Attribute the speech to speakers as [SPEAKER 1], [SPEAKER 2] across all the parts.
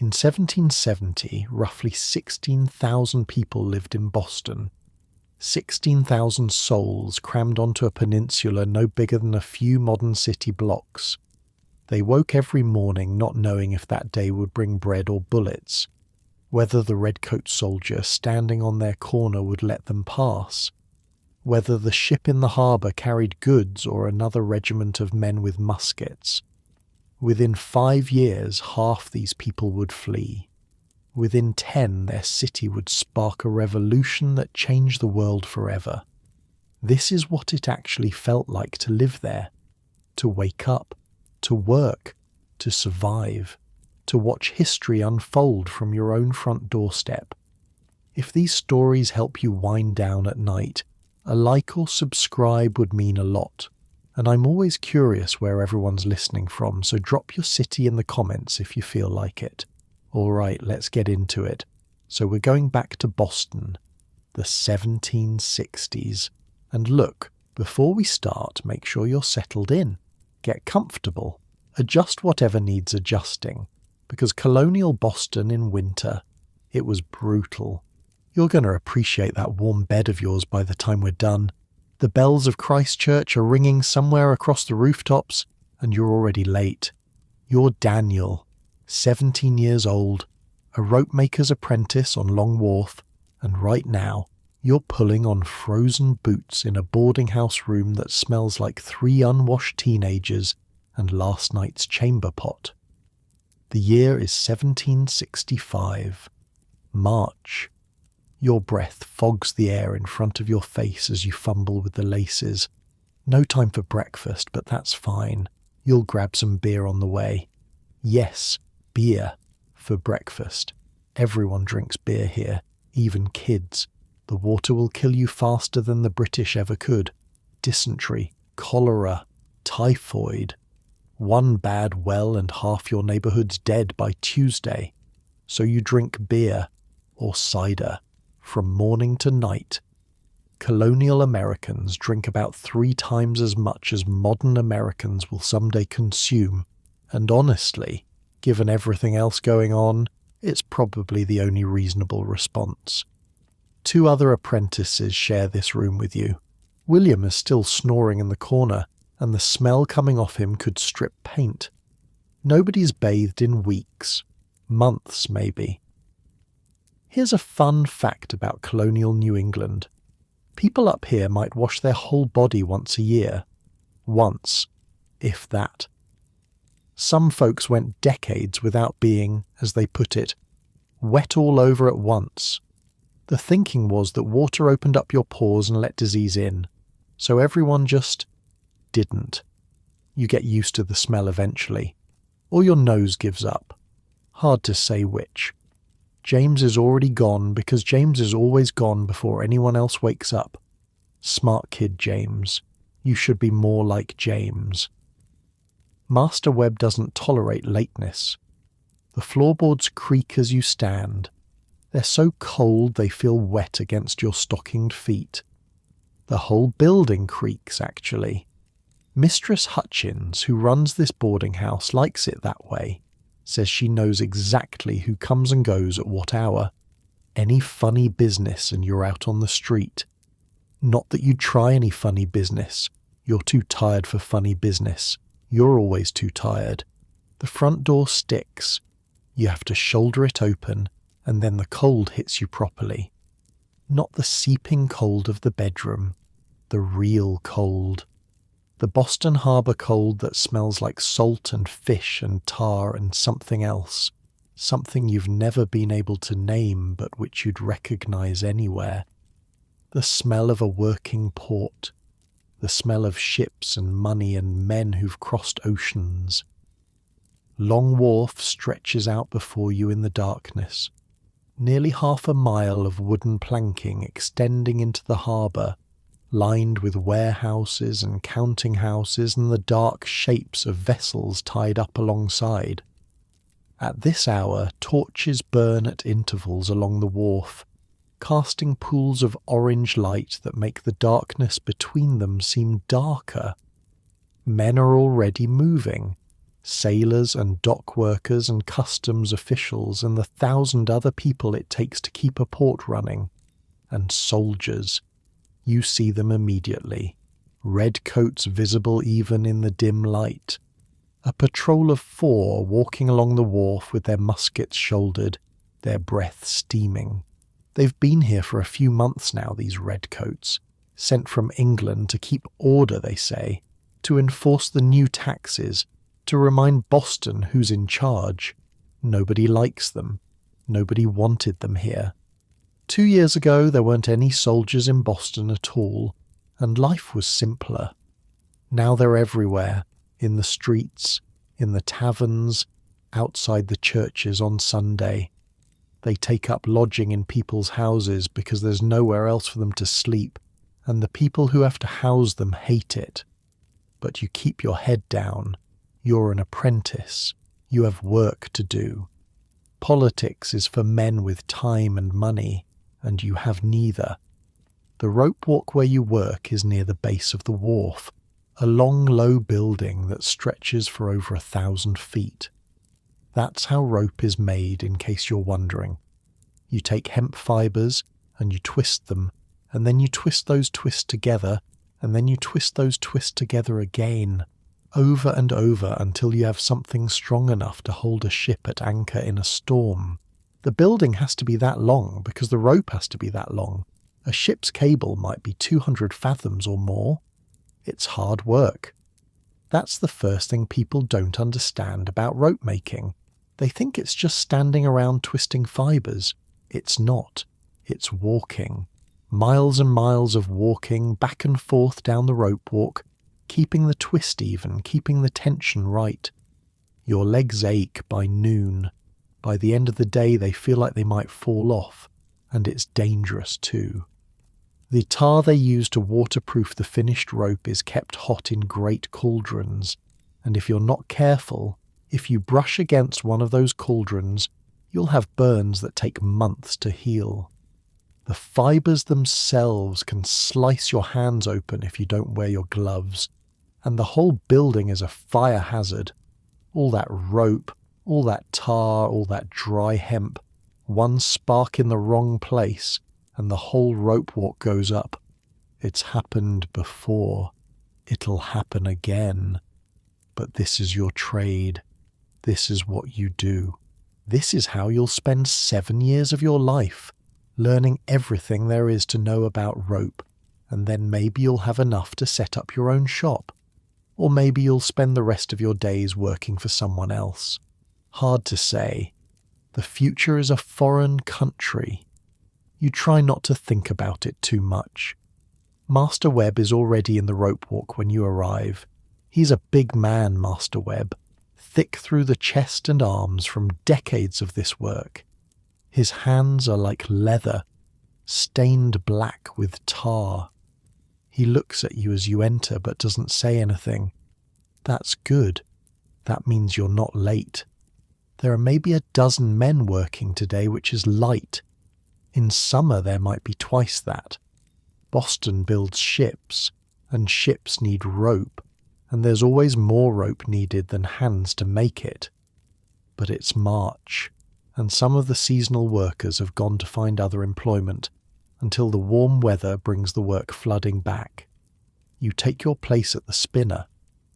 [SPEAKER 1] In 1770, roughly 16,000 people lived in Boston. 16,000 souls crammed onto a peninsula no bigger than a few modern city blocks. They woke every morning not knowing if that day would bring bread or bullets, whether the redcoat soldier standing on their corner would let them pass, whether the ship in the harbour carried goods or another regiment of men with muskets. Within 5 years, half these people would flee. Within 10, their city would spark a revolution that changed the world forever. This is what it actually felt like to live there, to wake up, to work, to survive, to watch history unfold from your own front doorstep. If these stories help you wind down at night, a like or subscribe would mean a lot. And I'm always curious where everyone's listening from, so drop your city in the comments if you feel like it. Alright, let's get into it. So we're going back to Boston, the 1760s. And look, before we start, make sure you're settled in. Get comfortable. Adjust whatever needs adjusting. Because colonial Boston in winter, it was brutal. You're going to appreciate that warm bed of yours by the time we're done. The bells of Christchurch are ringing somewhere across the rooftops, and you're already late. You're Daniel, 17 years old, a ropemaker's apprentice on Long Wharf, and right now, you're pulling on frozen boots in a boarding house room that smells like 3 unwashed teenagers and last night's chamber pot. The year is 1765. March. Your breath fogs the air in front of your face as you fumble with the laces. No time for breakfast, but that's fine. You'll grab some beer on the way. Yes, beer for breakfast. Everyone drinks beer here, even kids. The water will kill you faster than the British ever could. Dysentery, cholera, typhoid. One bad well and half your neighbourhood's dead by Tuesday. So you drink beer or cider from morning to night. Colonial Americans drink about 3 times as much as modern Americans will someday consume, and honestly, given everything else going on, it's probably the only reasonable response. 2 other apprentices share this room with you. William is still snoring in the corner, and the smell coming off him could strip paint. Nobody's bathed in weeks, months maybe. Here's a fun fact about colonial New England. People up here might wash their whole body once a year. Once, if that. Some folks went decades without being, as they put it, wet all over at once. The thinking was that water opened up your pores and let disease in, so everyone just didn't. You get used to the smell eventually, or your nose gives up. Hard to say which. James is already gone because James is always gone before anyone else wakes up. Smart kid, James. You should be more like James. Master Webb doesn't tolerate lateness. The floorboards creak as you stand. They're so cold they feel wet against your stockinged feet. The whole building creaks, actually. Mistress Hutchins, who runs this boarding house, likes it that way. Says she knows exactly who comes and goes at what hour. Any funny business and you're out on the street. Not that you try any funny business. You're too tired for funny business. You're always too tired. The front door sticks. You have to shoulder it open, and then the cold hits you properly. Not the seeping cold of the bedroom. The real cold. The Boston Harbor cold that smells like salt and fish and tar and something else. Something you've never been able to name but which you'd recognize anywhere. The smell of a working port. The smell of ships and money and men who've crossed oceans. Long Wharf stretches out before you in the darkness. Nearly half a mile of wooden planking extending into the harbour, lined with warehouses and counting houses and the dark shapes of vessels tied up alongside. At this hour, torches burn at intervals along the wharf, casting pools of orange light that make the darkness between them seem darker. Men are already moving. Sailors and dock workers and customs officials and the 1,000 other people it takes to keep a port running. And soldiers. You see them immediately. Red coats visible even in the dim light. A patrol of 4 walking along the wharf with their muskets shouldered, their breath steaming. They've been here for a few months now, these redcoats, sent from England to keep order, they say, to enforce the new taxes, to remind Boston who's in charge. Nobody likes them. Nobody wanted them here. 2 years ago there weren't any soldiers in Boston at all, and life was simpler. Now they're everywhere, in the streets, in the taverns, outside the churches on Sunday. They take up lodging in people's houses because there's nowhere else for them to sleep, and the people who have to house them hate it. But you keep your head down. You're an apprentice. You have work to do. Politics is for men with time and money, and you have neither. The rope walk where you work is near the base of the wharf, a long, low building that stretches for over 1,000 feet. That's how rope is made, in case you're wondering. You take hemp fibers, and you twist them, and then you twist those twists together, and then you twist those twists together again, over and over until you have something strong enough to hold a ship at anchor in a storm. The building has to be that long because the rope has to be that long. A ship's cable might be 200 fathoms or more. It's hard work. That's the first thing people don't understand about rope making. They think it's just standing around twisting fibers. It's not. It's walking. Miles and miles of walking back and forth down the rope walk, keeping the twist even, keeping the tension right. Your legs ache by noon. By the end of the day they feel like they might fall off, and it's dangerous too. The tar they use to waterproof the finished rope is kept hot in great cauldrons, and if you're not careful, if you brush against one of those cauldrons, you'll have burns that take months to heal. The fibers themselves can slice your hands open if you don't wear your gloves, and the whole building is a fire hazard. All that rope, all that tar, all that dry hemp, one spark in the wrong place, and the whole rope walk goes up. It's happened before. It'll happen again. But this is your trade. This is what you do. This is how you'll spend 7 years of your life, learning everything there is to know about rope, and then maybe you'll have enough to set up your own shop. Or maybe you'll spend the rest of your days working for someone else. Hard to say. The future is a foreign country. You try not to think about it too much. Master Webb is already in the rope walk when you arrive. He's a big man, Master Webb, thick through the chest and arms from decades of this work. His hands are like leather, stained black with tar. He looks at you as you enter but doesn't say anything. That's good. That means you're not late. There are maybe a dozen men working today, which is light. In summer there might be twice that. Boston builds ships, and ships need rope, and there's always more rope needed than hands to make it. But it's March, and some of the seasonal workers have gone to find other employment, until the warm weather brings the work flooding back. You take your place at the spinner.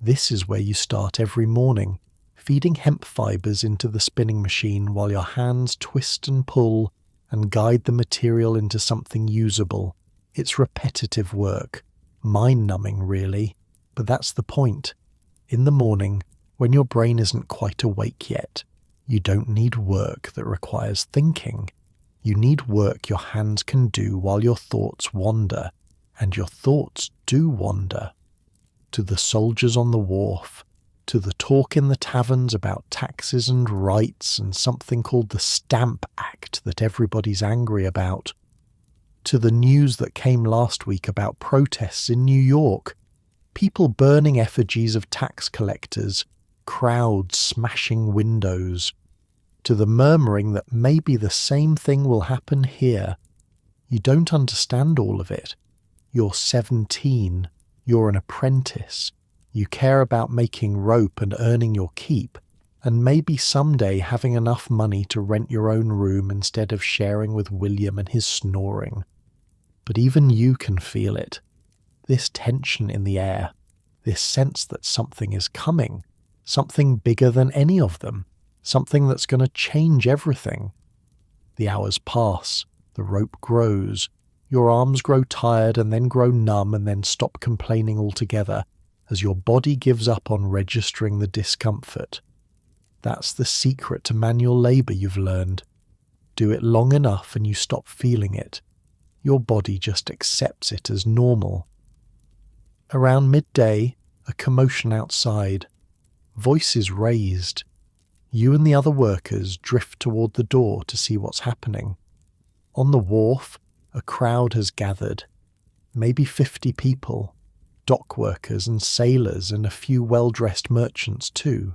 [SPEAKER 1] This is where you start every morning, feeding hemp fibers into the spinning machine while your hands twist and pull and guide the material into something usable. It's repetitive work, mind-numbing really, but that's the point. In the morning, when your brain isn't quite awake yet, you don't need work that requires thinking. You need work your hands can do while your thoughts wander, and your thoughts do wander. To the soldiers on the wharf, to the talk in the taverns about taxes and rights and something called the Stamp Act that everybody's angry about, to the news that came last week about protests in New York, people burning effigies of tax collectors, crowds smashing windows, to the murmuring that maybe the same thing will happen here. You don't understand all of it. You're 17. You're an apprentice. You care about making rope and earning your keep, and maybe someday having enough money to rent your own room instead of sharing with William and his snoring. But even you can feel it. This tension in the air, this sense that something is coming, something bigger than any of them, something that's going to change everything. The hours pass, the rope grows, your arms grow tired and then grow numb and then stop complaining altogether as your body gives up on registering the discomfort. That's the secret to manual labour you've learned. Do it long enough and you stop feeling it. Your body just accepts it as normal. Around midday, a commotion outside. Voices raised. You and the other workers drift toward the door to see what's happening. On the wharf, a crowd has gathered. Maybe 50 people. Dock workers and sailors and a few well-dressed merchants too.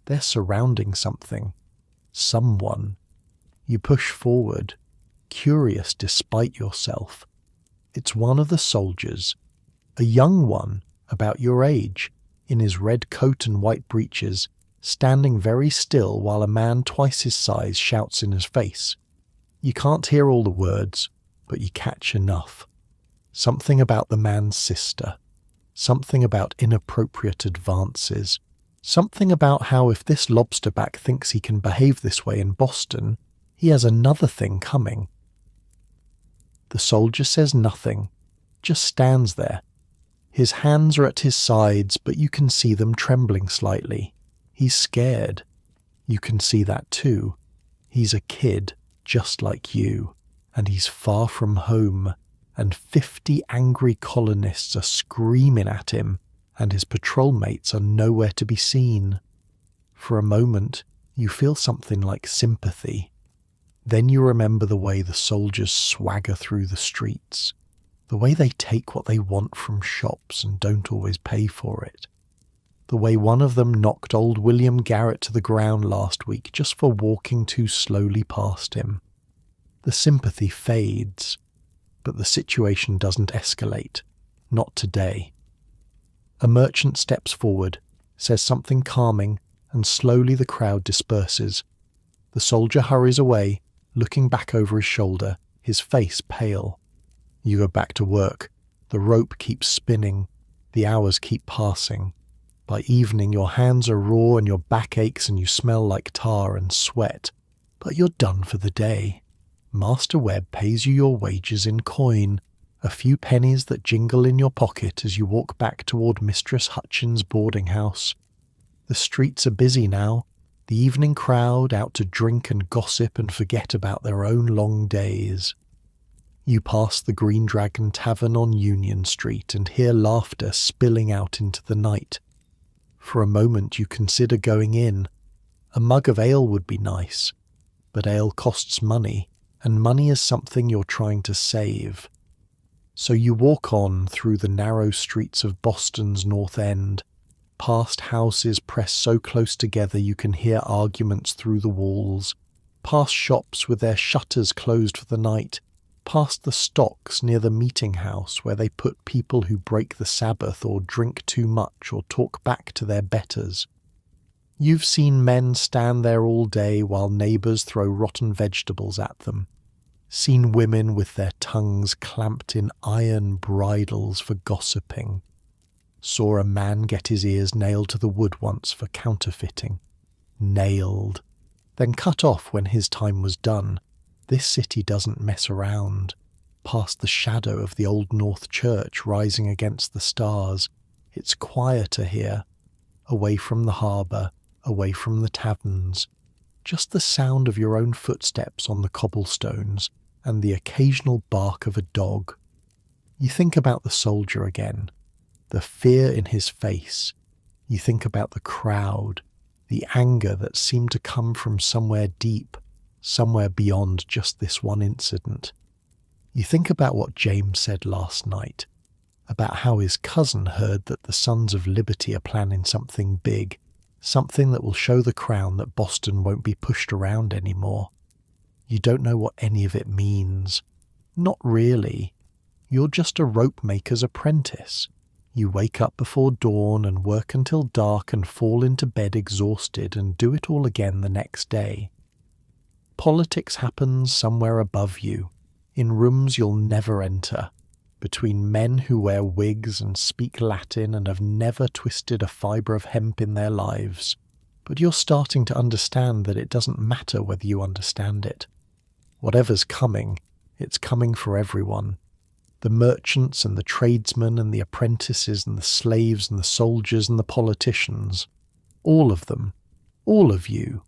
[SPEAKER 1] They're surrounding something. Someone. You push forward, curious despite yourself. It's one of the soldiers. A young one, about your age, in his red coat and white breeches, standing very still while a man twice his size shouts in his face. You can't hear all the words, but you catch enough. Something about the man's sister. Something about inappropriate advances. Something about how if this lobsterback thinks he can behave this way in Boston, he has another thing coming. The soldier says nothing, just stands there. His hands are at his sides, but you can see them trembling slightly. He's scared. You can see that too. He's a kid, just like you, and he's far from home, and 50 angry colonists are screaming at him, and his patrol mates are nowhere to be seen. For a moment, you feel something like sympathy. Then you remember the way the soldiers swagger through the streets, the way they take what they want from shops and don't always pay for it. The way one of them knocked old William Garrett to the ground last week just for walking too slowly past him. The sympathy fades, but the situation doesn't escalate. Not today. A merchant steps forward, says something calming, and slowly the crowd disperses. The soldier hurries away, looking back over his shoulder, his face pale. You go back to work. The rope keeps spinning. The hours keep passing. By evening, your hands are raw and your back aches and you smell like tar and sweat. But you're done for the day. Master Webb pays you your wages in coin, a few pennies that jingle in your pocket as you walk back toward Mistress Hutchins' boarding house. The streets are busy now, the evening crowd out to drink and gossip and forget about their own long days. You pass the Green Dragon Tavern on Union Street and hear laughter spilling out into the night. For a moment you consider going in. A mug of ale would be nice, but ale costs money, and money is something you're trying to save. So you walk on through the narrow streets of Boston's North End, past houses pressed so close together you can hear arguments through the walls, past shops with their shutters closed for the night, past the stocks near the meeting house where they put people who break the Sabbath or drink too much or talk back to their betters. You've seen men stand there all day while neighbours throw rotten vegetables at them. Seen women with their tongues clamped in iron bridles for gossiping. Saw a man get his ears nailed to the wood once for counterfeiting. Nailed. Then cut off when his time was done. This city doesn't mess around. Past the shadow of the old North Church rising against the stars, it's quieter here. Away from the harbour, away from the taverns. Just the sound of your own footsteps on the cobblestones and the occasional bark of a dog. You think about the soldier again, the fear in his face. You think about the crowd, the anger that seemed to come from somewhere deep, somewhere beyond just this one incident. You think about what James said last night, about how his cousin heard that the Sons of Liberty are planning something big, something that will show the Crown that Boston won't be pushed around anymore. You don't know what any of it means. Not really. You're just a rope maker's apprentice. You wake up before dawn and work until dark and fall into bed exhausted and do it all again the next day. Politics happens somewhere above you, in rooms you'll never enter, between men who wear wigs and speak Latin and have never twisted a fibre of hemp in their lives. But you're starting to understand that it doesn't matter whether you understand it. Whatever's coming, it's coming for everyone. The merchants and the tradesmen and the apprentices and the slaves and the soldiers and the politicians. All of them. All of you.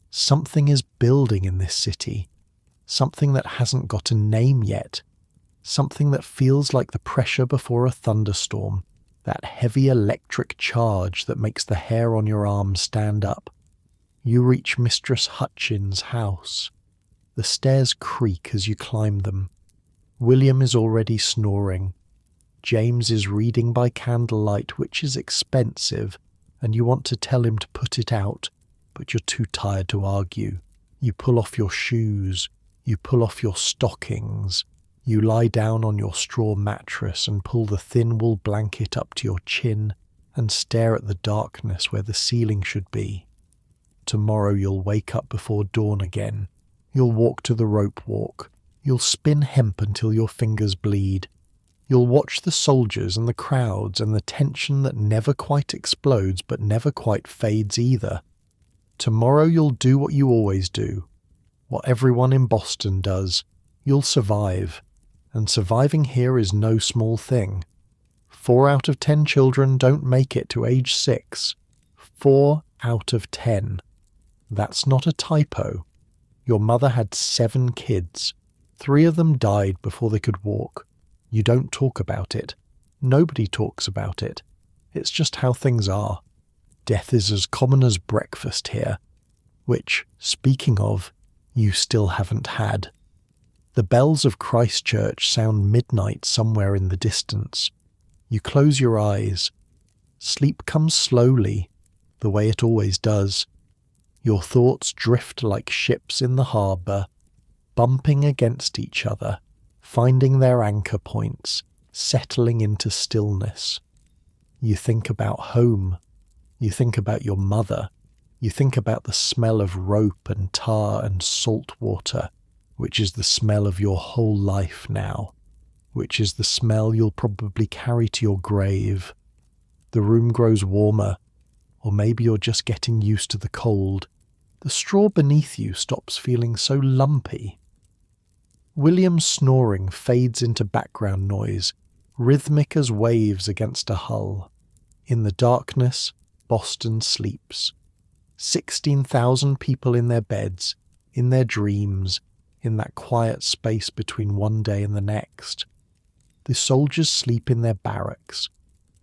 [SPEAKER 1] Something is building in this city. Something that hasn't got a name yet. Something that feels like the pressure before a thunderstorm. That heavy electric charge that makes the hair on your arm stand up. You reach Mistress Hutchins' house. The stairs creak as you climb them. William is already snoring. James is reading by candlelight, which is expensive, and you want to tell him to put it out, but you're too tired to argue. You pull off your shoes. You pull off your stockings. You lie down on your straw mattress and pull the thin wool blanket up to your chin and stare at the darkness where the ceiling should be. Tomorrow you'll wake up before dawn again. You'll walk to the rope walk. You'll spin hemp until your fingers bleed. You'll watch the soldiers and the crowds and the tension that never quite explodes but never quite fades either. Tomorrow you'll do what you always do, what everyone in Boston does. You'll survive. And surviving here is no small thing. 4 out of 10 children don't make it to age 6. 4 out of 10. That's not a typo. Your mother had 7 kids. 3 of them died before they could walk. You don't talk about it. Nobody talks about it. It's just how things are. Death is as common as breakfast here, which, speaking of, you still haven't had. The bells of Christchurch sound midnight somewhere in the distance. You close your eyes. Sleep comes slowly, the way it always does. Your thoughts drift like ships in the harbour, bumping against each other, finding their anchor points, settling into stillness. You think about home. You think about your mother. You think about the smell of rope and tar and salt water, which is the smell of your whole life now, which is the smell you'll probably carry to your grave. The room grows warmer, or maybe you're just getting used to the cold. The straw beneath you stops feeling so lumpy. William's snoring fades into background noise, rhythmic as waves against a hull. In the darkness, Boston sleeps. 16,000 people in their beds, in their dreams, in that quiet space between one day and the next. The soldiers sleep in their barracks.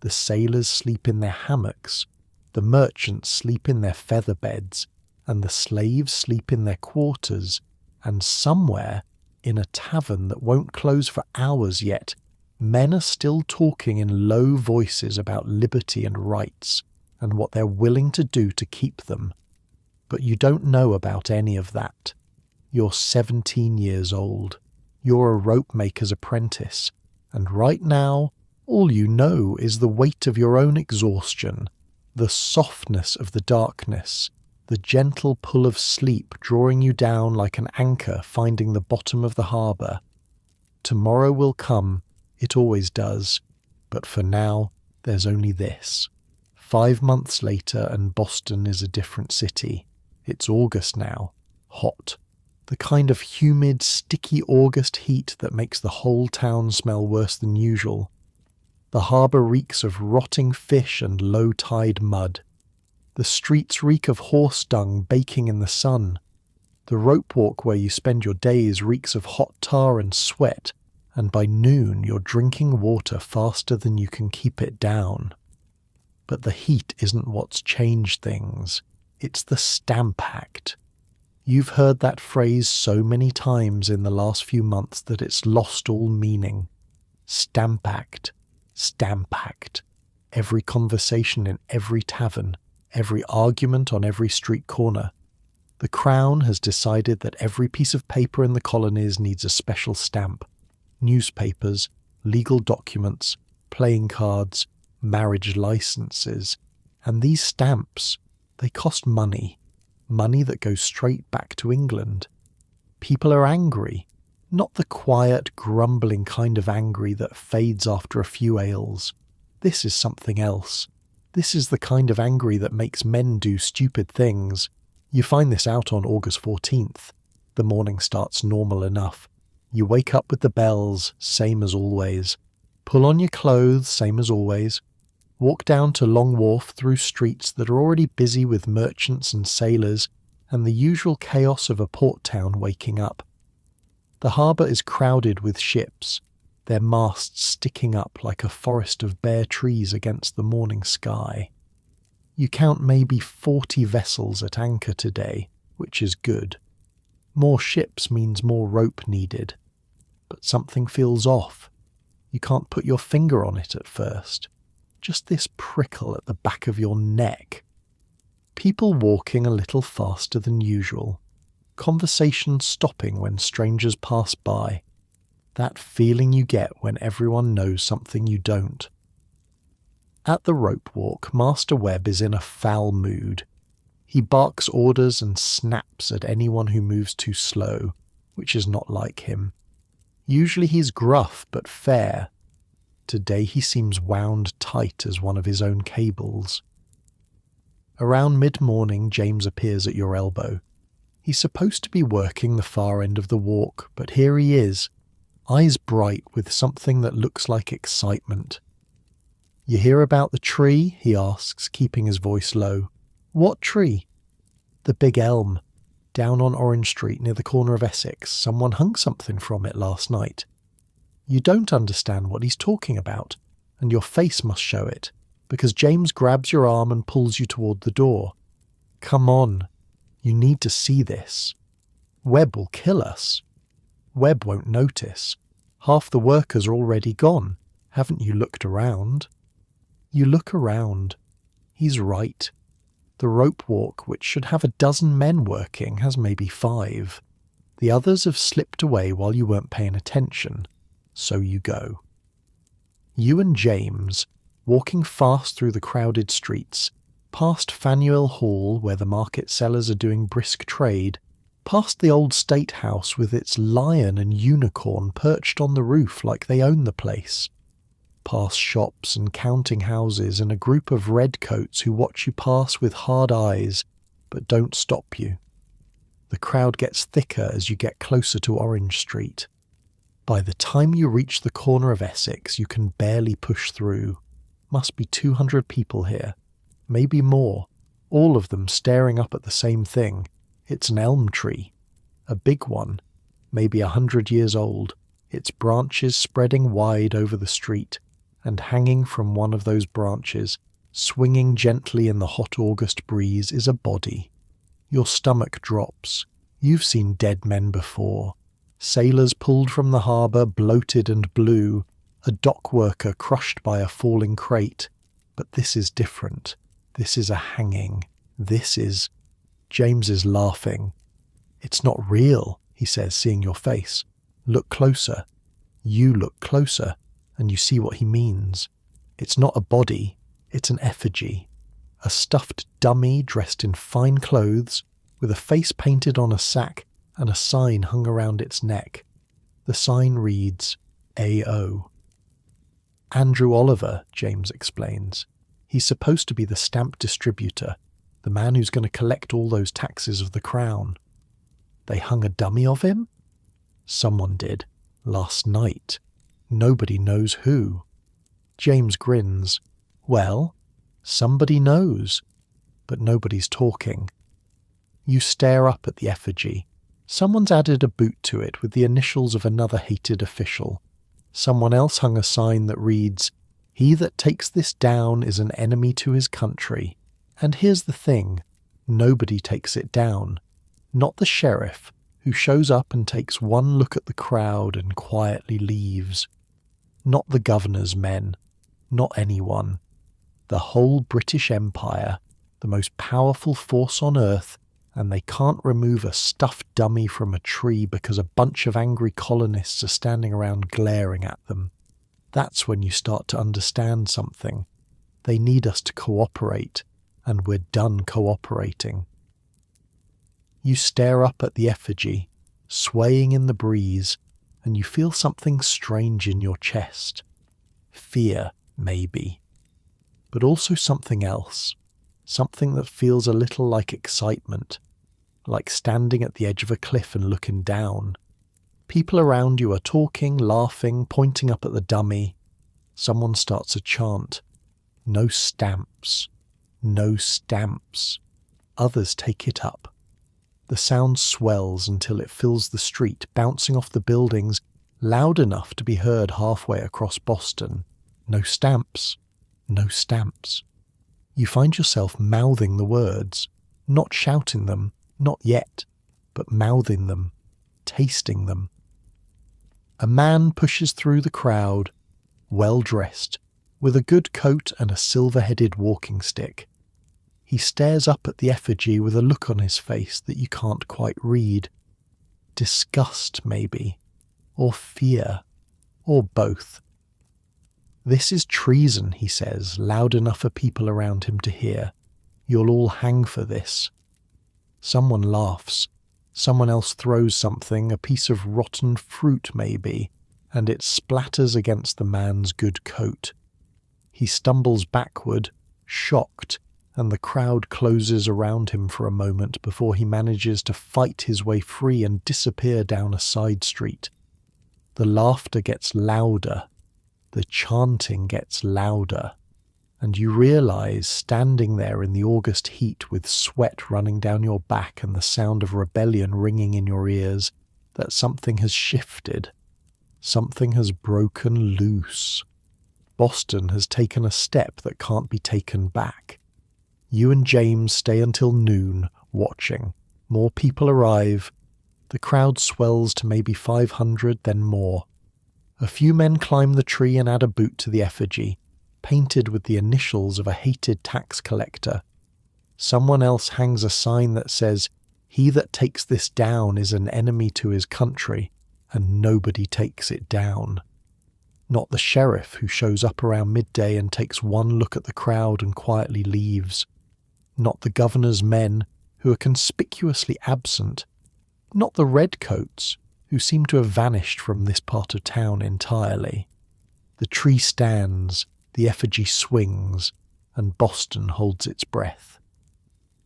[SPEAKER 1] The sailors sleep in their hammocks. The merchants sleep in their feather beds. And the slaves sleep in their quarters. And somewhere, in a tavern that won't close for hours yet, men are still talking in low voices about liberty and rights, and what they're willing to do to keep them. But you don't know about any of that. You're 17 years old. You're a rope maker's apprentice. And right now, all you know is the weight of your own exhaustion, the softness of the darkness, the gentle pull of sleep drawing you down like an anchor finding the bottom of the harbour. Tomorrow will come, it always does, but for now, there's only this. 5 months later and Boston is a different city. It's August now, hot. The kind of humid, sticky August heat that makes the whole town smell worse than usual. The harbour reeks of rotting fish and low-tide mud. The streets reek of horse dung baking in the sun. The rope walk where you spend your days reeks of hot tar and sweat, and by noon you're drinking water faster than you can keep it down. But the heat isn't what's changed things. It's the Stamp Act. You've heard that phrase so many times in the last few months that it's lost all meaning. Stamp Act. Stamp Act. Every conversation in every tavern. Every argument on every street corner. The Crown has decided that every piece of paper in the colonies needs a special stamp. Newspapers, legal documents, playing cards, marriage licenses. And these stamps, they cost money. Money that goes straight back to England. People are angry. Not the quiet, grumbling kind of angry that fades after a few ales. This is something else. This is the kind of angry that makes men do stupid things. You find this out on August 14th. The morning starts normal enough. You wake up with the bells, same as always. Pull on your clothes, same as always. Walk down to Long Wharf through streets that are already busy with merchants and sailors and the usual chaos of a port town waking up. The harbour is crowded with ships, their masts sticking up like a forest of bare trees against the morning sky. You count maybe 40 vessels at anchor today, which is good. More ships means more rope needed. But something feels off. You can't put your finger on it at first. Just this prickle at the back of your neck. People walking a little faster than usual. Conversation stopping when strangers pass by. That feeling you get when everyone knows something you don't. At the rope walk, Master Webb is in a foul mood. He barks orders and snaps at anyone who moves too slow, which is not like him. Usually he's gruff but fair. Today he seems wound tight as one of his own cables. Around mid-morning, James appears at your elbow. He's supposed to be working the far end of the walk, but here he is, eyes bright with something that looks like excitement. "You hear about the tree?" he asks, keeping his voice low. "What tree?" "The big elm. Down on Orange Street near the corner of Essex. Someone hung something from it last night." You don't understand what he's talking about, and your face must show it, because James grabs your arm and pulls you toward the door. "Come on. You need to see this. Webb will kill us." "Webb won't notice. Half the workers are already gone. Haven't you looked around?" You look around. He's right. The rope walk, which should have a dozen men working, has maybe 5. The others have slipped away while you weren't paying attention. So you go. You and James, walking fast through the crowded streets, past Faneuil Hall where the market sellers are doing brisk trade, past the old State House with its lion and unicorn perched on the roof like they own the place, past shops and counting houses and a group of redcoats who watch you pass with hard eyes but don't stop you. The crowd gets thicker as you get closer to Orange Street. By the time you reach the corner of Essex, you can barely push through. Must be 200 people here, maybe more, all of them staring up at the same thing. It's an elm tree, a big one, maybe 100 years old, its branches spreading wide over the street, and hanging from one of those branches, swinging gently in the hot August breeze, is a body. Your stomach drops. You've seen dead men before. Sailors pulled from the harbour, bloated and blue, a dock worker crushed by a falling crate. But this is different. This is a hanging. This is... James is laughing. "It's not real," he says, seeing your face. "Look closer." You look closer, and you see what he means. It's not a body, it's an effigy. A stuffed dummy dressed in fine clothes, with a face painted on a sack and a sign hung around its neck. The sign reads, A.O. "Andrew Oliver," James explains. "He's supposed to be the stamp distributor, the man who's going to collect all those taxes of the crown." "They hung a dummy of him?" "Someone did. Last night. Nobody knows who." James grins. "Well, somebody knows. But nobody's talking." You stare up at the effigy. Someone's added a boot to it with the initials of another hated official. Someone else hung a sign that reads, "He that takes this down is an enemy to his country." And here's the thing, nobody takes it down. Not the sheriff, who shows up and takes one look at the crowd and quietly leaves. Not the governor's men. Not anyone. The whole British Empire, the most powerful force on earth, and they can't remove a stuffed dummy from a tree because a bunch of angry colonists are standing around glaring at them. That's when you start to understand something. They need us to cooperate, and we're done cooperating. You stare up at the effigy, swaying in the breeze, and you feel something strange in your chest. Fear, maybe. But also something else. Something that feels a little like excitement, like standing at the edge of a cliff and looking down. People around you are talking, laughing, pointing up at the dummy. Someone starts a chant. No stamps. No stamps. Others take it up. The sound swells until it fills the street, bouncing off the buildings, loud enough to be heard halfway across Boston. No stamps. No stamps. You find yourself mouthing the words, not shouting them, not yet, but mouthing them, tasting them. A man pushes through the crowd, well dressed, with a good coat and a silver-headed walking stick. He stares up at the effigy with a look on his face that you can't quite read. Disgust, maybe, or fear, or both. "This is treason," he says, loud enough for people around him to hear. "You'll all hang for this." Someone laughs. Someone else throws something, a piece of rotten fruit maybe, and it splatters against the man's good coat. He stumbles backward, shocked, and the crowd closes around him for a moment before he manages to fight his way free and disappear down a side street. The laughter gets louder. The chanting gets louder. And you realize, standing there in the August heat with sweat running down your back and the sound of rebellion ringing in your ears, that something has shifted. Something has broken loose. Boston has taken a step that can't be taken back. You and James stay until noon, watching. More people arrive. The crowd swells to maybe 500, then more. A few men climb the tree and add a boot to the effigy, painted with the initials of a hated tax collector. Someone else hangs a sign that says, "He that takes this down is an enemy to his country," and nobody takes it down. Not the sheriff who shows up around midday and takes one look at the crowd and quietly leaves. Not the governor's men who are conspicuously absent. Not the redcoats who seem to have vanished from this part of town entirely. The tree stands, the effigy swings, and Boston holds its breath.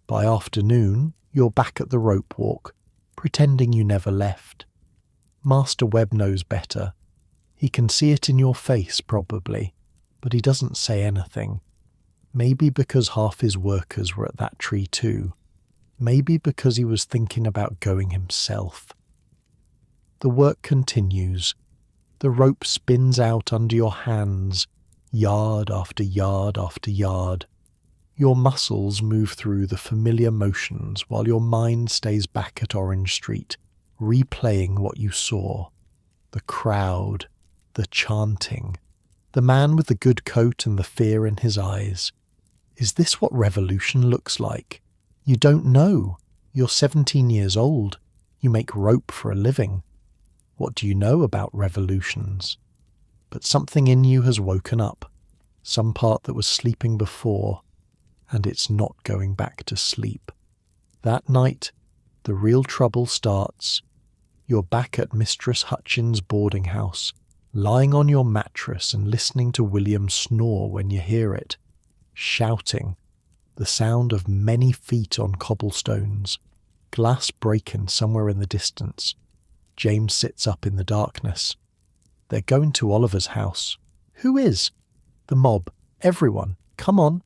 [SPEAKER 1] By afternoon, you're back at the rope walk, pretending you never left. Master Webb knows better. He can see it in your face, probably, but he doesn't say anything. Maybe because half his workers were at that tree too. Maybe because he was thinking about going himself. The work continues. The rope spins out under your hands, yard after yard after yard. Your muscles move through the familiar motions while your mind stays back at Orange Street, replaying what you saw. The crowd, the chanting, the man with the good coat and the fear in his eyes. Is this what revolution looks like? You don't know. You're 17 years old. You make rope for a living. What do you know about revolutions? But something in you has woken up, some part that was sleeping before, and it's not going back to sleep. That night, the real trouble starts. You're back at Mistress Hutchins' boarding house, lying on your mattress and listening to William snore when you hear it, shouting, the sound of many feet on cobblestones, glass breaking somewhere in the distance. James sits up in the darkness. They're going to Oliver's house. Who is? The mob. Everyone. Come on.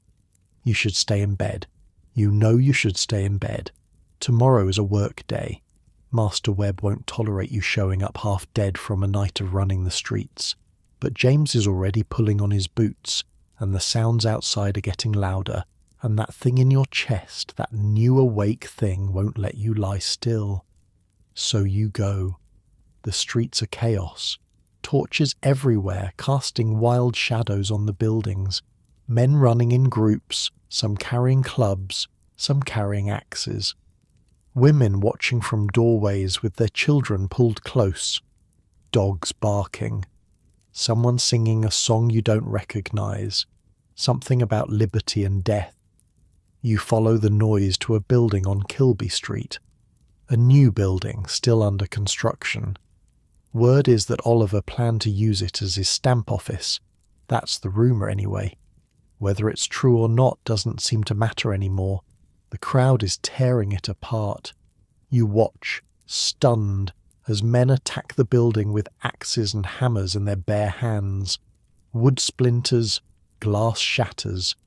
[SPEAKER 1] You should stay in bed. You know you should stay in bed. Tomorrow is a work day. Master Webb won't tolerate you showing up half dead from a night of running the streets. But James is already pulling on his boots, and the sounds outside are getting louder, and that thing in your chest, that new awake thing, won't let you lie still. So you go. The streets are chaos. Torches everywhere, casting wild shadows on the buildings. Men running in groups, some carrying clubs, some carrying axes. Women watching from doorways with their children pulled close. Dogs barking. Someone singing a song you don't recognize, something about liberty and death. You follow the noise to a building on Kilby Street, a new building still under construction. Word is that Oliver planned to use it as his stamp office. That's the rumour anyway. Whether it's true or not doesn't seem to matter anymore. The crowd is tearing it apart. You watch, stunned, as men attack the building with axes and hammers in their bare hands. Wood splinters, glass shatters.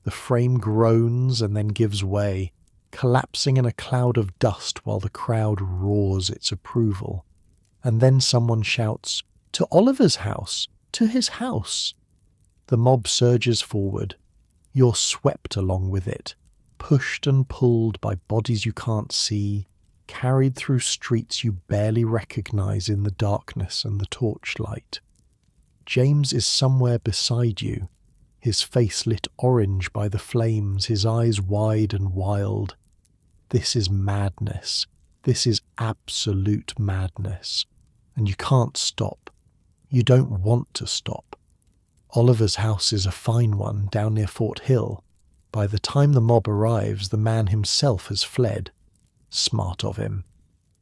[SPEAKER 1] The frame groans and then gives way, collapsing in a cloud of dust while the crowd roars its approval. And then someone shouts, "To Oliver's house! To his house!" The mob surges forward. You're swept along with it, pushed and pulled by bodies you can't see, carried through streets you barely recognize in the darkness and the torchlight. James is somewhere beside you, his face lit orange by the flames, his eyes wide and wild. This is madness. This is absolute madness. And you can't stop. You don't want to stop. Oliver's house is a fine one down near Fort Hill. By the time the mob arrives, the man himself has fled. Smart of him.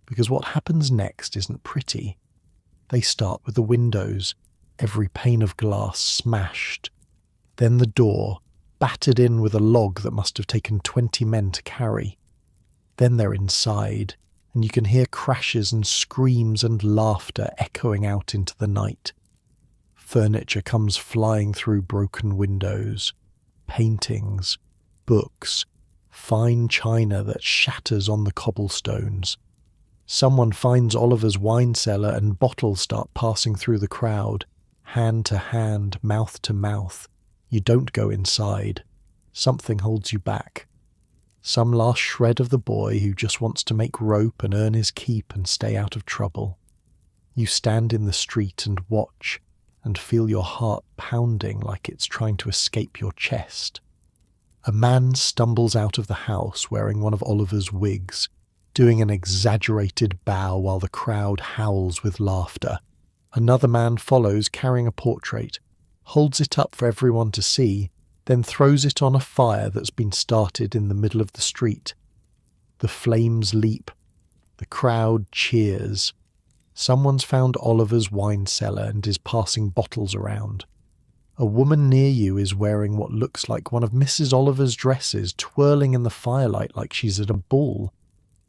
[SPEAKER 1] Because what happens next isn't pretty. They start with the windows, every pane of glass smashed. Then the door, battered in with a log that must have taken 20 men to carry. Then they're inside, and you can hear crashes and screams and laughter echoing out into the night. Furniture comes flying through broken windows. Paintings, books, fine china that shatters on the cobblestones. Someone finds Oliver's wine cellar and bottles start passing through the crowd, hand to hand, mouth to mouth. You don't go inside. Something holds you back. Some last shred of the boy who just wants to make rope and earn his keep and stay out of trouble. You stand in the street and watch, and feel your heart pounding like it's trying to escape your chest. A man stumbles out of the house wearing one of Oliver's wigs, doing an exaggerated bow while the crowd howls with laughter. Another man follows carrying a portrait, holds it up for everyone to see, then throws it on a fire that's been started in the middle of the street. The flames leap. The crowd cheers. Someone's found Oliver's wine cellar and is passing bottles around. A woman near you is wearing what looks like one of Mrs. Oliver's dresses, twirling in the firelight like she's at a ball.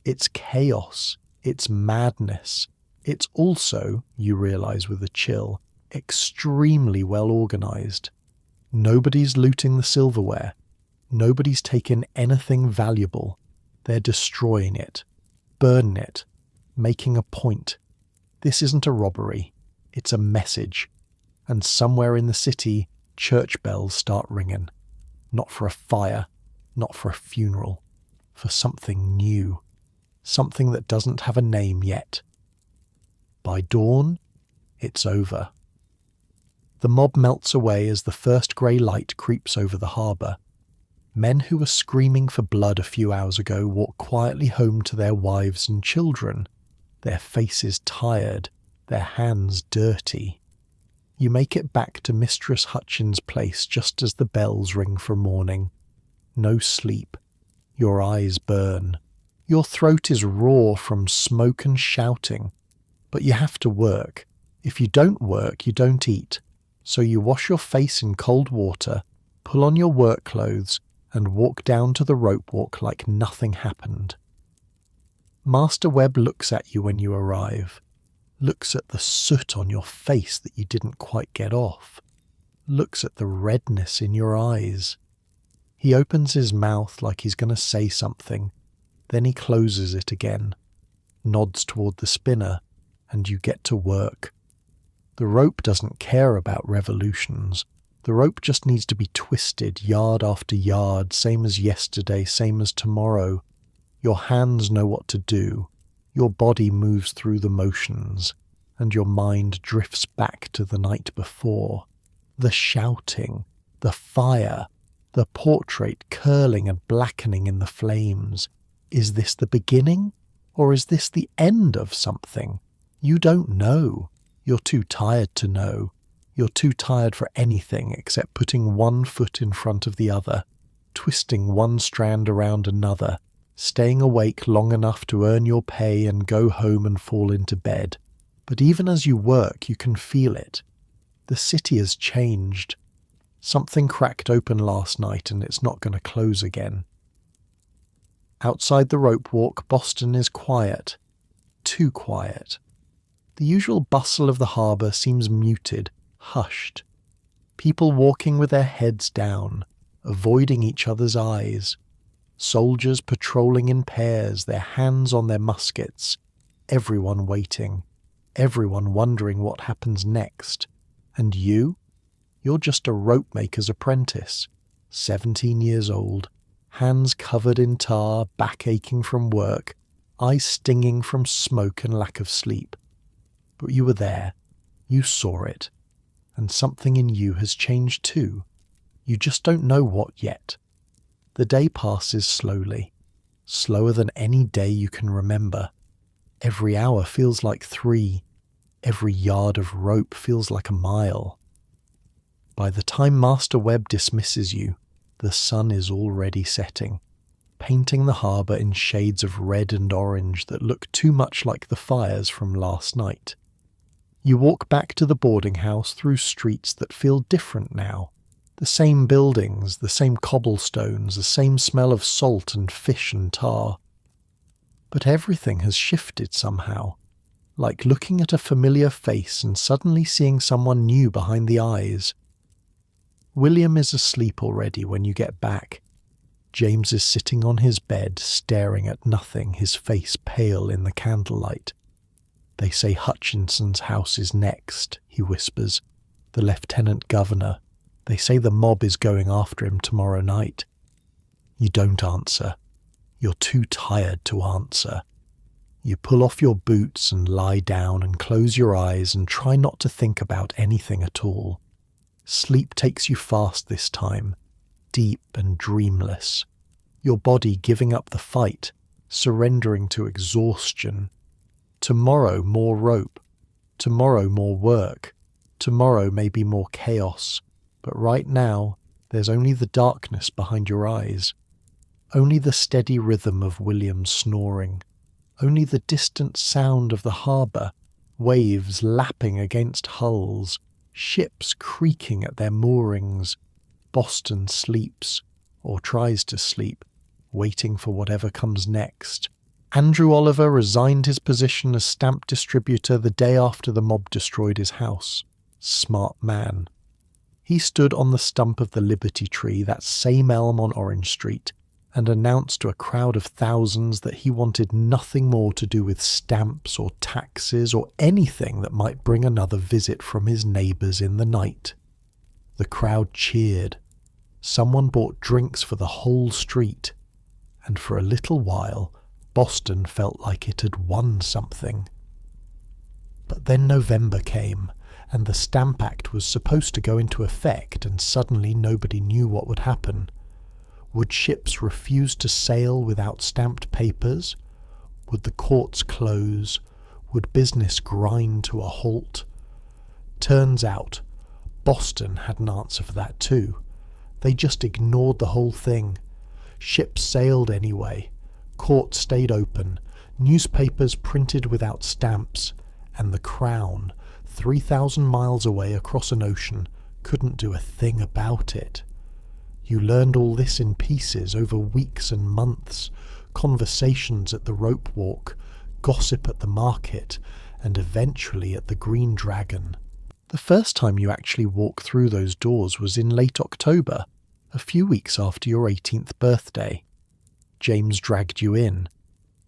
[SPEAKER 1] It's chaos. It's madness. It's also, you realise with a chill, extremely well organised. Nobody's looting the silverware. Nobody's taken anything valuable. They're destroying it, burning it, making a point. This isn't a robbery. It's a message. And somewhere in the city, church bells start ringing. Not for a fire, not for a funeral, for something new. Something that doesn't have a name yet. By dawn, it's over. The mob melts away as the first grey light creeps over the harbour. Men who were screaming for blood a few hours ago walk quietly home to their wives and children, their faces tired, their hands dirty. You make it back to Mistress Hutchins' place just as the bells ring for morning. No sleep. Your eyes burn. Your throat is raw from smoke and shouting. But you have to work. If you don't work, you don't eat. So you wash your face in cold water, pull on your work clothes, and walk down to the rope walk like nothing happened. Master Webb looks at you when you arrive, looks at the soot on your face that you didn't quite get off, looks at the redness in your eyes. He opens his mouth like he's going to say something, then he closes it again, nods toward the spinner, and you get to work. The rope doesn't care about revolutions. The rope just needs to be twisted yard after yard, same as yesterday, same as tomorrow. Your hands know what to do. Your body moves through the motions, and your mind drifts back to the night before. The shouting, the fire, the portrait curling and blackening in the flames. Is this the beginning, or is this the end of something? You don't know. You're too tired to know. You're too tired for anything except putting one foot in front of the other, twisting one strand around another, staying awake long enough to earn your pay and go home and fall into bed. But even as you work, you can feel it. The city has changed. Something cracked open last night and it's not going to close again. Outside the rope walk, Boston is quiet. Too quiet. The usual bustle of the harbour seems muted, hushed. People walking with their heads down, avoiding each other's eyes. Soldiers patrolling in pairs, their hands on their muskets. Everyone waiting. Everyone wondering what happens next. And you? You're just a rope maker's apprentice, 17 years old, hands covered in tar, back aching from work, eyes stinging from smoke and lack of sleep. But you were there. You saw it. And something in you has changed too. You just don't know what yet. The day passes slowly, slower than any day you can remember. Every hour feels like 3. Every yard of rope feels like a mile. By the time Master Webb dismisses you, the sun is already setting, painting the harbour in shades of red and orange that look too much like the fires from last night. You walk back to the boarding house through streets that feel different now. The same buildings, the same cobblestones, the same smell of salt and fish and tar. But everything has shifted somehow, like looking at a familiar face and suddenly seeing someone new behind the eyes. William is asleep already when you get back. James is sitting on his bed, staring at nothing, his face pale in the candlelight. They say Hutchinson's house is next, he whispers. The lieutenant governor. They say the mob is going after him tomorrow night. You don't answer. You're too tired to answer. You pull off your boots and lie down and close your eyes and try not to think about anything at all. Sleep takes you fast this time, deep and dreamless. Your body giving up the fight, surrendering to exhaustion. Tomorrow more rope. Tomorrow more work. Tomorrow maybe more chaos. But right now, there's only the darkness behind your eyes. Only the steady rhythm of William's snoring. Only the distant sound of the harbour, waves lapping against hulls, ships creaking at their moorings. Boston sleeps, or tries to sleep, waiting for whatever comes next. Andrew Oliver resigned his position as stamp distributor the day after the mob destroyed his house. Smart man. He stood on the stump of the Liberty Tree, that same elm on Orange Street, and announced to a crowd of thousands that he wanted nothing more to do with stamps or taxes or anything that might bring another visit from his neighbours in the night. The crowd cheered. Someone bought drinks for the whole street, and for a little while Boston felt like it had won something. But then November came, and the Stamp Act was supposed to go into effect, and suddenly nobody knew what would happen. Would ships refuse to sail without stamped papers? Would the courts close? Would business grind to a halt? Turns out, Boston had an answer for that too. They just ignored the whole thing. Ships sailed anyway. Courts stayed open. Newspapers printed without stamps. And the Crown, 3,000 miles away across an ocean, couldn't do a thing about it. You learned all this in pieces over weeks and months, conversations at the rope walk, gossip at the market, and eventually at the Green Dragon. The first time you actually walked through those doors was in late October, a few weeks after your 18th birthday. James dragged you in.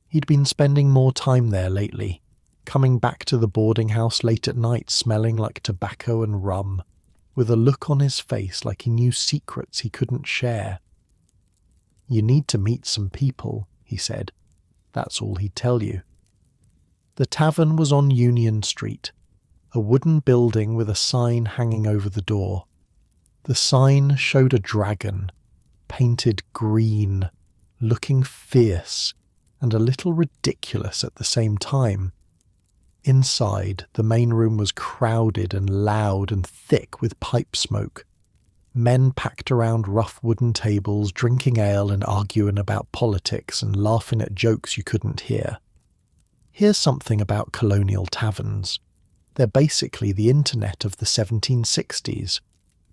[SPEAKER 1] He'd been spending more time there lately, coming back to the boarding house late at night smelling like tobacco and rum, with a look on his face like he knew secrets he couldn't share. You need to meet some people, he said. That's all he'd tell you. The tavern was on Union Street, a wooden building with a sign hanging over the door. The sign showed a dragon, painted green, looking fierce and a little ridiculous at the same time. Inside, the main room was crowded and loud and thick with pipe smoke. Men packed around rough wooden tables, drinking ale and arguing about politics and laughing at jokes you couldn't hear. Here's something about colonial taverns. They're basically the internet of the 1760s.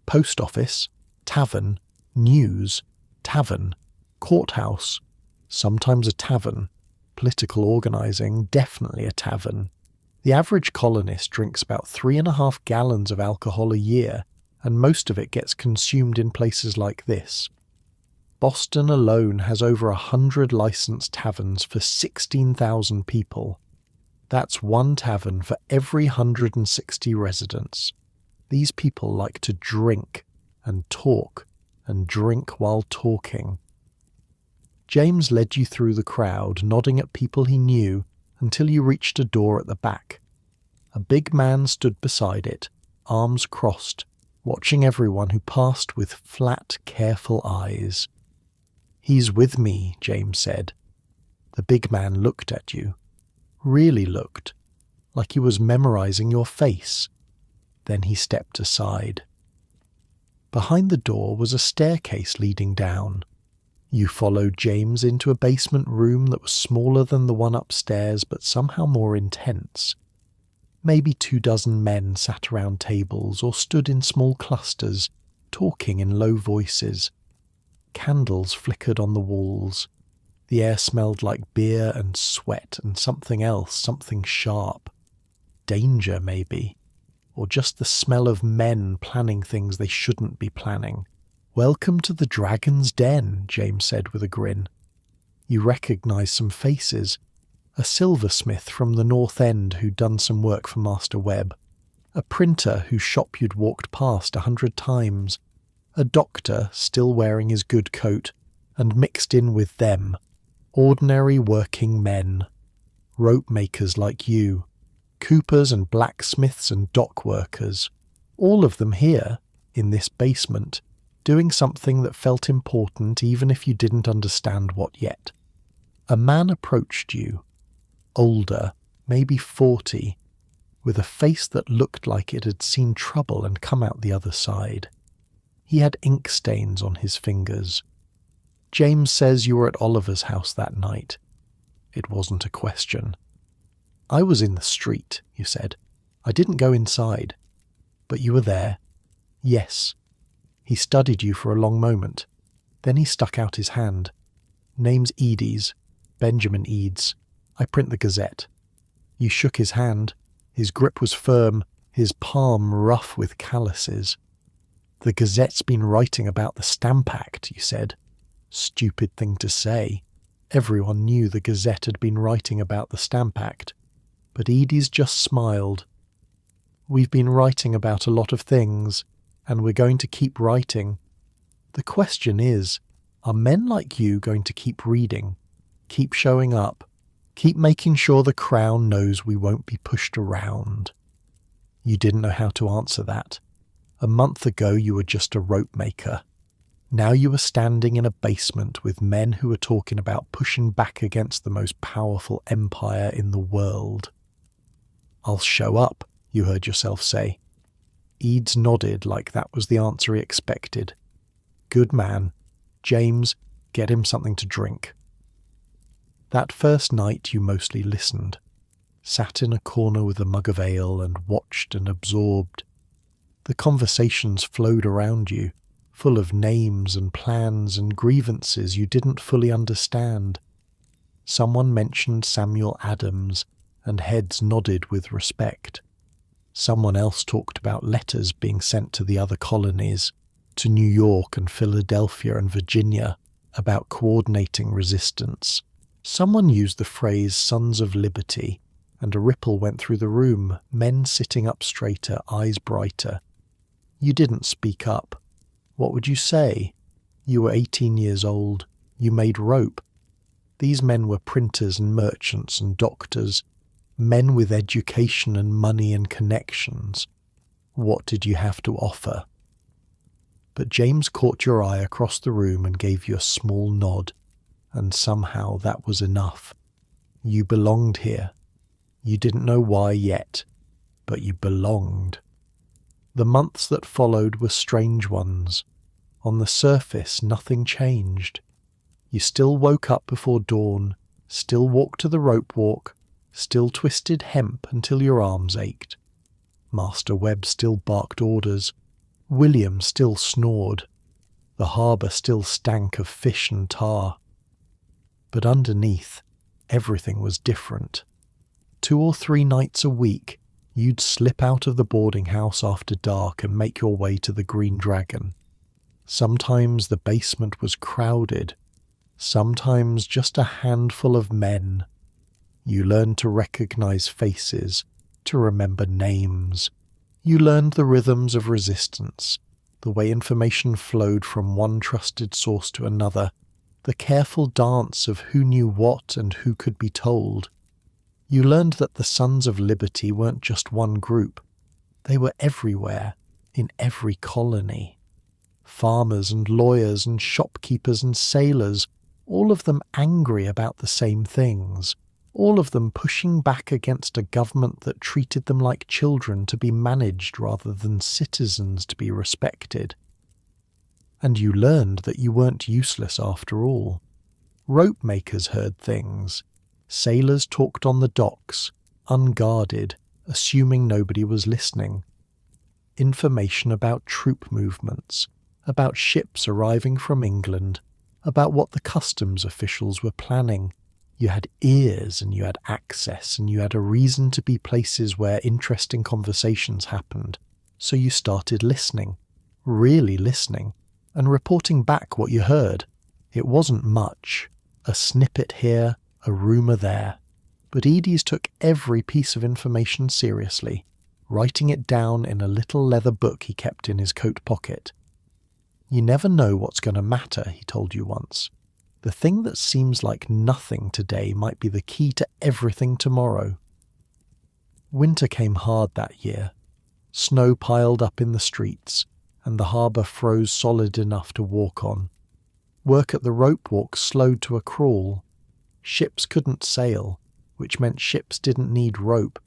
[SPEAKER 1] Post office, tavern, news, tavern, courthouse, sometimes a tavern, political organising, definitely a tavern. The average colonist drinks about 3.5 gallons of alcohol a year, and most of it gets consumed in places like this. Boston alone has over 100 licensed taverns for 16,000 people. That's one tavern for every 160 residents. These people like to drink and talk and drink while talking. James led you through the crowd, nodding at people he knew, until you reached a door at the back. A big man stood beside it, arms crossed, watching everyone who passed with flat, careful eyes. "He's with me," James said. The big man looked at you. Really looked, like he was memorizing your face. Then he stepped aside. Behind the door was a staircase leading down. You followed James into a basement room that was smaller than the one upstairs, but somehow more intense. Maybe 24 men sat around tables or stood in small clusters, talking in low voices. Candles flickered on the walls. The air smelled like beer and sweat and something else, something sharp. Danger, maybe. Or just the smell of men planning things they shouldn't be planning. "Welcome to the Dragon's Den," James said with a grin. You recognised some faces. A silversmith from the North End who'd done some work for Master Webb. A printer whose shop you'd walked past 100 times. A doctor still wearing his good coat, and mixed in with them. Ordinary working men. Rope makers like you. Coopers and blacksmiths and dock workers. All of them here, in this basement, doing something that felt important even if you didn't understand what yet. A man approached you. Older, maybe 40, with a face that looked like it had seen trouble and come out the other side. He had ink stains on his fingers. "James says you were at Oliver's house that night." It wasn't a question. "I was in the street," you said. "I didn't go inside." "But you were there." "Yes." He studied you for a long moment. Then he stuck out his hand. "Name's Eades, Benjamin Eades. I print the Gazette." You shook his hand. His grip was firm, his palm rough with calluses. "The Gazette's been writing about the Stamp Act," you said. Stupid thing to say. Everyone knew the Gazette had been writing about the Stamp Act. But Eades just smiled. "We've been writing about a lot of things, and we're going to keep writing. The question is, are men like you going to keep reading, keep showing up, keep making sure the Crown knows we won't be pushed around?" You didn't know how to answer that. A month ago you were just a rope maker. Now you were standing in a basement with men who were talking about pushing back against the most powerful empire in the world. "I'll show up," you heard yourself say. Eades nodded like that was the answer he expected. "Good man. James, get him something to drink." That first night you mostly listened, sat in a corner with a mug of ale and watched and absorbed. The conversations flowed around you, full of names and plans and grievances you didn't fully understand. Someone mentioned Samuel Adams, and heads nodded with respect. Someone else talked about letters being sent to the other colonies, to New York and Philadelphia and Virginia, about coordinating resistance. Someone used the phrase "Sons of Liberty," and a ripple went through the room, men sitting up straighter, eyes brighter. You didn't speak up. What would you say? You were 18 years old. You made rope. These men were printers and merchants and doctors, men with education and money and connections. What did you have to offer? But James caught your eye across the room and gave you a small nod, and somehow that was enough. You belonged here. You didn't know why yet, but you belonged. The months that followed were strange ones. On the surface, nothing changed. You still woke up before dawn, still walked to the rope walk, still twisted hemp until your arms ached. Master Webb still barked orders. William still snored. The harbour still stank of fish and tar. But underneath, everything was different. 2 or 3 nights a week, you'd slip out of the boarding house after dark and make your way to the Green Dragon. Sometimes the basement was crowded, sometimes just a handful of men. You learned to recognize faces, to remember names. You learned the rhythms of resistance, the way information flowed from one trusted source to another, the careful dance of who knew what and who could be told. You learned that the Sons of Liberty weren't just one group. They were everywhere, in every colony. Farmers and lawyers and shopkeepers and sailors, all of them angry about the same things, all of them pushing back against a government that treated them like children to be managed rather than citizens to be respected. And you learned that you weren't useless after all. Rope makers heard things. Sailors talked on the docks, unguarded, assuming nobody was listening. Information about troop movements, about ships arriving from England, about what the customs officials were planning. You had ears and you had access and you had a reason to be places where interesting conversations happened. So you started listening, really listening, and reporting back what you heard. It wasn't much, a snippet here, a rumour there. But Edie's took every piece of information seriously, writing it down in a little leather book he kept in his coat pocket. You never know what's going to matter, he told you once. The thing that seems like nothing today might be the key to everything tomorrow. Winter came hard that year. Snow piled up in the streets, and the harbour froze solid enough to walk on. Work at the rope walk slowed to a crawl. Ships couldn't sail, which meant ships didn't need rope,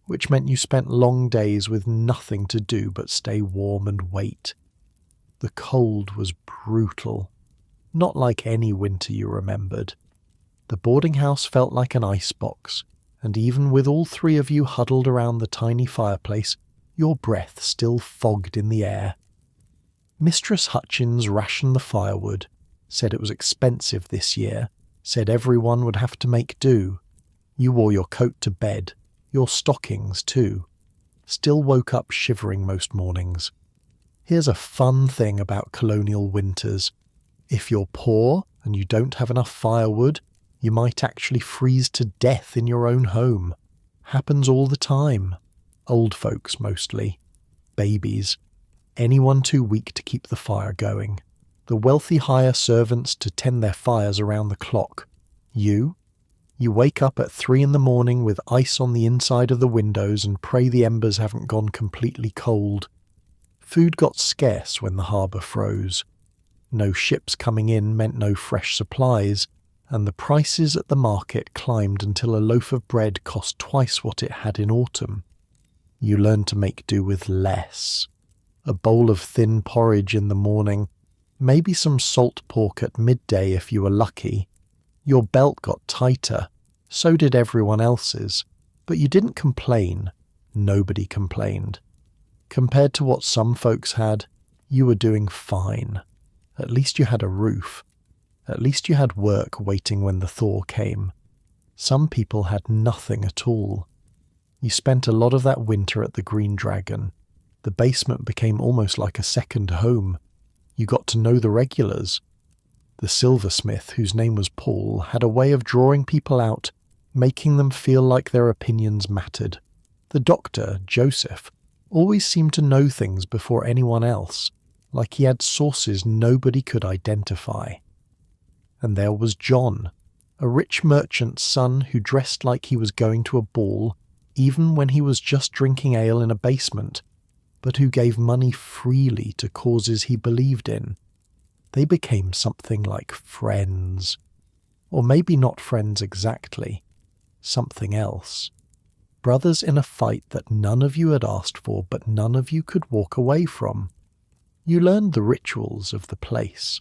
[SPEAKER 1] which meant you spent long days with nothing to do but stay warm and wait. The cold was brutal, not like any winter you remembered. The boarding house felt like an icebox, and even with all 3 of you huddled around the tiny fireplace, your breath still fogged in the air. Mistress Hutchins rationed the firewood, said it was expensive this year, said everyone would have to make do. You wore your coat to bed, your stockings too. Still woke up shivering most mornings. Here's a fun thing about colonial winters. If you're poor and you don't have enough firewood, you might actually freeze to death in your own home. Happens all the time. Old folks mostly. Babies. Anyone too weak to keep the fire going. The wealthy hire servants to tend their fires around the clock. You wake up at 3 a.m. with ice on the inside of the windows and pray the embers haven't gone completely cold. Food got scarce when the harbour froze. No ships coming in meant no fresh supplies, and the prices at the market climbed until a loaf of bread cost twice what it had in autumn. You learned to make do with less. A bowl of thin porridge in the morning, maybe some salt pork at midday if you were lucky. Your belt got tighter, so did everyone else's, but you didn't complain. Nobody complained. Compared to what some folks had, you were doing fine. At least you had a roof. At least you had work waiting when the thaw came. Some people had nothing at all. You spent a lot of that winter at the Green Dragon. The basement became almost like a second home. You got to know the regulars. The silversmith, whose name was Paul, had a way of drawing people out, making them feel like their opinions mattered. The doctor, Joseph, always seemed to know things before anyone else, like he had sources nobody could identify. And there was John, a rich merchant's son who dressed like he was going to a ball, even when he was just drinking ale in a basement, but who gave money freely to causes he believed in. They became something like friends. Or maybe not friends exactly. Something else. Brothers in a fight that none of you had asked for, but none of you could walk away from. You learned the rituals of the place,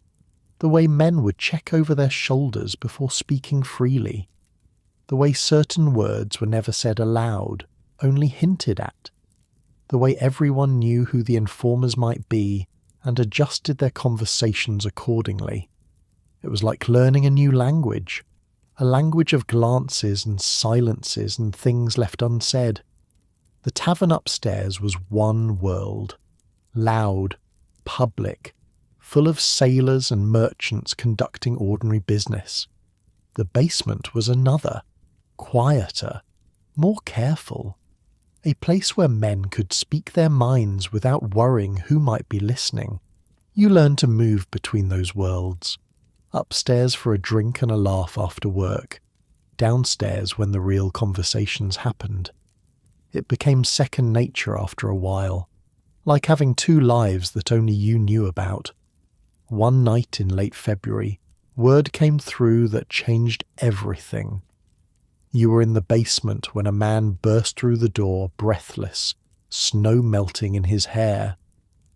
[SPEAKER 1] the way men would check over their shoulders before speaking freely, the way certain words were never said aloud, only hinted at, the way everyone knew who the informers might be and adjusted their conversations accordingly. It was like learning a new language, a language of glances and silences and things left unsaid. The tavern upstairs was one world, loud, public, full of sailors and merchants conducting ordinary business. The basement was another, quieter, more careful, a place where men could speak their minds without worrying who might be listening. You learned to move between those worlds, upstairs for a drink and a laugh after work, downstairs when the real conversations happened. It became second nature after a while, like having two lives that only you knew about. One night in late February, word came through that changed everything. You were in the basement when a man burst through the door, breathless, snow melting in his hair.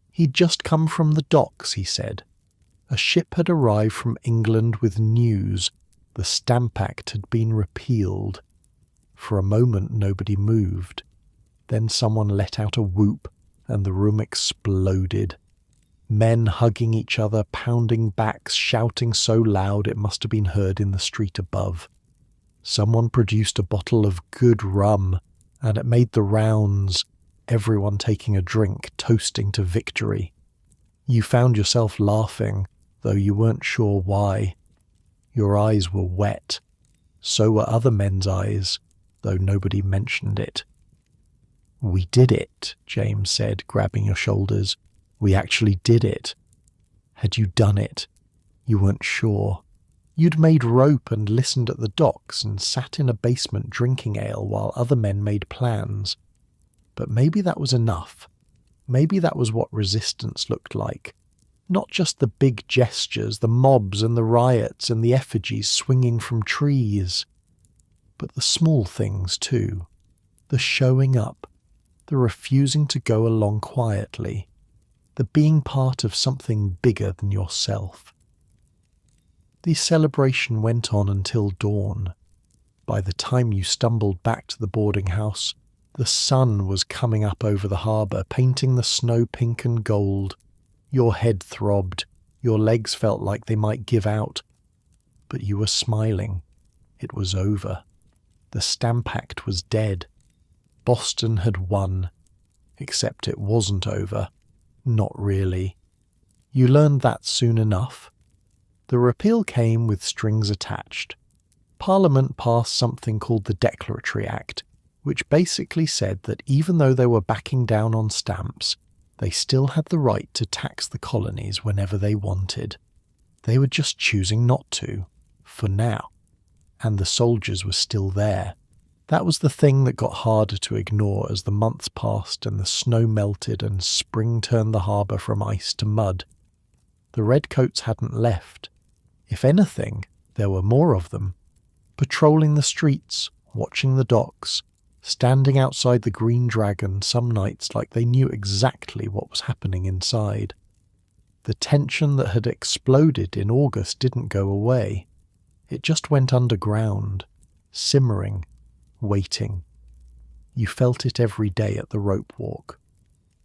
[SPEAKER 1] He'd just come from the docks, he said. A ship had arrived from England with news. The Stamp Act had been repealed. For a moment nobody moved. Then someone let out a whoop, and the room exploded. Men hugging each other, pounding backs, shouting so loud it must have been heard in the street above. Someone produced a bottle of good rum, and it made the rounds, everyone taking a drink, toasting to victory. You found yourself laughing, though you weren't sure why. Your eyes were wet. So were other men's eyes, though nobody mentioned it. "We did it," James said, grabbing your shoulders. "We actually did it." Had you done it? You weren't sure. You'd made rope and listened at the docks and sat in a basement drinking ale while other men made plans. But maybe that was enough. Maybe that was what resistance looked like. Not just the big gestures, the mobs and the riots and the effigies swinging from trees, but the small things too. The showing up, the refusing to go along quietly, the being part of something bigger than yourself. The celebration went on until dawn. By the time you stumbled back to the boarding house, the sun was coming up over the harbour, painting the snow pink and gold. Your head throbbed, your legs felt like they might give out. But you were smiling. It was over. The Stamp Act was dead. Boston had won. Except it wasn't over. Not really. You learned that soon enough. The repeal came with strings attached. Parliament passed something called the Declaratory Act, which basically said that even though they were backing down on stamps, they still had the right to tax the colonies whenever they wanted. They were just choosing not to, for now. And the soldiers were still there. That was the thing that got harder to ignore as the months passed and the snow melted and spring turned the harbour from ice to mud. The redcoats hadn't left. If anything, there were more of them, patrolling the streets, watching the docks, standing outside the Green Dragon some nights like they knew exactly what was happening inside. The tension that had exploded in August didn't go away. It just went underground, simmering, waiting. You felt it every day at the rope walk.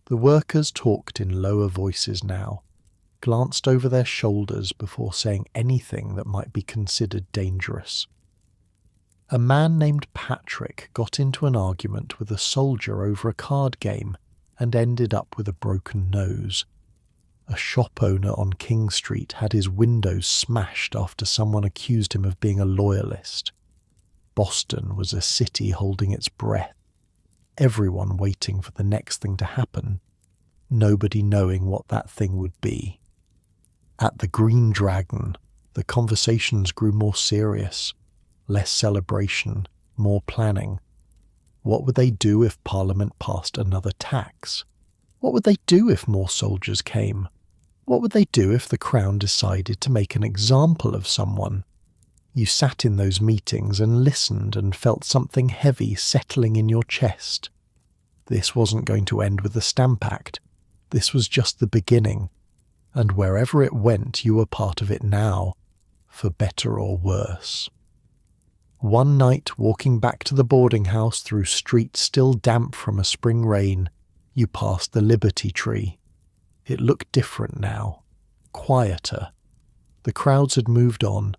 [SPEAKER 1] The workers talked in lower voices now, glanced over their shoulders before saying anything that might be considered dangerous. A man named Patrick got into an argument with a soldier over a card game and ended up with a broken nose. A shop owner on King Street had his windows smashed after someone accused him of being a loyalist. Boston was a city holding its breath, everyone waiting for the next thing to happen, nobody knowing what that thing would be. At the Green Dragon, the conversations grew more serious, less celebration, more planning. What would they do if Parliament passed another tax? What would they do if more soldiers came? What would they do if the Crown decided to make an example of someone? You sat in those meetings and listened and felt something heavy settling in your chest. This wasn't going to end with the Stamp Act. This was just the beginning. And wherever it went, you were part of it now, for better or worse. One night, walking back to the boarding house through streets still damp from a spring rain, you passed the Liberty Tree. It looked different now, quieter. The crowds had moved on,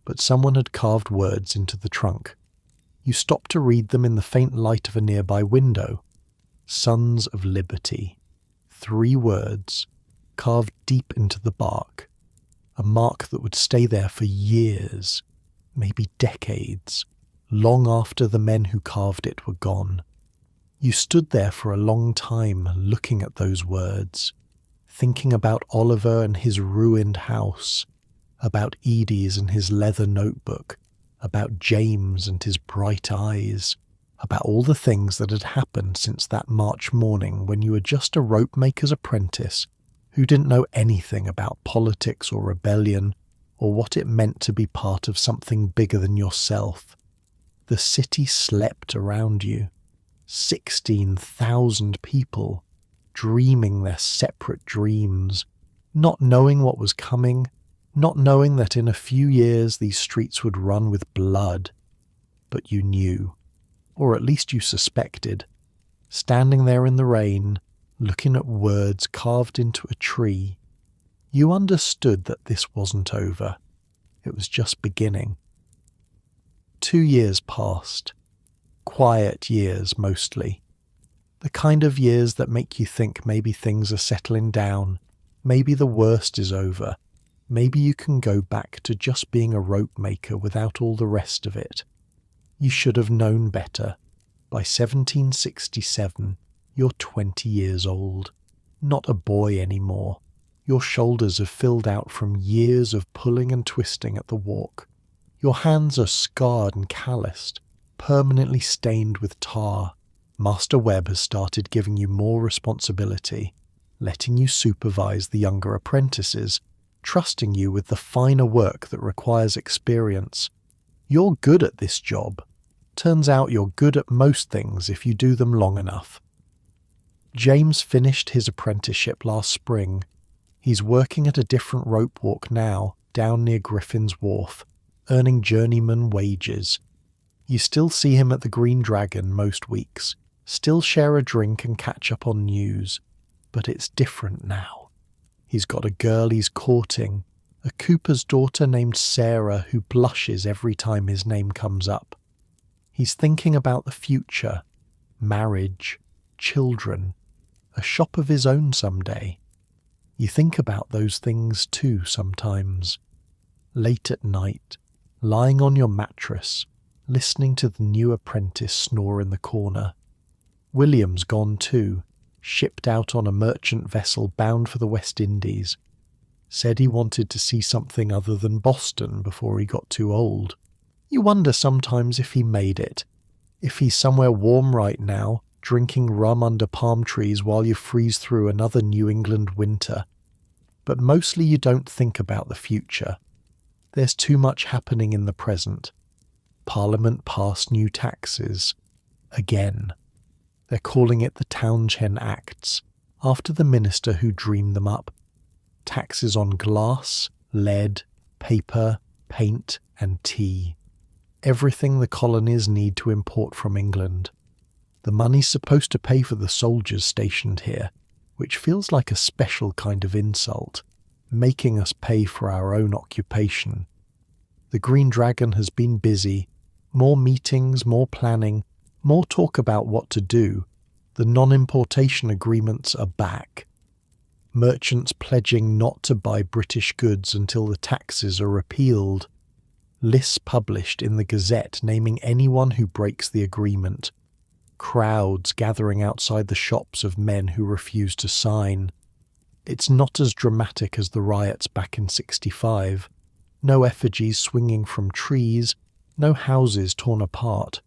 [SPEAKER 1] but someone had carved words into the trunk. You stopped to read them in the faint light of a nearby window. Sons of Liberty. 3 words, carved deep into the bark. A mark that would stay there for years, maybe decades, long after the men who carved it were gone. You stood there for a long time looking at those words, thinking about Oliver and his ruined house, about Edie's and his leather notebook, about James and his bright eyes, about all the things that had happened since that March morning when you were just a rope maker's apprentice who didn't know anything about politics or rebellion or what it meant to be part of something bigger than yourself. The city slept around you. 16,000 people, dreaming their separate dreams, not knowing what was coming, not knowing that in a few years these streets would run with blood. But you knew, or at least you suspected, standing there in the rain, looking at words carved into a tree. You understood that this wasn't over. It was just beginning. 2 years passed. Quiet years, mostly. The kind of years that make you think maybe things are settling down, maybe the worst is over, maybe you can go back to just being a rope maker without all the rest of it. You should have known better. By 1767, you're 20 years old, not a boy anymore. Your shoulders have filled out from years of pulling and twisting at the walk. Your hands are scarred and calloused, permanently stained with tar. Master Webb has started giving you more responsibility, letting you supervise the younger apprentices, trusting you with the finer work that requires experience. You're good at this job. Turns out you're good at most things if you do them long enough. James finished his apprenticeship last spring. He's working at a different rope walk now, down near Griffin's Wharf, earning journeyman wages. You still see him at the Green Dragon most weeks, still share a drink and catch up on news, but it's different now. He's got a girl he's courting, a cooper's daughter named Sarah who blushes every time his name comes up. He's thinking about the future, marriage, children, a shop of his own someday. You think about those things too sometimes. Late at night, lying on your mattress, listening to the new apprentice snore in the corner. William's gone too, shipped out on a merchant vessel bound for the West Indies. Said he wanted to see something other than Boston before he got too old. You wonder sometimes if he made it, if he's somewhere warm right now, drinking rum under palm trees while you freeze through another New England winter. But mostly you don't think about the future. There's too much happening in the present. Parliament passed new taxes. Again. They're calling it the Townshend Acts, after the minister who dreamed them up. Taxes on glass, lead, paper, paint, and tea. Everything the colonies need to import from England. The money's supposed to pay for the soldiers stationed here, which feels like a special kind of insult, making us pay for our own occupation. The Green Dragon has been busy. More meetings, more planning, more talk about what to do. The non-importation agreements are back. Merchants pledging not to buy British goods until the taxes are repealed. Lists published in the Gazette naming anyone who breaks the agreement. Crowds gathering outside the shops of men who refuse to sign. It's not as dramatic as the riots back in '65. No effigies swinging from trees, no houses torn apart.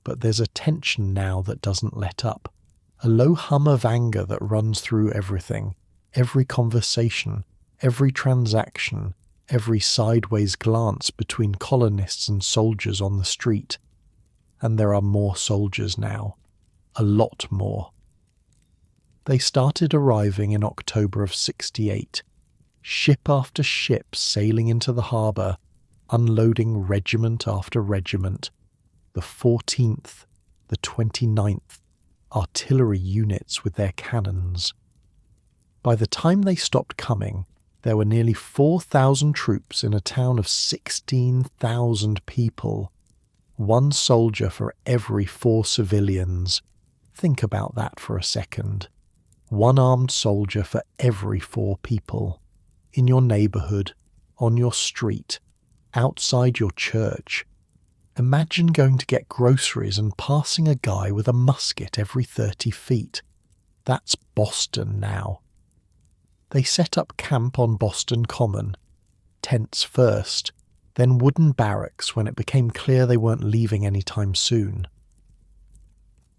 [SPEAKER 1] But there's a tension now that doesn't let up. A low hum of anger that runs through everything, every conversation, every transaction, every sideways glance between colonists and soldiers on the street. And there are more soldiers now. A lot more. They started arriving in October of 68, ship after ship sailing into the harbour, unloading regiment after regiment, the 14th, the 29th, artillery units with their cannons. By the time they stopped coming, there were nearly 4,000 troops in a town of 16,000 people. One soldier for every 4 civilians. Think about that for a second. One armed soldier for every 4 people. In your neighbourhood, on your street, outside your church. Imagine going to get groceries and passing a guy with a musket every 30 feet. That's Boston now. They set up camp on Boston Common. Tents first, then wooden barracks when it became clear they weren't leaving anytime soon.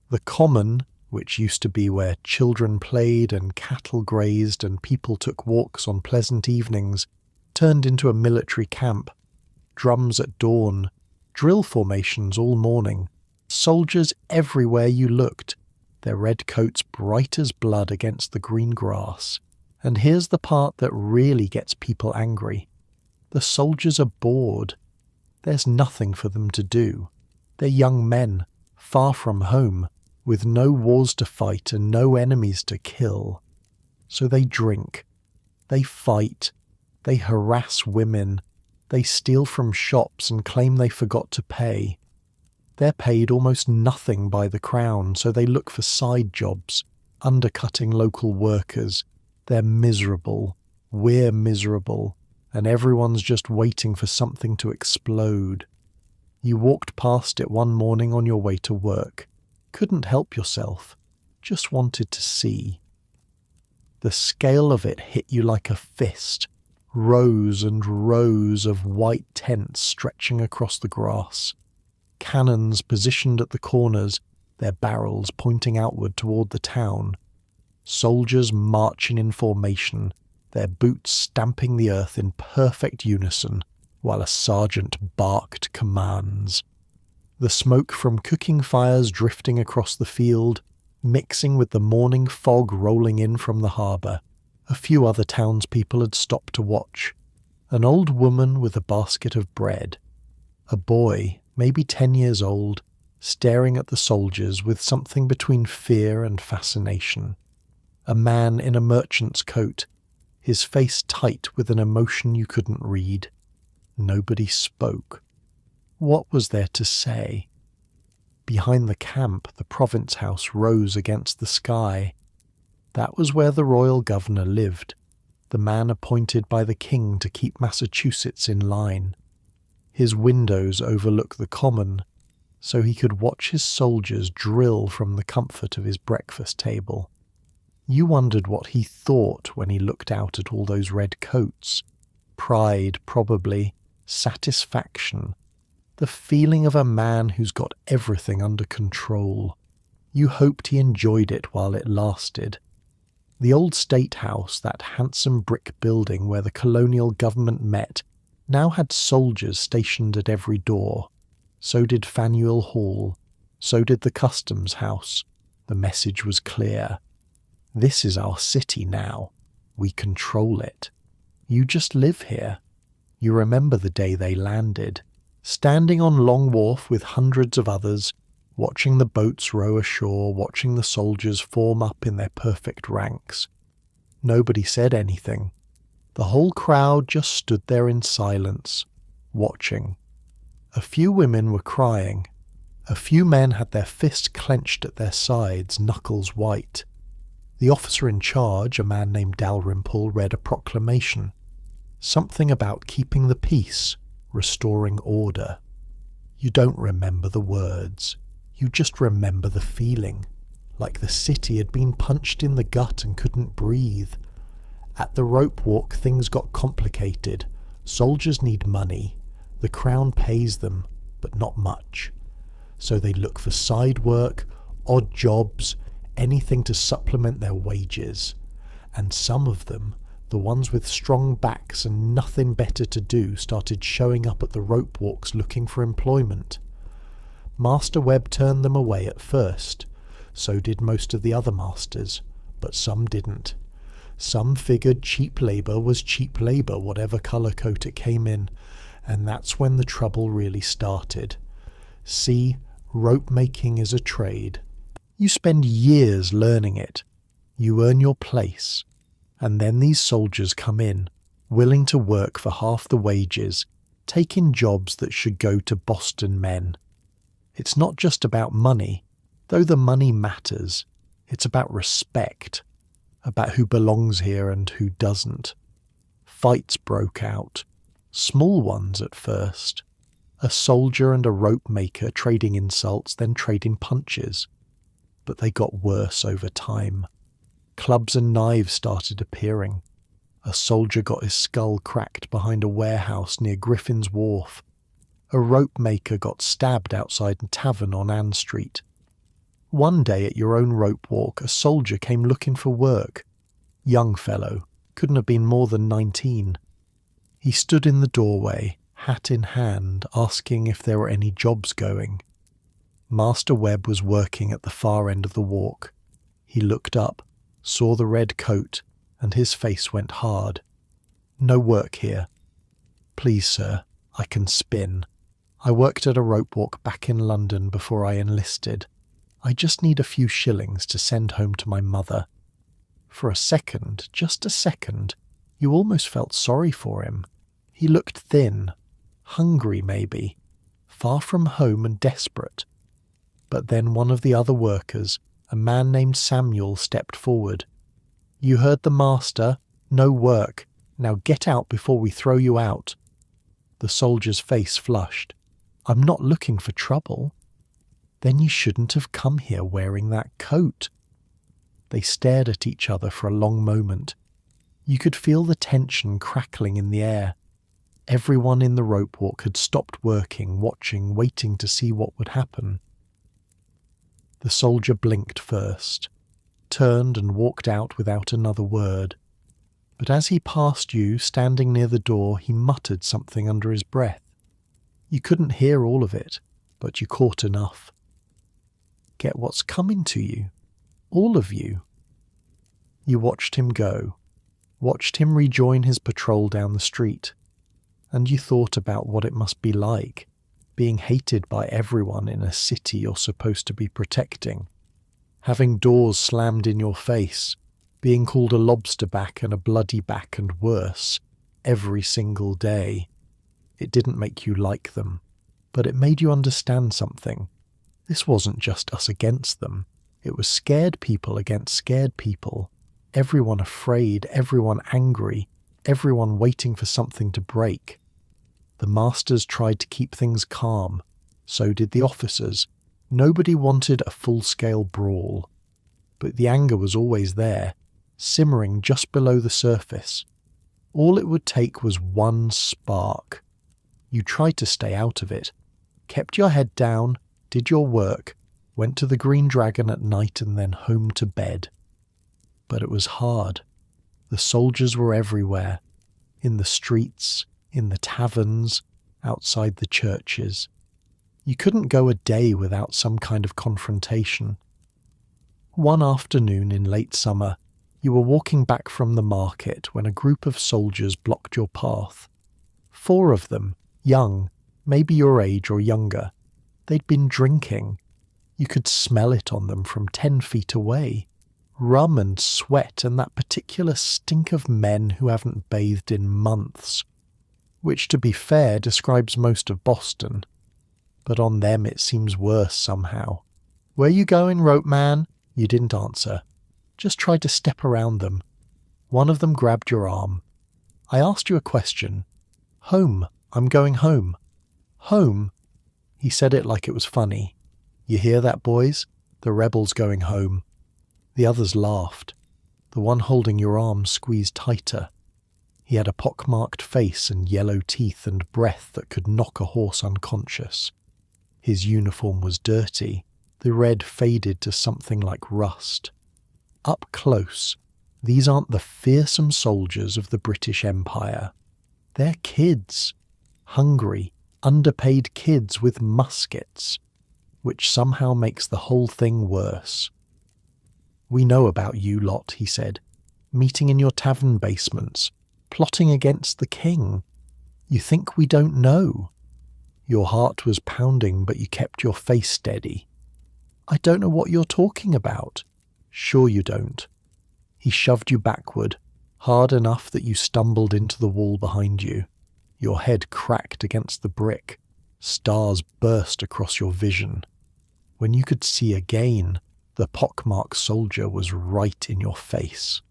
[SPEAKER 1] The Common, which used to be where children played and cattle grazed and people took walks on pleasant evenings, turned into a military camp. Drums at dawn, drill formations all morning, soldiers everywhere you looked, their red coats bright as blood against the green grass. And here's the part that really gets people angry. The soldiers are bored. There's nothing for them to do. They're young men, far from home, with no wars to fight and no enemies to kill. So they drink, they fight, they harass women, they steal from shops and claim they forgot to pay. They're paid almost nothing by the Crown, so they look for side jobs, undercutting local workers. They're miserable, we're miserable, and everyone's just waiting for something to explode. You walked past it one morning on your way to work. Couldn't help yourself. Just wanted to see. The scale of it hit you like a fist. Rows and rows of white tents stretching across the grass. Cannons positioned at the corners, their barrels pointing outward toward the town. Soldiers marching in formation, their boots stamping the earth in perfect unison, while a sergeant barked commands. The smoke from cooking fires drifting across the field, mixing with the morning fog rolling in from the harbour. A few other townspeople had stopped to watch. An old woman with a basket of bread. A boy, maybe 10 years old, staring at the soldiers with something between fear and fascination. A man in a merchant's coat, his face tight with an emotion you couldn't read. Nobody spoke. What was there to say? Behind the camp, the province house rose against the sky. That was where the royal governor lived, the man appointed by the king to keep Massachusetts in line. His windows overlook the common, so he could watch his soldiers drill from the comfort of his breakfast table. You wondered what he thought when he looked out at all those red coats. Pride, probably. Satisfaction. The feeling of a man who's got everything under control. You hoped he enjoyed it while it lasted. The old State House, that handsome brick building where the colonial government met, now had soldiers stationed at every door. So did Faneuil Hall. So did the Customs House. The message was clear. This is our city now. We control it. You just live here. You remember the day they landed, standing on Long Wharf with hundreds of others, watching the boats row ashore, watching the soldiers form up in their perfect ranks. Nobody said anything. The whole crowd just stood there in silence, watching. A few women were crying. A few men had their fists clenched at their sides, knuckles white. The officer in charge, a man named Dalrymple, read a proclamation. Something about keeping the peace, restoring order. You don't remember the words. You just remember the feeling, like the city had been punched in the gut and couldn't breathe. At the rope walk things got complicated. Soldiers need money. The Crown pays them, but not much. So they look for side work, odd jobs, anything to supplement their wages. And some of them, The ones with strong backs and nothing better to do started showing up at the rope walks looking for employment. Master Webb turned them away at first. So did most of the other masters, but some didn't. Some figured cheap labour was cheap labour, whatever colour coat it came in, and that's when the trouble really started. See, rope making is a trade. You spend years learning it. You earn your place. And then these soldiers come in, willing to work for half the wages, taking jobs that should go to Boston men. It's not just about money, though the money matters. It's about respect, about who belongs here and who doesn't. Fights broke out, small ones at first. A soldier and a rope maker trading insults, then trading punches. But they got worse over time. Clubs and knives started appearing. A soldier got his skull cracked behind a warehouse near Griffin's Wharf. A rope maker got stabbed outside a tavern on Ann Street. One day at your own rope walk, a soldier came looking for work. Young fellow, couldn't have been more than 19. He stood in the doorway, hat in hand, asking if there were any jobs going. Master Webb was working at the far end of the walk. He looked up, saw the red coat, and his face went hard. No work here. Please, sir, I can spin. I worked at a rope walk back in London before I enlisted. I just need a few shillings to send home to my mother. For a second, just a second, you almost felt sorry for him. He looked thin, hungry maybe, far from home and desperate. But then one of the other workers, a man named Samuel, stepped forward. You heard the master. No work. Now get out before we throw you out. The soldier's face flushed. I'm not looking for trouble. Then you shouldn't have come here wearing that coat. They stared at each other for a long moment. You could feel the tension crackling in the air. Everyone in the rope walk had stopped working, watching, waiting to see what would happen. The soldier blinked first, turned and walked out without another word. But as he passed you, standing near the door, he muttered something under his breath. You couldn't hear all of it, but you caught enough. Get what's coming to you, all of you. You watched him go, watched him rejoin his patrol down the street, and you thought about what it must be like, being hated by everyone in a city you're supposed to be protecting, having doors slammed in your face, being called a lobster back and a bloody back and worse, every single day. It didn't make you like them, but it made you understand something. This wasn't just us against them. It was scared people against scared people. Everyone afraid, everyone angry, everyone waiting for something to break. The masters tried to keep things calm. So did the officers. Nobody wanted a full-scale brawl. But the anger was always there, simmering just below the surface. All it would take was one spark. You tried to stay out of it, kept your head down, did your work, went to the Green Dragon at night and then home to bed. But it was hard. The soldiers were everywhere, in the streets, in the taverns, outside the churches. You couldn't go a day without some kind of confrontation. One afternoon in late summer, you were walking back from the market when a group of soldiers blocked your path. 4 of them, young, maybe your age or younger. They'd been drinking. You could smell it on them from 10 feet away. Rum and sweat and that particular stink of men who haven't bathed in months. Which, to be fair, describes most of Boston. But on them it seems worse somehow. Where you going, rope man? You didn't answer. Just tried to step around them. One of them grabbed your arm. I asked you a question. Home. I'm going home. Home? He said it like it was funny. You hear that, boys? The rebel's going home. The others laughed. The one holding your arm squeezed tighter. He had a pockmarked face and yellow teeth and breath that could knock a horse unconscious. His uniform was dirty. The red faded to something like rust. Up close, These aren't the fearsome soldiers of the British Empire. They're kids. Hungry, underpaid kids with muskets, which somehow makes the whole thing worse. "We know about you lot," he said, "meeting in your tavern basements, plotting against the king. You think we don't know?" Your heart was pounding, but you kept your face steady. "I don't know what you're talking about." "Sure you don't." He shoved you backward, hard enough that you stumbled into the wall behind you. Your head cracked against the brick. Stars burst across your vision. When you could see again, the pockmarked soldier was right in your face.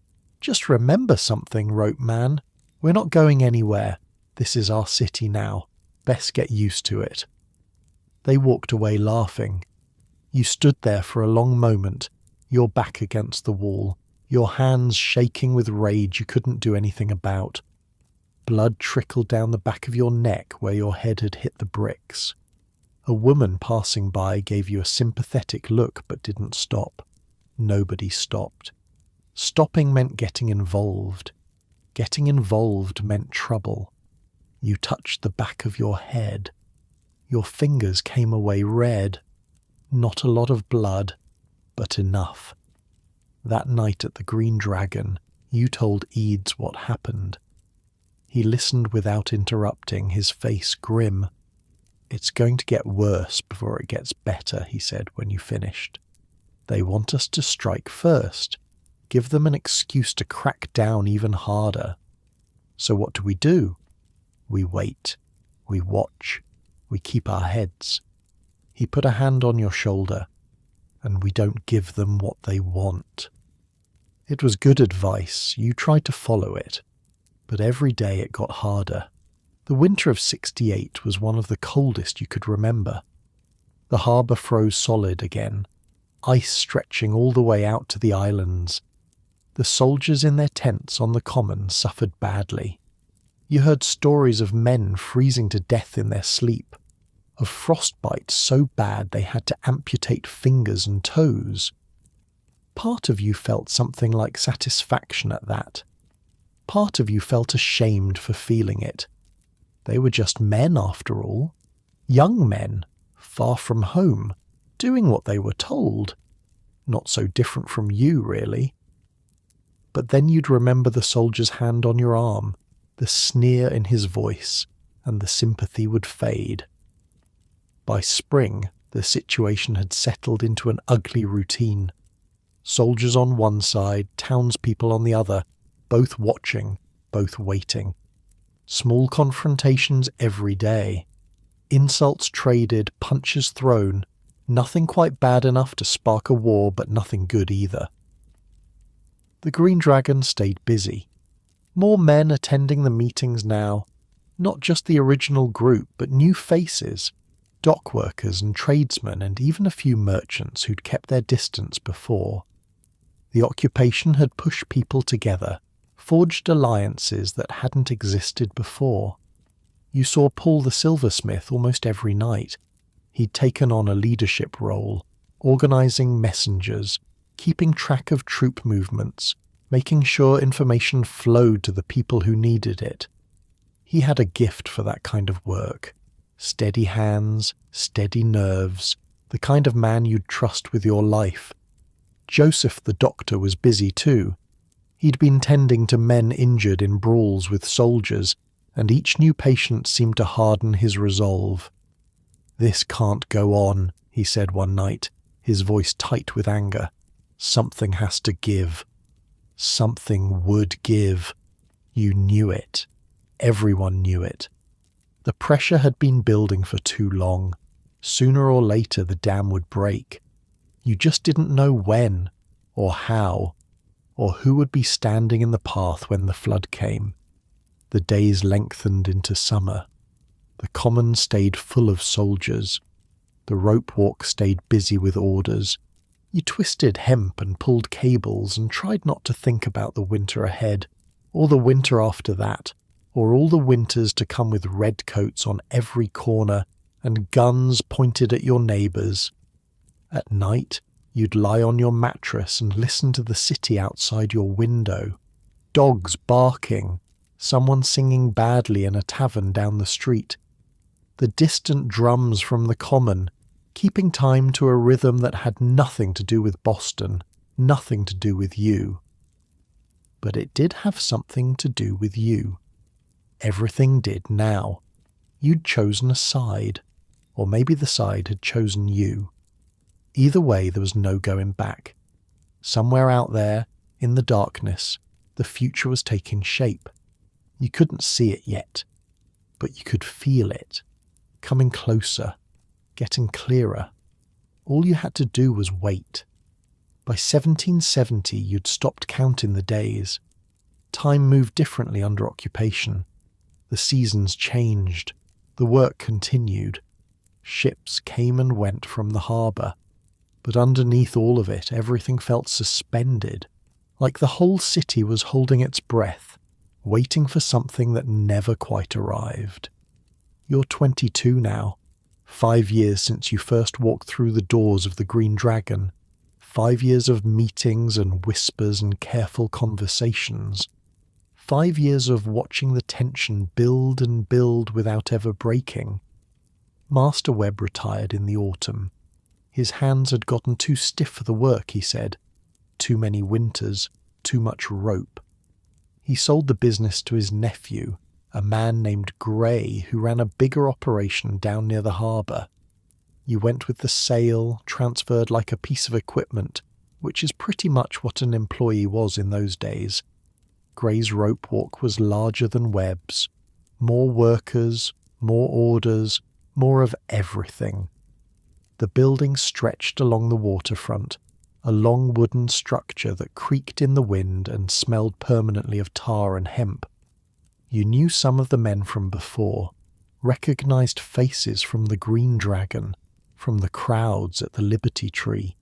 [SPEAKER 1] "Just remember something," wrote Man. "We're not going anywhere. This is our city now. Best get used to it." They walked away laughing. You stood there for a long moment, your back against the wall, your hands shaking with rage you couldn't do anything about. Blood trickled down the back of your neck where your head had hit the bricks. A woman passing by gave you a sympathetic look but didn't stop. Nobody stopped. Stopping meant getting involved. Getting involved meant trouble. You touched the back of your head. Your fingers came away red. Not a lot of blood, but enough. That night at the Green Dragon, you told Eads what happened. He listened without interrupting, his face grim. "It's going to get worse before it gets better," he said when you finished. "They want us to strike first, give them an excuse to crack down even harder. So what do? We wait, we watch, we keep our heads." He put a hand on your shoulder. "And we don't give them what they want." It was good advice. You tried to follow it. But every day it got harder. The winter of '68 was one of the coldest you could remember. The harbour froze solid again, ice stretching all the way out to the islands. The soldiers in their tents on the common suffered badly. You heard stories of men freezing to death in their sleep, of frostbite so bad they had to amputate fingers and toes. Part of you felt something like satisfaction at that. Part of you felt ashamed for feeling it. They were just men after all. Young men, far from home, doing what they were told. Not so different from you, really. But then you'd remember the soldier's hand on your arm, the sneer in his voice, and the sympathy would fade. By spring, the situation had settled into an ugly routine. Soldiers on one side, townspeople on the other, both watching, both waiting. Small confrontations every day. Insults traded, punches thrown. Nothing quite bad enough to spark a war, but nothing good either. The Green Dragon stayed busy. More men attending the meetings now. Not just the original group, but new faces. Dock workers and tradesmen, and even a few merchants who'd kept their distance before. The occupation had pushed people together, forged alliances that hadn't existed before. You saw Paul the silversmith almost every night. He'd taken on a leadership role, organising messengers, keeping track of troop movements, making sure information flowed to the people who needed it. He had a gift for that kind of work. Steady hands, steady nerves, the kind of man you'd trust with your life. Joseph the doctor was busy too. He'd been tending to men injured in brawls with soldiers, and each new patient seemed to harden his resolve. "This can't go on," he said one night, his voice tight with anger. "Something has to give." Something would give. You knew it. Everyone knew it. The pressure had been building for too long. Sooner or later the dam would break. You just didn't know when, or how, or who would be standing in the path when the flood came. The days lengthened into summer. The common stayed full of soldiers. The rope walk stayed busy with orders. You twisted hemp and pulled cables and tried not to think about the winter ahead, or the winter after that, or all the winters to come with redcoats on every corner and guns pointed at your neighbours. At night, You'd lie on your mattress and listen to the city outside your window. Dogs barking, someone singing badly in a tavern down the street. The distant drums from the common, keeping time to a rhythm that had nothing to do with Boston, nothing to do with you. But it did have something to do with you. Everything did now. You'd chosen a side, or maybe the side had chosen you. Either way, there was no going back. Somewhere out there, in the darkness, the future was taking shape. You couldn't see it yet, but you could feel it, coming closer, getting clearer. All you had to do was wait. By 1770, you'd stopped counting the days. Time moved differently under occupation. The seasons changed. The work continued. Ships came and went from the harbour. But underneath all of it, everything felt suspended, like the whole city was holding its breath, waiting for something that never quite arrived. You're 22 now, 5 years since you first walked through the doors of the Green Dragon, 5 years of meetings and whispers and careful conversations, 5 years of watching the tension build and build without ever breaking. Master Webb retired in the autumn. His hands had gotten too stiff for the work, he said. Too many winters, too much rope. He sold the business to his nephew, a man named Gray, who ran a bigger operation down near the harbour. You went with the sale, transferred like a piece of equipment, which is pretty much what an employee was in those days. Gray's rope walk was larger than Webb's. More workers, more orders, more of everything. The building stretched along the waterfront, a long wooden structure that creaked in the wind and smelled permanently of tar and hemp. You knew some of the men from before, recognized faces from the Green Dragon, from the crowds at the Liberty Tree.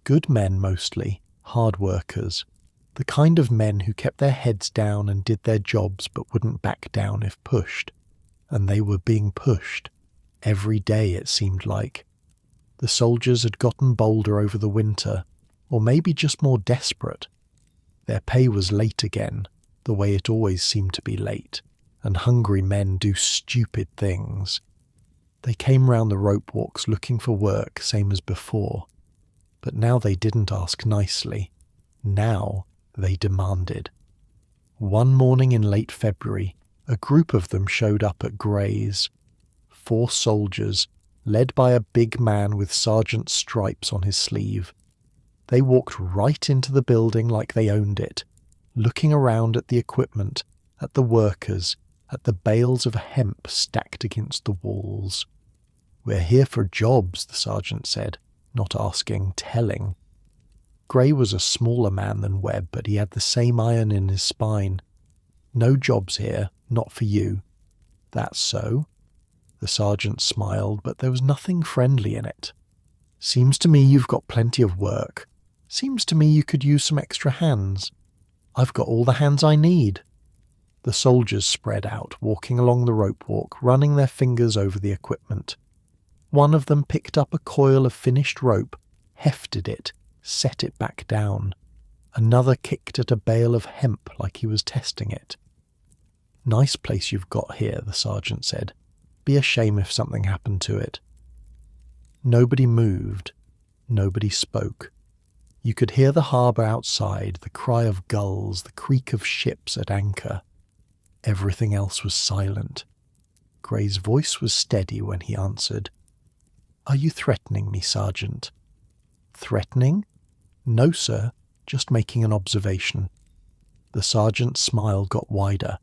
[SPEAKER 1] Good men mostly, hard workers, the kind of men who kept their heads down and did their jobs but wouldn't back down if pushed. And they were being pushed. Every day it seemed like. The soldiers had gotten bolder over the winter, or maybe just more desperate. Their pay was late again, the way it always seemed to be late, and hungry men do stupid things. They came round the rope walks looking for work, same as before. But now they didn't ask nicely. Now they demanded. One morning in late February, a group of them showed up at Gray's. 4 soldiers, led by a big man with sergeant's stripes on his sleeve. They walked right into the building like they owned it, looking around at the equipment, at the workers, at the bales of hemp stacked against the walls. "We're here for jobs," the sergeant said, not asking, telling. Gray was a smaller man than Webb, but he had the same iron in his spine. "No jobs here, not for you." "That's so?" The sergeant smiled, but there was nothing friendly in it. "Seems to me you've got plenty of work. Seems to me you could use some extra hands." "I've got all the hands I need." The soldiers spread out, walking along the rope walk, running their fingers over the equipment. One of them picked up a coil of finished rope, hefted it, set it back down. Another kicked at a bale of hemp like he was testing it. "Nice place you've got here," the sergeant said. "Be a shame if something happened to it." Nobody moved. Nobody spoke. You could hear the harbour outside, the cry of gulls, the creak of ships at anchor. Everything else was silent. Gray's voice was steady when he answered. "Are you threatening me, Sergeant?" "Threatening?" "No, sir. Just making an observation." The sergeant's smile got wider.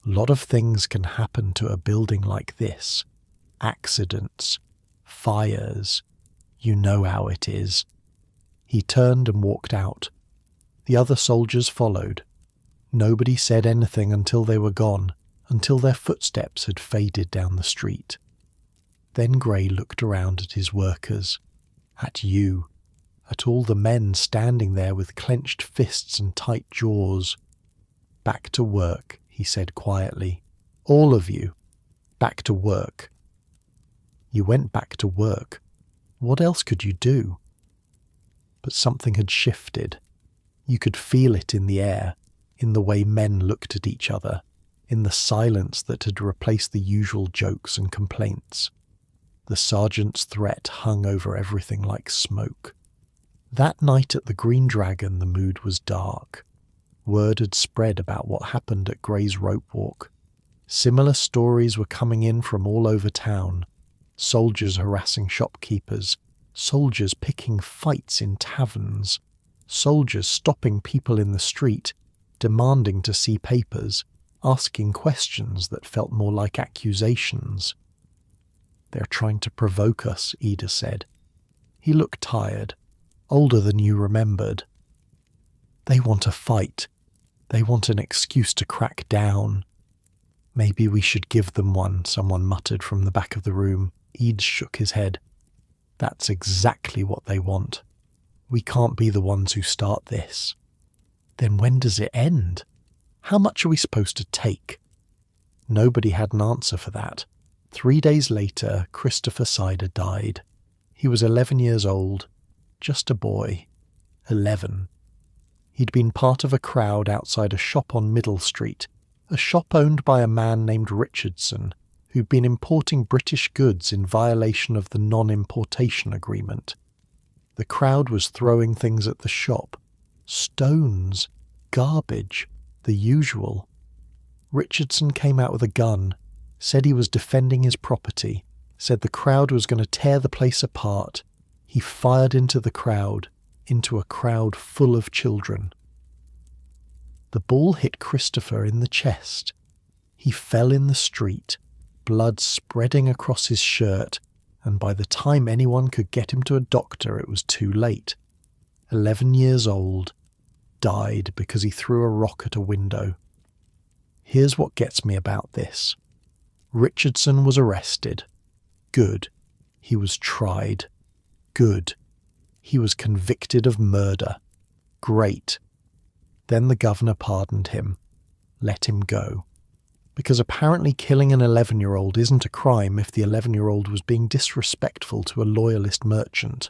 [SPEAKER 1] "Lot of things can happen to a building like this. Accidents. Fires. You know how it is." He turned and walked out. The other soldiers followed. Nobody said anything until they were gone, until their footsteps had faded down the street. Then Gray looked around at his workers, at you, at all the men standing there with clenched fists and tight jaws. "Back to work," he said quietly. "All of you, back to work." You went back to work. What else could you do? but something had shifted. You could feel it in the air, in the way men looked at each other, in the silence that had replaced the usual jokes and complaints. The sergeant's threat hung over everything like smoke. That night at the Green Dragon, the mood was dark. Word had spread about what happened at Gray's Rope Walk. Similar stories were coming in from all over town. Soldiers harassing shopkeepers, soldiers picking fights in taverns, soldiers stopping people in the street, demanding to see papers, asking questions that felt more like accusations. "They're trying to provoke us," Ida said. He looked tired, older than you remembered. "They want a fight. They want an excuse to crack down." "Maybe we should give them one," someone muttered from the back of the room. Eads shook his head. "That's exactly what they want. We can't be the ones who start this." "Then when does it end? How much are we supposed to take?" Nobody had an answer for that. 3 days later, Christopher Sider died. He was 11 years old, just a boy. 11. He'd been part of a crowd outside a shop on Middle Street, a shop owned by a man named Richardson, who'd been importing British goods in violation of the non-importation agreement. The crowd was throwing things at the shop. Stones, garbage, the usual. Richardson came out with a gun, said he was defending his property, said the crowd was going to tear the place apart. He fired into the crowd, into a crowd full of children. The ball hit Christopher in the chest. He fell in the street, blood spreading across his shirt, and by the time anyone could get him to a doctor, it was too late. 11 years old, died because he threw a rock at a window. Here's what gets me about this. Richardson was arrested. Good. He was tried. Good. He was convicted of murder. Great. Then the governor pardoned him. Let him go. Because apparently killing an 11-year-old isn't a crime if the 11-year-old was being disrespectful to a loyalist merchant.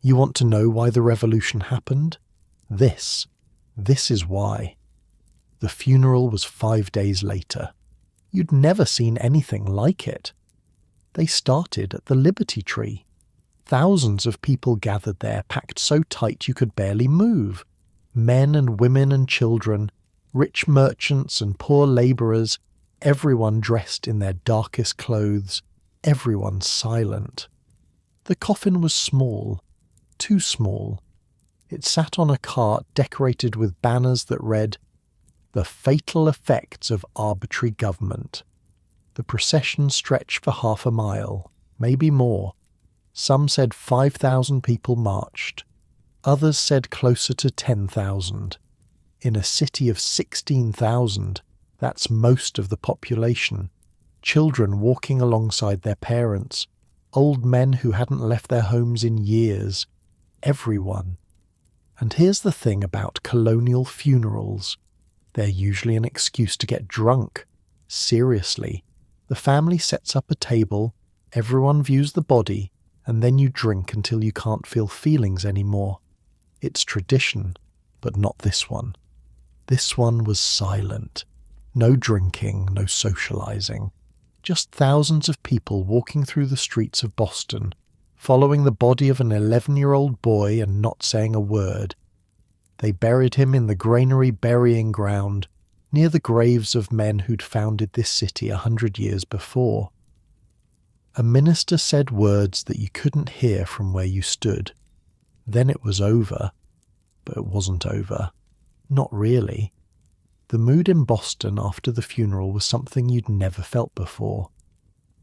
[SPEAKER 1] You want to know why the revolution happened? This is why. The funeral was 5 days later. You'd never seen anything like it. They started at the Liberty Tree. Thousands of people gathered there, packed so tight you could barely move. Men and women and children, rich merchants and poor labourers, everyone dressed in their darkest clothes, everyone silent. The coffin was small, too small. It sat on a cart decorated with banners that read, "The Fatal Effects of Arbitrary Government." The procession stretched for half a mile, maybe more. Some said 5,000 people marched. Others said closer to 10,000. In a city of 16,000, that's most of the population. Children walking alongside their parents, old men who hadn't left their homes in years. Everyone. And here's the thing about colonial funerals. They're usually an excuse to get drunk. Seriously. The family sets up a table, everyone views the body, and then you drink until you can't feel feelings anymore. It's tradition, but not this one. This one was silent. No drinking, no socializing. Just thousands of people walking through the streets of Boston, following the body of an 11-year-old boy and not saying a word. They buried him in the granary burying ground, near the graves of men who'd founded this city 100 years before. A minister said words that you couldn't hear from where you stood. Then it was over. But it wasn't over. Not really. The mood in Boston after the funeral was something you'd never felt before.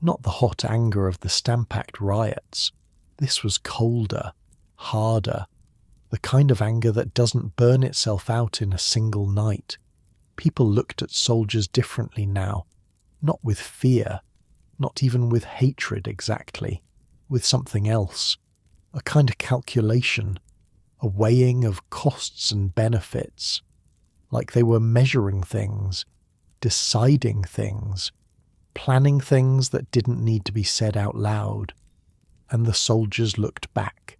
[SPEAKER 1] Not the hot anger of the Stamp Act riots. This was colder, harder, the kind of anger that doesn't burn itself out in a single night. People looked at soldiers differently now, not with fear, not even with hatred exactly, with something else, a kind of calculation, a weighing of costs and benefits, like they were measuring things, deciding things, planning things that didn't need to be said out loud. And the soldiers looked back.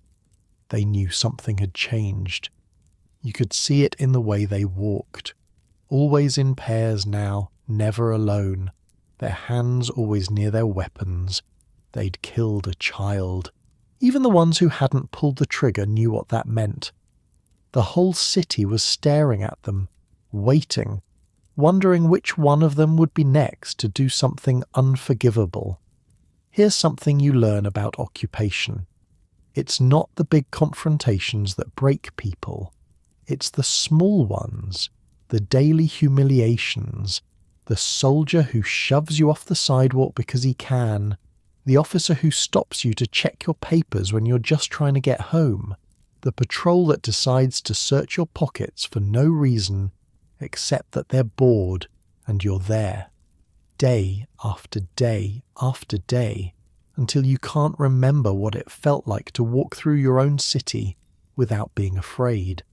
[SPEAKER 1] they knew something had changed. You could see it in the way they walked. Always in pairs now, never alone. Their hands always near their weapons. They'd killed a child. Even the ones who hadn't pulled the trigger knew what that meant. The whole city was staring at them, waiting, wondering which one of them would be next to do something unforgivable. Here's something you learn about occupation. It's not the big confrontations that break people. It's the small ones, the daily humiliations, the soldier who shoves you off the sidewalk because he can, the officer who stops you to check your papers when you're just trying to get home, the patrol that decides to search your pockets for no reason except that they're bored and you're there, day after day after day, until you can't remember what it felt like to walk through your own city without being afraid.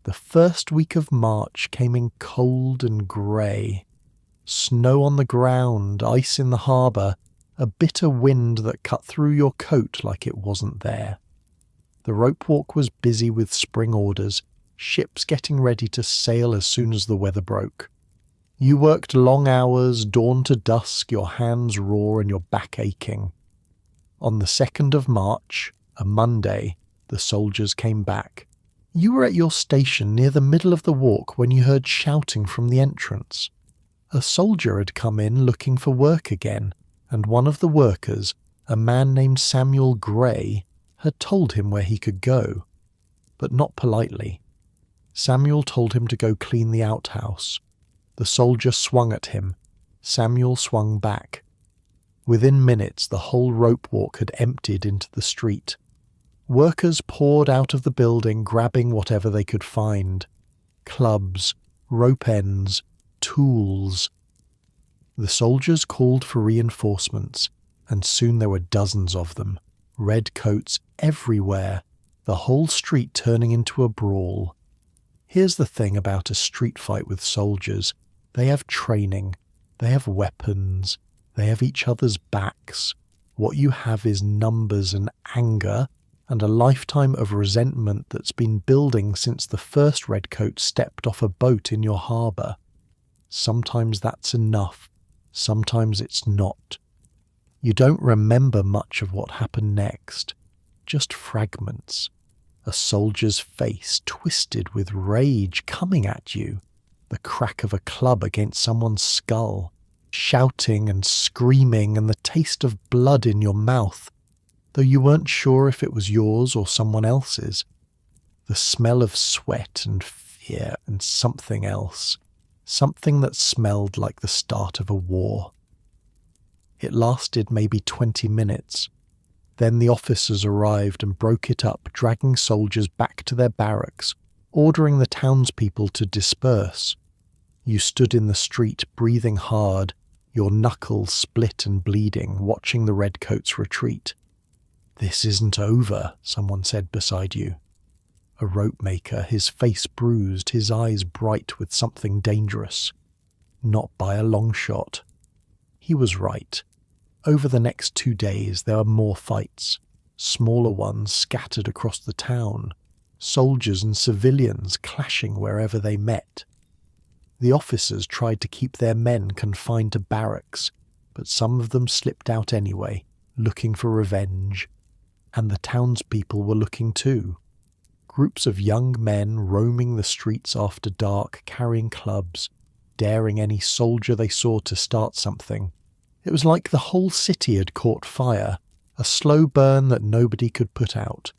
[SPEAKER 1] The first week of March came in cold and grey. Snow on the ground, ice in the harbour, a bitter wind that cut through your coat like it wasn't there. The rope walk was busy with spring orders, ships getting ready to sail as soon as the weather broke. You worked long hours, dawn to dusk, your hands raw and your back aching. On the 2nd of March, a Monday, the soldiers came back. You were at your station near the middle of the walk when you heard shouting from the entrance. A soldier had come in looking for work again, and one of the workers, a man named Samuel Gray, had told him where he could go, but not politely. Samuel told him to go clean the outhouse. The soldier swung at him. Samuel swung back. Within minutes, the whole rope walk had emptied into the street. Workers poured out of the building, grabbing whatever they could find. Clubs, rope ends, tools. The soldiers called for reinforcements, and soon there were dozens of them, red coats everywhere, the whole street turning into a brawl. Here's the thing about a street fight with soldiers. They have training, they have weapons, they have each other's backs. What you have is numbers and anger, and a lifetime of resentment that's been building since the first redcoat stepped off a boat in your harbour. Sometimes that's enough, sometimes it's not. You don't remember much of what happened next, just fragments. A soldier's face twisted with rage coming at you, the crack of a club against someone's skull, shouting and screaming and the taste of blood in your mouth, though you weren't sure if it was yours or someone else's. The smell of sweat and fear and something else, something that smelled like the start of a war. It lasted maybe 20 minutes. Then the officers arrived and broke it up, dragging soldiers back to their barracks, ordering the townspeople to disperse. You stood in the street, breathing hard, your knuckles split and bleeding, watching the redcoats retreat. "This isn't over," someone said beside you. A rope maker, his face bruised, his eyes bright with something dangerous. Not by a long shot. He was right. Over the next 2 days there were more fights, smaller ones scattered across the town, soldiers and civilians clashing wherever they met. The officers tried to keep their men confined to barracks, but some of them slipped out anyway, looking for revenge. And the townspeople were looking too. Groups of young men roaming the streets after dark, carrying clubs, daring any soldier they saw to start something. It was like the whole city had caught fire, a slow burn that nobody could put out.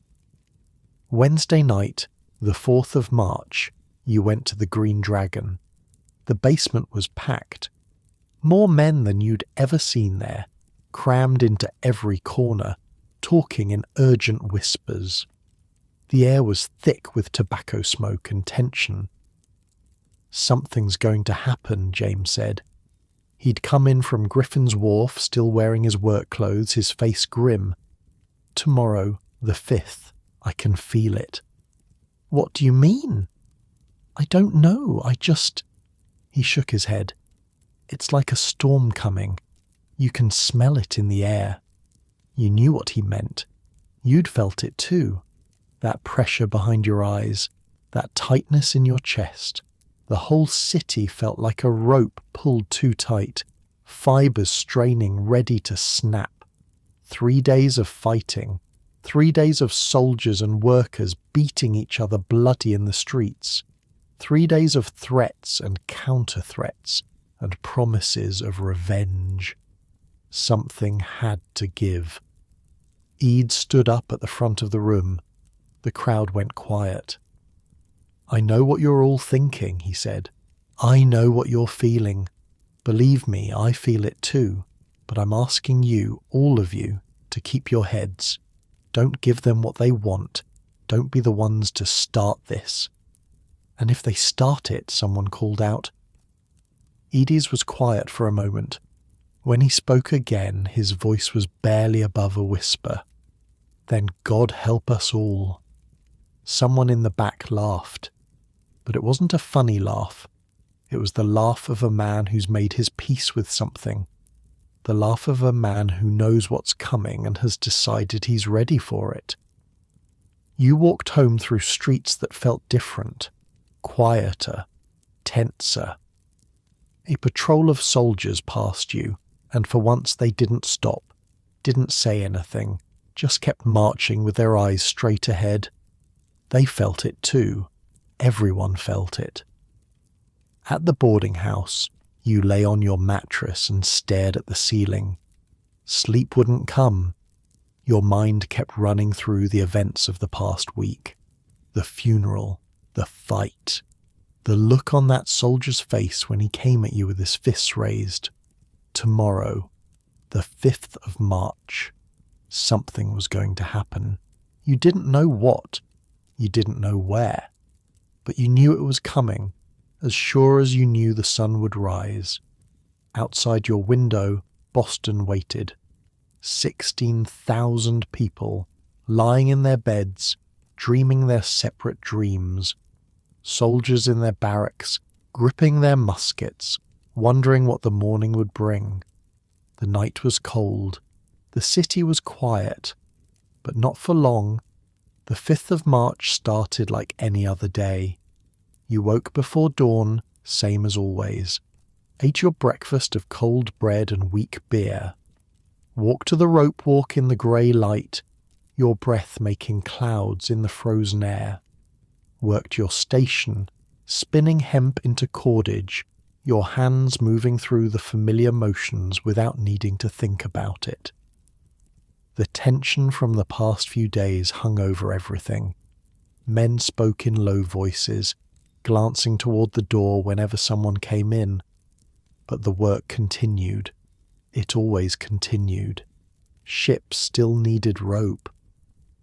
[SPEAKER 1] Wednesday night, the 4th of March, you went to the Green Dragon. The basement was packed. More men than you'd ever seen there, crammed into every corner, talking in urgent whispers. The air was thick with tobacco smoke and tension. "Something's going to happen," James said. He'd come in from Griffin's Wharf, still wearing his work clothes, his face grim. "Tomorrow, the 5th, I can feel it." "What do you mean?" "I don't know, He shook his head. "It's like a storm coming. You can smell it in the air." You knew what he meant. You'd felt it too. That pressure behind your eyes, that tightness in your chest. The whole city felt like a rope pulled too tight, fibers straining, ready to snap. 3 days of fighting, 3 days of soldiers and workers beating each other bloody in the streets. 3 days of threats and counter-threats and promises of revenge. Something had to give. Eid stood up at the front of the room. The crowd went quiet. "I know what you're all thinking," he said. "I know what you're feeling. Believe me, I feel it too. But I'm asking you, all of you, to keep your heads. Don't give them what they want. Don't be the ones to start this." "And if they start it," someone called out. Edie's was quiet for a moment. When he spoke again, his voice was barely above a whisper. "Then God help us all." Someone in the back laughed. But it wasn't a funny laugh. It was the laugh of a man who's made his peace with something. The laugh of a man who knows what's coming and has decided he's ready for it. You walked home through streets that felt different, quieter, tenser. A patrol of soldiers passed you, and for once they didn't stop, didn't say anything, just kept marching with their eyes straight ahead. They felt it too. Everyone felt it. At the boarding house, you lay on your mattress and stared at the ceiling. Sleep wouldn't come. Your mind kept running through the events of the past week. The funeral, the fight, the look on that soldier's face when he came at you with his fists raised. Tomorrow, the 5th of March, something was going to happen. You didn't know what. You didn't know where. But you knew it was coming, as sure as you knew the sun would rise. Outside your window, Boston waited. 16,000 people, lying in their beds, dreaming their separate dreams. Soldiers in their barracks, gripping their muskets, wondering what the morning would bring. The night was cold. The city was quiet. But not for long. The 5th of March started like any other day. You woke before dawn, same as always. Ate your breakfast of cold bread and weak beer. Walked to the rope walk in the grey light, your breath making clouds in the frozen air. Worked your station, spinning hemp into cordage, your hands moving through the familiar motions without needing to think about it. The tension from the past few days hung over everything. Men spoke in low voices, glancing toward the door whenever someone came in. But the work continued. It always continued. Ships still needed rope.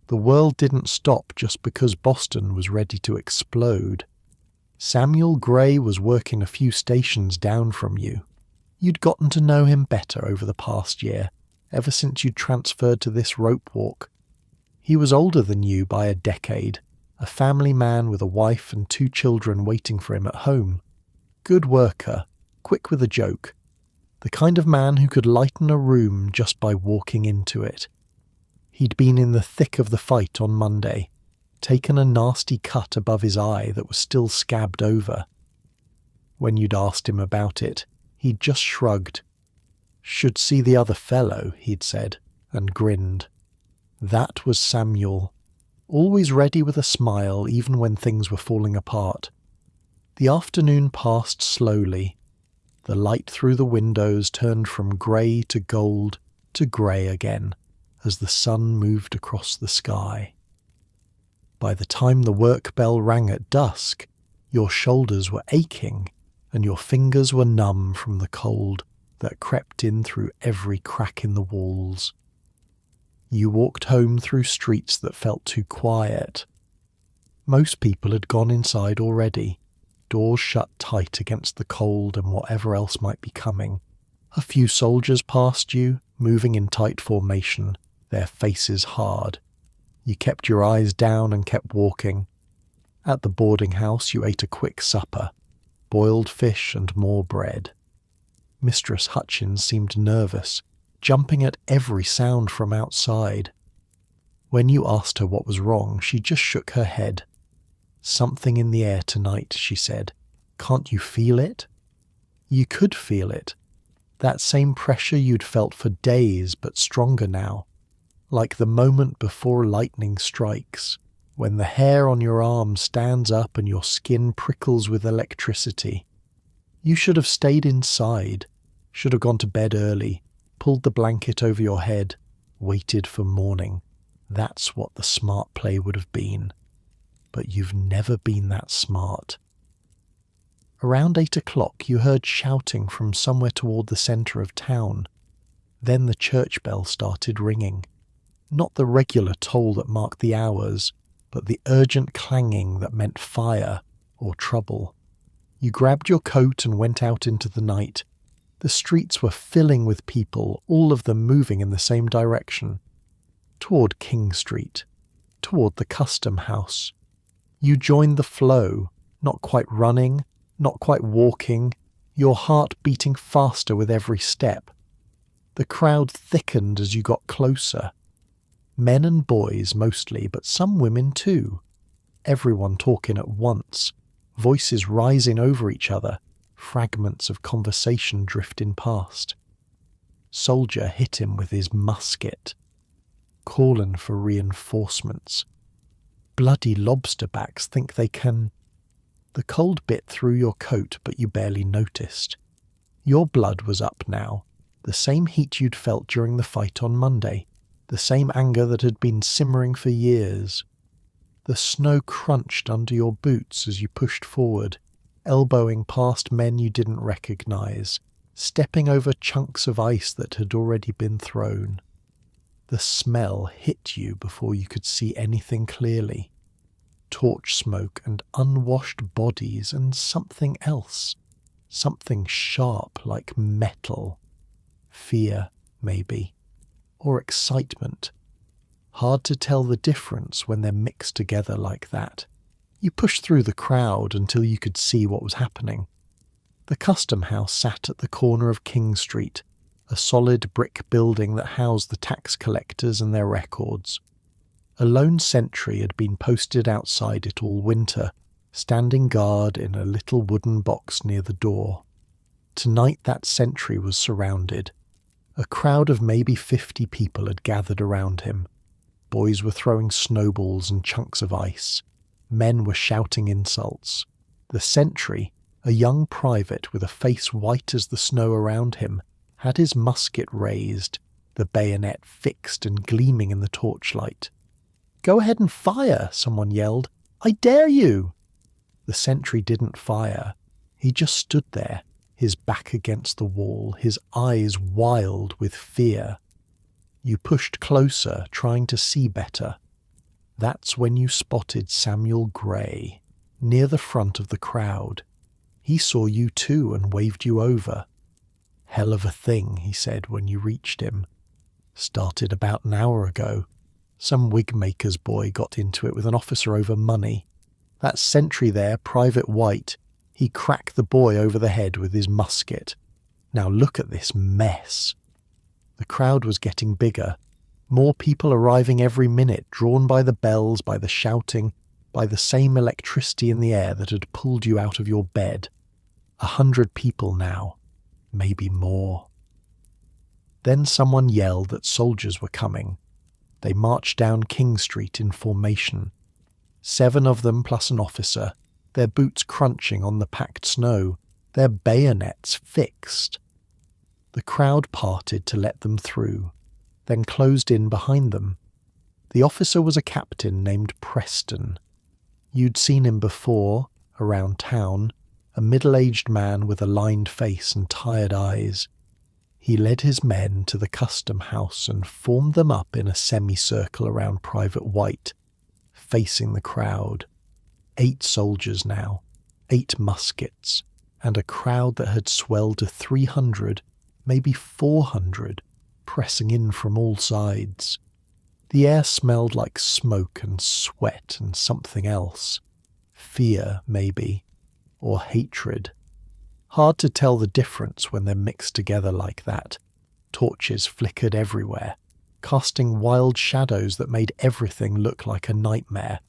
[SPEAKER 1] The world didn't stop just because Boston was ready to explode. Samuel Gray was working a few stations down from you. You'd gotten to know him better over the past year, ever since you'd transferred to this rope walk. He was older than you by a decade, a family man with a wife and 2 children waiting for him at home. Good worker, quick with a joke. The kind of man who could lighten a room just by walking into it. He'd been in the thick of the fight on Monday, taken a nasty cut above his eye that was still scabbed over. When you'd asked him about it, he'd just shrugged. "Should see the other fellow," he'd said, and grinned. That was Samuel, always ready with a smile even when things were falling apart. The afternoon passed slowly. The light through the windows turned from grey to gold to grey again as the sun moved across the sky. By the time the work bell rang at dusk, your shoulders were aching and your fingers were numb from the cold that crept in through every crack in the walls. You walked home through streets that felt too quiet. Most people had gone inside already, doors shut tight against the cold and whatever else might be coming. A few soldiers passed you, moving in tight formation, their faces hard. You kept your eyes down and kept walking. At the boarding house you ate a quick supper, boiled fish and more bread. Mistress Hutchins seemed nervous, jumping at every sound from outside. When you asked her what was wrong, she just shook her head. "Something in the air tonight," she said. "Can't you feel it?" You could feel it. That same pressure you'd felt for days, but stronger now. Like the moment before lightning strikes, when the hair on your arm stands up and your skin prickles with electricity. You should have stayed inside, should have gone to bed early, pulled the blanket over your head, waited for morning. That's what the smart play would have been. But you've never been that smart. Around 8 o'clock you heard shouting from somewhere toward the centre of town. Then the church bell started ringing. Not the regular toll that marked the hours, but the urgent clanging that meant fire or trouble. You grabbed your coat and went out into the night. The streets were filling with people, all of them moving in the same direction. Toward King Street, toward the Custom House. You joined the flow, not quite running, not quite walking, your heart beating faster with every step. The crowd thickened as you got closer. Men and boys mostly, but some women too. Everyone talking at once, voices rising over each other, fragments of conversation drifting past. Soldier hit him with his musket, calling for reinforcements. Bloody lobsterbacks think they can... The cold bit through your coat, but you barely noticed. Your blood was up now, the same heat you'd felt during the fight on Monday, the same anger that had been simmering for years. The snow crunched under your boots as you pushed forward, elbowing past men you didn't recognize, stepping over chunks of ice that had already been thrown. The smell hit you before you could see anything clearly. Torch smoke and unwashed bodies and something else. Something sharp like metal. Fear, maybe. Or excitement. Hard to tell the difference when they're mixed together like that. You pushed through the crowd until you could see what was happening. The Custom House sat at the corner of King Street, a solid brick building that housed the tax collectors and their records. A lone sentry had been posted outside it all winter, standing guard in a little wooden box near the door. Tonight that sentry was surrounded. A crowd of maybe 50 people had gathered around him. Boys were throwing snowballs and chunks of ice. Men were shouting insults. The sentry, a young private with a face white as the snow around him, had his musket raised, the bayonet fixed and gleaming in the torchlight. "Go ahead and fire," someone yelled. "I dare you!" The sentry didn't fire. He just stood there, his back against the wall, his eyes wild with fear. You pushed closer, trying to see better. That's when you spotted Samuel Gray, near the front of the crowd. He saw you too and waved you over. "Hell of a thing," he said when you reached him. "Started about an hour ago. Some wig-maker's boy got into it with an officer over money. That sentry there, Private White, he cracked the boy over the head with his musket. Now look at this mess." The crowd was getting bigger. More people arriving every minute, drawn by the bells, by the shouting, by the same electricity in the air that had pulled you out of your bed. 100 people now, maybe more. Then someone yelled that soldiers were coming. They marched down King Street in formation. 7 of them plus an officer, their boots crunching on the packed snow, their bayonets fixed. The crowd parted to let them through, then closed in behind them. The officer was a captain named Preston. You'd seen him before, around town, a middle-aged man with a lined face and tired eyes. He led his men to the Custom House and formed them up in a semicircle around Private White, facing the crowd. 8 soldiers now, 8 muskets, and a crowd that had swelled to 300, maybe 400, pressing in from all sides. The air smelled like smoke and sweat and something else. Fear, maybe, or hatred. Hard to tell the difference when they're mixed together like that. Torches flickered everywhere. casting wild shadows that made everything look like a nightmare.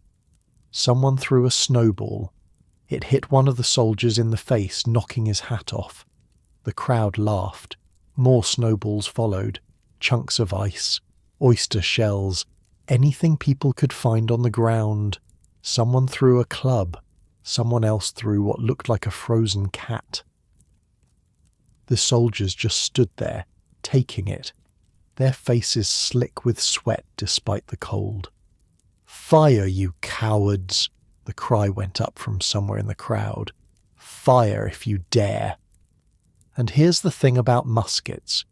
[SPEAKER 1] Someone threw a snowball. It hit one of the soldiers in the face, knocking his hat off. The crowd laughed. More snowballs followed. Chunks of ice, oyster shells, anything people could find on the ground. Someone threw a club. Someone else threw what looked like a frozen cat. The soldiers just stood there, taking it, their faces slick with sweat despite the cold. "Fire, you cowards!" the cry went up from somewhere in the crowd. "Fire if you dare!" And here's the thing about muskets.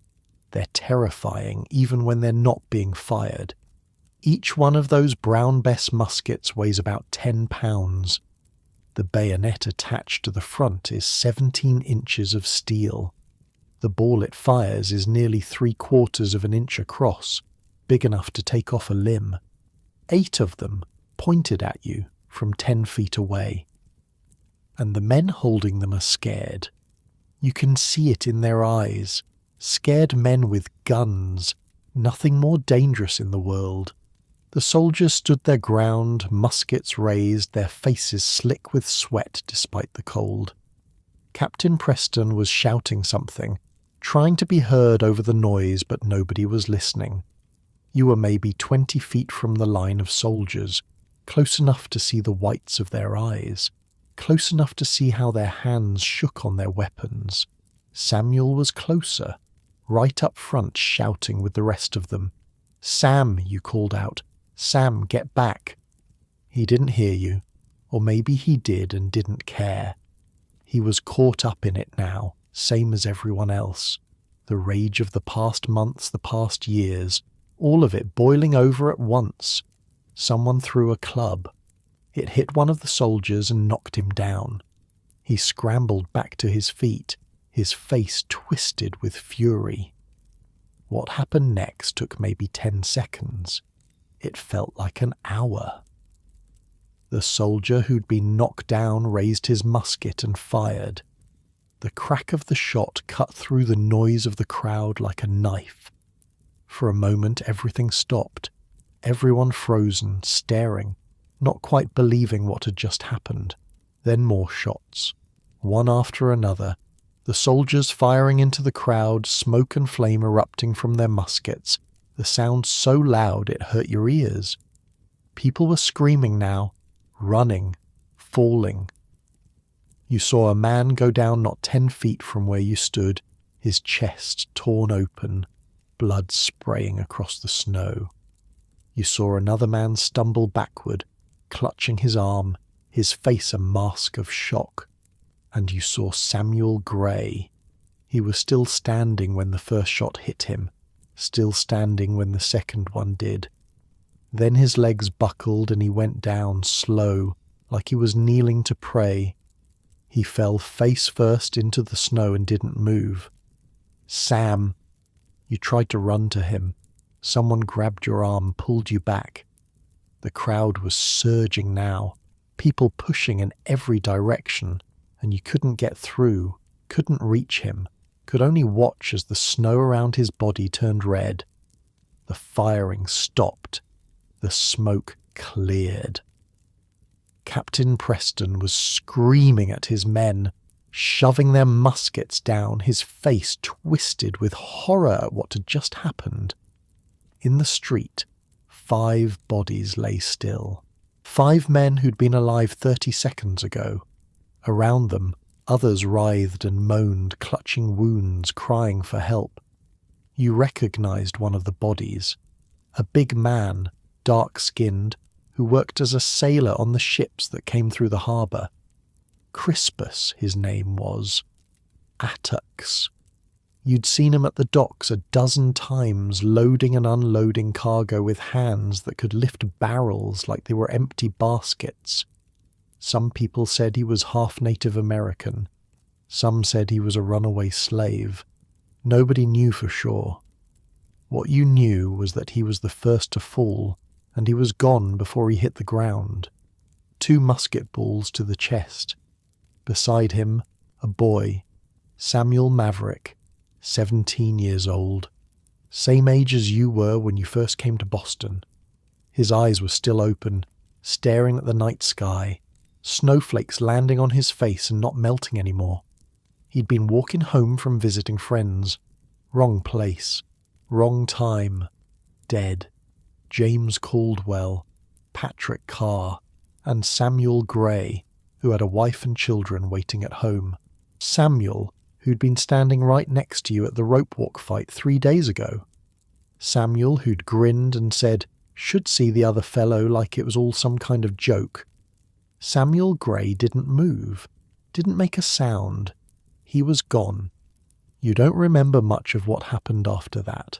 [SPEAKER 1] They're terrifying even when they're not being fired. Each one of those Brown Bess muskets weighs about 10 pounds. The bayonet attached to the front is 17 inches of steel. The ball it fires is nearly 3/4 of an inch across, big enough to take off a limb. 8 of them pointed at you from 10 feet away. And the men holding them are scared. You can see it in their eyes. Scared men with guns. Nothing more dangerous in the world. The soldiers stood their ground, muskets raised, their faces slick with sweat despite the cold. Captain Preston was shouting something, trying to be heard over the noise, but nobody was listening. You were maybe 20 feet from the line of soldiers, close enough to see the whites of their eyes, close enough to see how their hands shook on their weapons. Samuel was closer, right up front, shouting with the rest of them. "Sam," you called out. "Sam, get back." He didn't hear you, or maybe he did and didn't care. He was caught up in it now, same as everyone else. The rage of the past months, the past years, all of it boiling over at once. Someone threw a club. It hit one of the soldiers and knocked him down. He scrambled back to his feet, his face twisted with fury. What happened next took maybe 10 seconds. It felt like an hour. The soldier who'd been knocked down raised his musket and fired. The crack of the shot cut through the noise of the crowd like a knife. For a moment everything stopped, everyone frozen, staring, not quite believing what had just happened. Then more shots, one after another, the soldiers firing into the crowd, smoke and flame erupting from their muskets, the sound so loud it hurt your ears. People were screaming now, running, falling. You saw a man go down not 10 feet from where you stood, his chest torn open, blood spraying across the snow. You saw another man stumble backward, clutching his arm, his face a mask of shock. And you saw Samuel Gray. He was still standing when the first shot hit him, still standing when the second one did. Then his legs buckled and he went down slow, like he was kneeling to pray. He fell face first into the snow and didn't move. "Sam!" You tried to run to him. Someone grabbed your arm, pulled you back. The crowd was surging now, people pushing in every direction, and you couldn't get through, couldn't reach him, could only watch as the snow around his body turned red. The firing stopped. The smoke cleared. Captain Preston was screaming at his men, shoving their muskets down, his face twisted with horror at what had just happened. In the street, 5 bodies lay still. 5 men who'd been alive 30 seconds ago. Around them, others writhed and moaned, clutching wounds, crying for help. You recognized one of the bodies. A big man, dark-skinned, who worked as a sailor on the ships that came through the harbour. Crispus, his name was. Attucks. You'd seen him at the docks a dozen times, loading and unloading cargo with hands that could lift barrels like they were empty baskets. Some people said he was half Native American. Some said he was a runaway slave. Nobody knew for sure. What you knew was that he was the first to fall, and he was gone before he hit the ground. 2 musket balls to the chest. Beside him, a boy, Samuel Maverick, 17 years old, Same age as you were when you first came to Boston. His eyes were still open, staring at the night sky, snowflakes landing on his face and not melting anymore. He'd been walking home from visiting friends. Wrong place, wrong time, dead. James Caldwell, Patrick Carr, and Samuel Gray, who had a wife and children waiting at home. Samuel, who'd been standing right next to you at the rope walk fight 3 days ago. Samuel, who'd grinned and said, "Should see the other fellow," like it was all some kind of joke. Samuel Gray didn't move, didn't make a sound. He was gone. You don't remember much of what happened after that.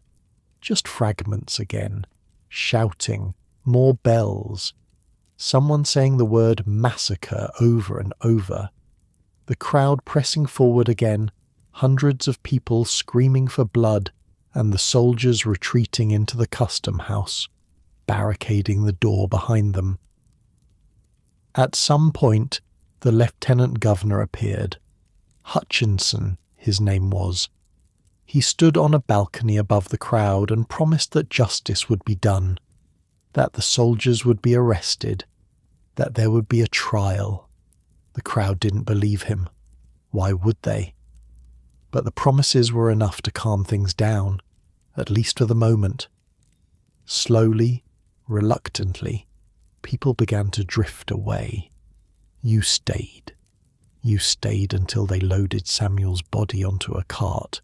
[SPEAKER 1] Just fragments again. Shouting, more bells. Someone saying the word massacre over and over. The crowd pressing forward again, hundreds of people screaming for blood, and the soldiers retreating into the custom house, barricading the door behind them. At some point, the lieutenant governor appeared. Hutchinson, his name was. He stood on a balcony above the crowd and promised that justice would be done, that the soldiers would be arrested, that there would be a trial. The crowd didn't believe him. Why would they? But the promises were enough to calm things down, at least for the moment. Slowly, reluctantly, people began to drift away. You stayed. You stayed until they loaded Samuel's body onto a cart,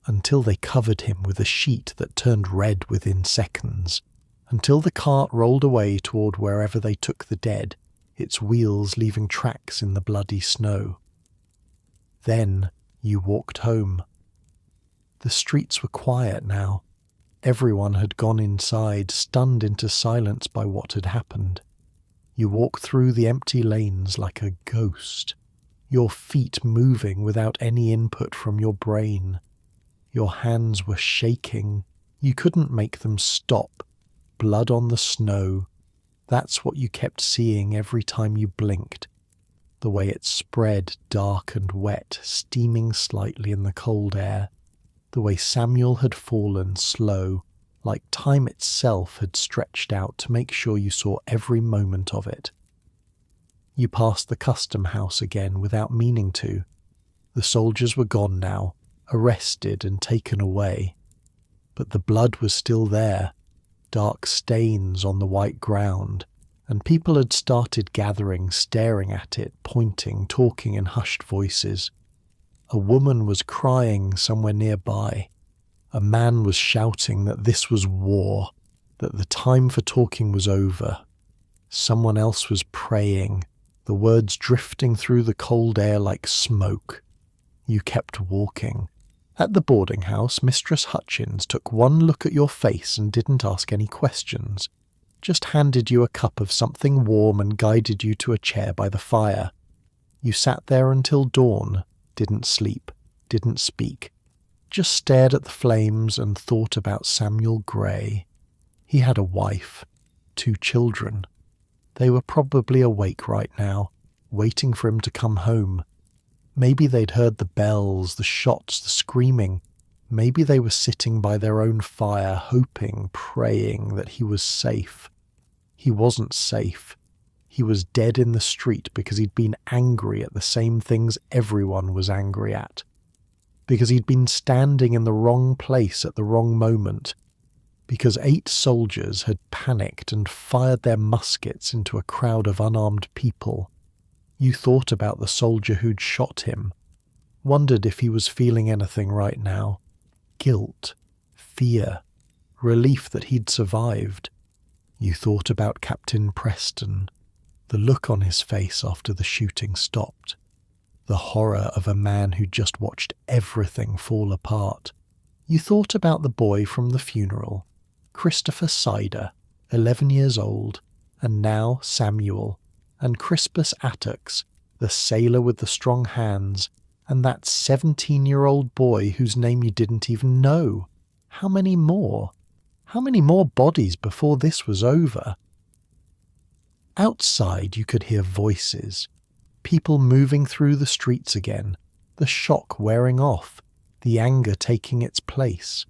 [SPEAKER 1] until they covered him with a sheet that turned red within seconds, until the cart rolled away toward wherever they took the dead, its wheels leaving tracks in the bloody snow. Then you walked home. The streets were quiet now. Everyone had gone inside, stunned into silence by what had happened. You walked through the empty lanes like a ghost, your feet moving without any input from your brain. Your hands were shaking. You couldn't make them stop. Blood on the snow. That's what you kept seeing every time you blinked. The way it spread, dark and wet, steaming slightly in the cold air. The way Samuel had fallen slow, like time itself had stretched out to make sure you saw every moment of it. You passed the custom house again without meaning to. The soldiers were gone now, arrested and taken away. But the blood was still there, dark stains on the white ground, and people had started gathering, staring at it, pointing, talking in hushed voices. A woman was crying somewhere nearby. A man was shouting that this was war, that the time for talking was over. Someone else was praying, the words drifting through the cold air like smoke. You kept walking. At the boarding house, Mistress Hutchins took one look at your face and didn't ask any questions, just handed you a cup of something warm and guided you to a chair by the fire. You sat there until dawn, didn't sleep, didn't speak, just stared at the flames and thought about Samuel Gray. He had a wife, 2 children. They were probably awake right now, waiting for him to come home. Maybe they'd heard the bells, the shots, the screaming. Maybe they were sitting by their own fire, hoping, praying that he was safe. He wasn't safe. He was dead in the street because he'd been angry at the same things everyone was angry at. Because he'd been standing in the wrong place at the wrong moment. Because 8 soldiers had panicked and fired their muskets into a crowd of unarmed people. You thought about the soldier who'd shot him, wondered if he was feeling anything right now. Guilt, fear, relief that he'd survived. You thought about Captain Preston, the look on his face after the shooting stopped, the horror of a man who'd just watched everything fall apart. You thought about the boy from the funeral, Christopher Sider, 11 years old, and now Samuel, and Crispus Attucks, the sailor with the strong hands, and that 17-year-old boy whose name you didn't even know. How many more? How many more bodies before this was over? Outside you could hear voices, people moving through the streets again, the shock wearing off, the anger taking its place.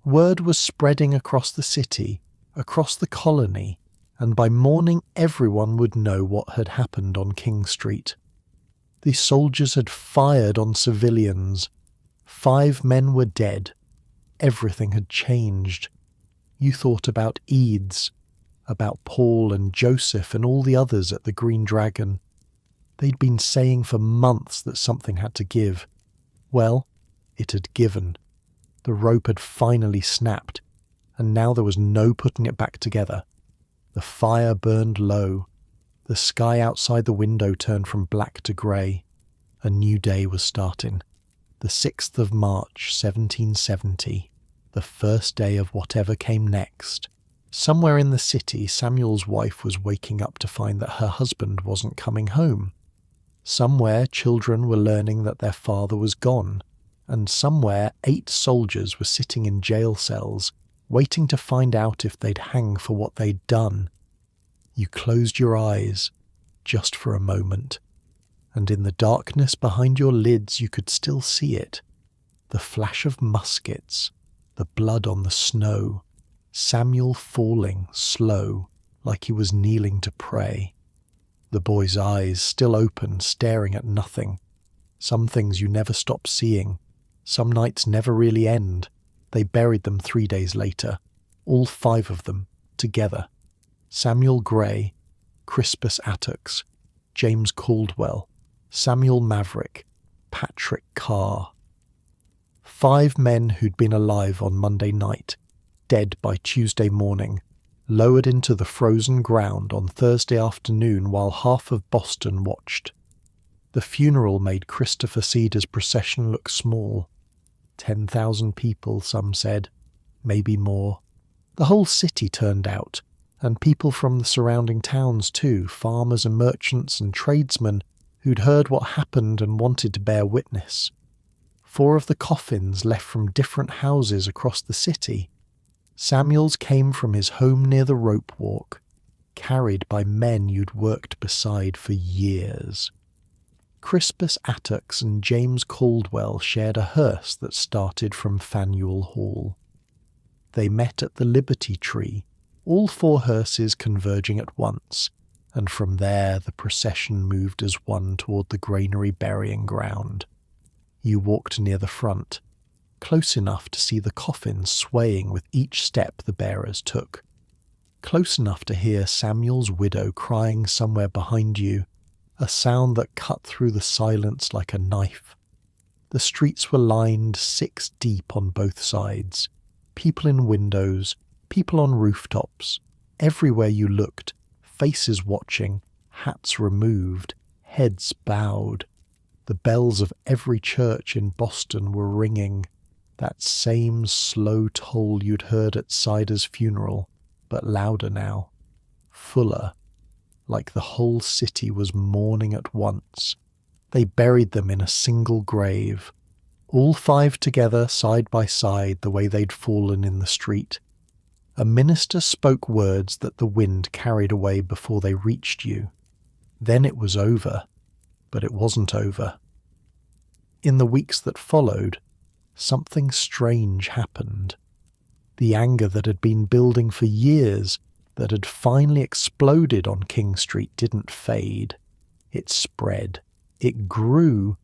[SPEAKER 1] Word was spreading across the city, across the colony, and by morning everyone would know what had happened on King Street. The soldiers had fired on civilians. 5 men were dead. Everything had changed. You thought about Eads, about Paul and Joseph and all the others at the Green Dragon. They'd been saying for months that something had to give. Well, it had given. The rope had finally snapped, and now there was no putting it back together. The fire burned low. The sky outside the window turned from black to grey. A new day was starting. The 6th of March, 1770. The first day of whatever came next. Somewhere in the city, Samuel's wife was waking up to find that her husband wasn't coming home. Somewhere, children were learning that their father was gone. And somewhere, 8 soldiers were sitting in jail cells, waiting to find out if they'd hang for what they'd done. You closed your eyes, just for a moment, and in the darkness behind your lids you could still see it. The flash of muskets, the blood on the snow, Samuel falling slow, like he was kneeling to pray. The boy's eyes still open, staring at nothing. Some things you never stop seeing. Some nights never really end. They buried them 3 days later, all 5 of them, together. Samuel Gray, Crispus Attucks, James Caldwell, Samuel Maverick, Patrick Carr. 5 men who'd been alive on Monday night, dead by Tuesday morning, lowered into the frozen ground on Thursday afternoon while half of Boston watched. The funeral made Christopher Cedar's procession look small. 10,000 people, some said, maybe more. The whole city turned out, and people from the surrounding towns too, farmers and merchants and tradesmen who'd heard what happened and wanted to bear witness. 4 of the coffins left from different houses across the city. Samuel's came from his home near the rope walk, carried by men you'd worked beside for years. Crispus Attucks and James Caldwell shared a hearse that started from Faneuil Hall. They met at the Liberty Tree, all 4 hearses converging at once, and from there the procession moved as one toward the granary burying ground. You walked near the front, close enough to see the coffin swaying with each step the bearers took, close enough to hear Samuel's widow crying somewhere behind you, a sound that cut through the silence like a knife. The streets were lined 6 deep on both sides, people in windows, people on rooftops, everywhere you looked, faces watching, hats removed, heads bowed. The bells of every church in Boston were ringing, that same slow toll you'd heard at Cider's funeral, but louder now, fuller, like the whole city was mourning at once. They buried them in a single grave, all 5 together side by side the way they'd fallen in the street. A minister spoke words that the wind carried away before they reached you. Then it was over, but it wasn't over. In the weeks that followed, something strange happened. The anger that had been building for years, that had finally exploded on King Street, didn't fade. It spread. It grew.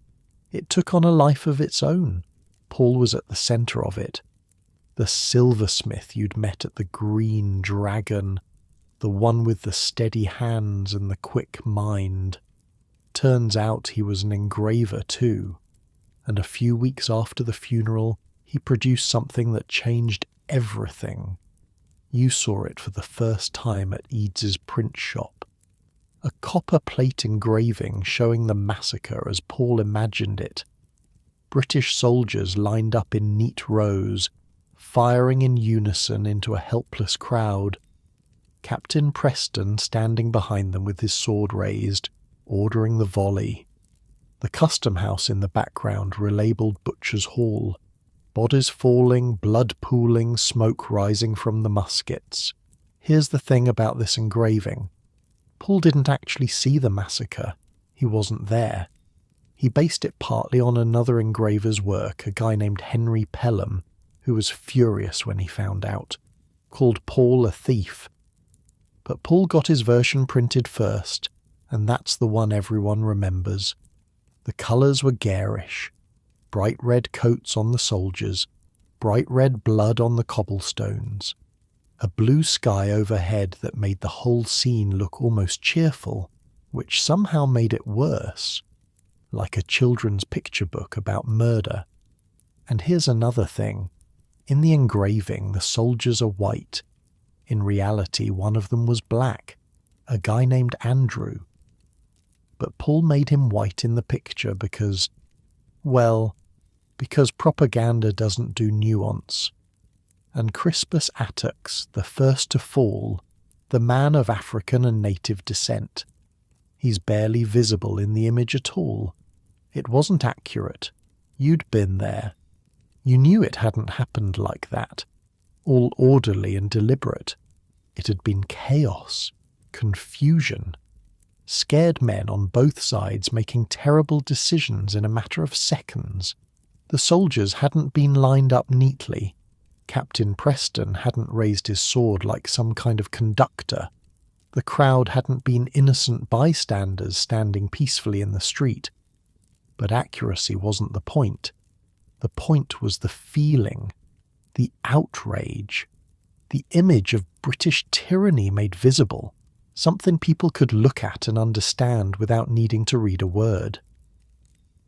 [SPEAKER 1] It took on a life of its own. Paul was at the centre of it. The silversmith you'd met at the Green Dragon, the one with the steady hands and the quick mind. Turns out he was an engraver too, and a few weeks after the funeral he produced something that changed everything. You saw it for the first time at Eads's print shop. A copper plate engraving showing the massacre as Paul imagined it. British soldiers lined up in neat rows, firing in unison into a helpless crowd. Captain Preston standing behind them with his sword raised, ordering the volley. The custom house in the background relabeled Butcher's Hall. Bodies falling, blood pooling, smoke rising from the muskets. Here's the thing about this engraving. Paul didn't actually see the massacre. He wasn't there. He based it partly on another engraver's work, a guy named Henry Pelham, who was furious when he found out, called Paul a thief. But Paul got his version printed first, and that's the one everyone remembers. The colours were garish. Bright red coats on the soldiers, bright red blood on the cobblestones, a blue sky overhead that made the whole scene look almost cheerful, which somehow made it worse, like a children's picture book about murder. And here's another thing. In the engraving, the soldiers are white. In reality, one of them was black, a guy named Andrew. But Paul made him white in the picture because propaganda doesn't do nuance. And Crispus Attucks, the first to fall, the man of African and native descent, he's barely visible in the image at all. It wasn't accurate. You'd been there. You knew it hadn't happened like that, all orderly and deliberate. It had been chaos, confusion, scared men on both sides making terrible decisions in a matter of seconds. The soldiers hadn't been lined up neatly. Captain Preston hadn't raised his sword like some kind of conductor. The crowd hadn't been innocent bystanders standing peacefully in the street. But accuracy wasn't the point. The point was the feeling, the outrage, the image of British tyranny made visible, something people could look at and understand without needing to read a word.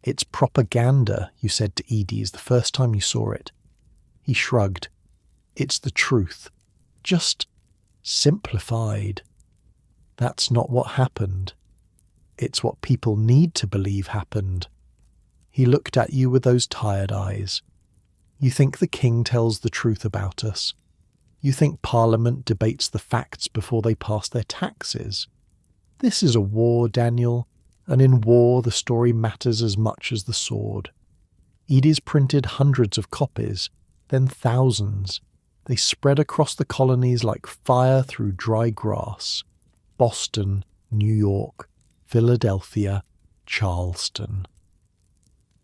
[SPEAKER 1] "It's propaganda," you said to Edie's the first time you saw it. He shrugged. "It's the truth, just simplified. That's not what happened. It's what people need to believe happened." He looked at you with those tired eyes. "You think the king tells the truth about us? You think Parliament debates the facts before they pass their taxes? This is a war, Daniel, and in war the story matters as much as the sword. Edie's printed hundreds of copies, then thousands. They spread across the colonies like fire through dry grass. Boston, New York, Philadelphia, Charleston.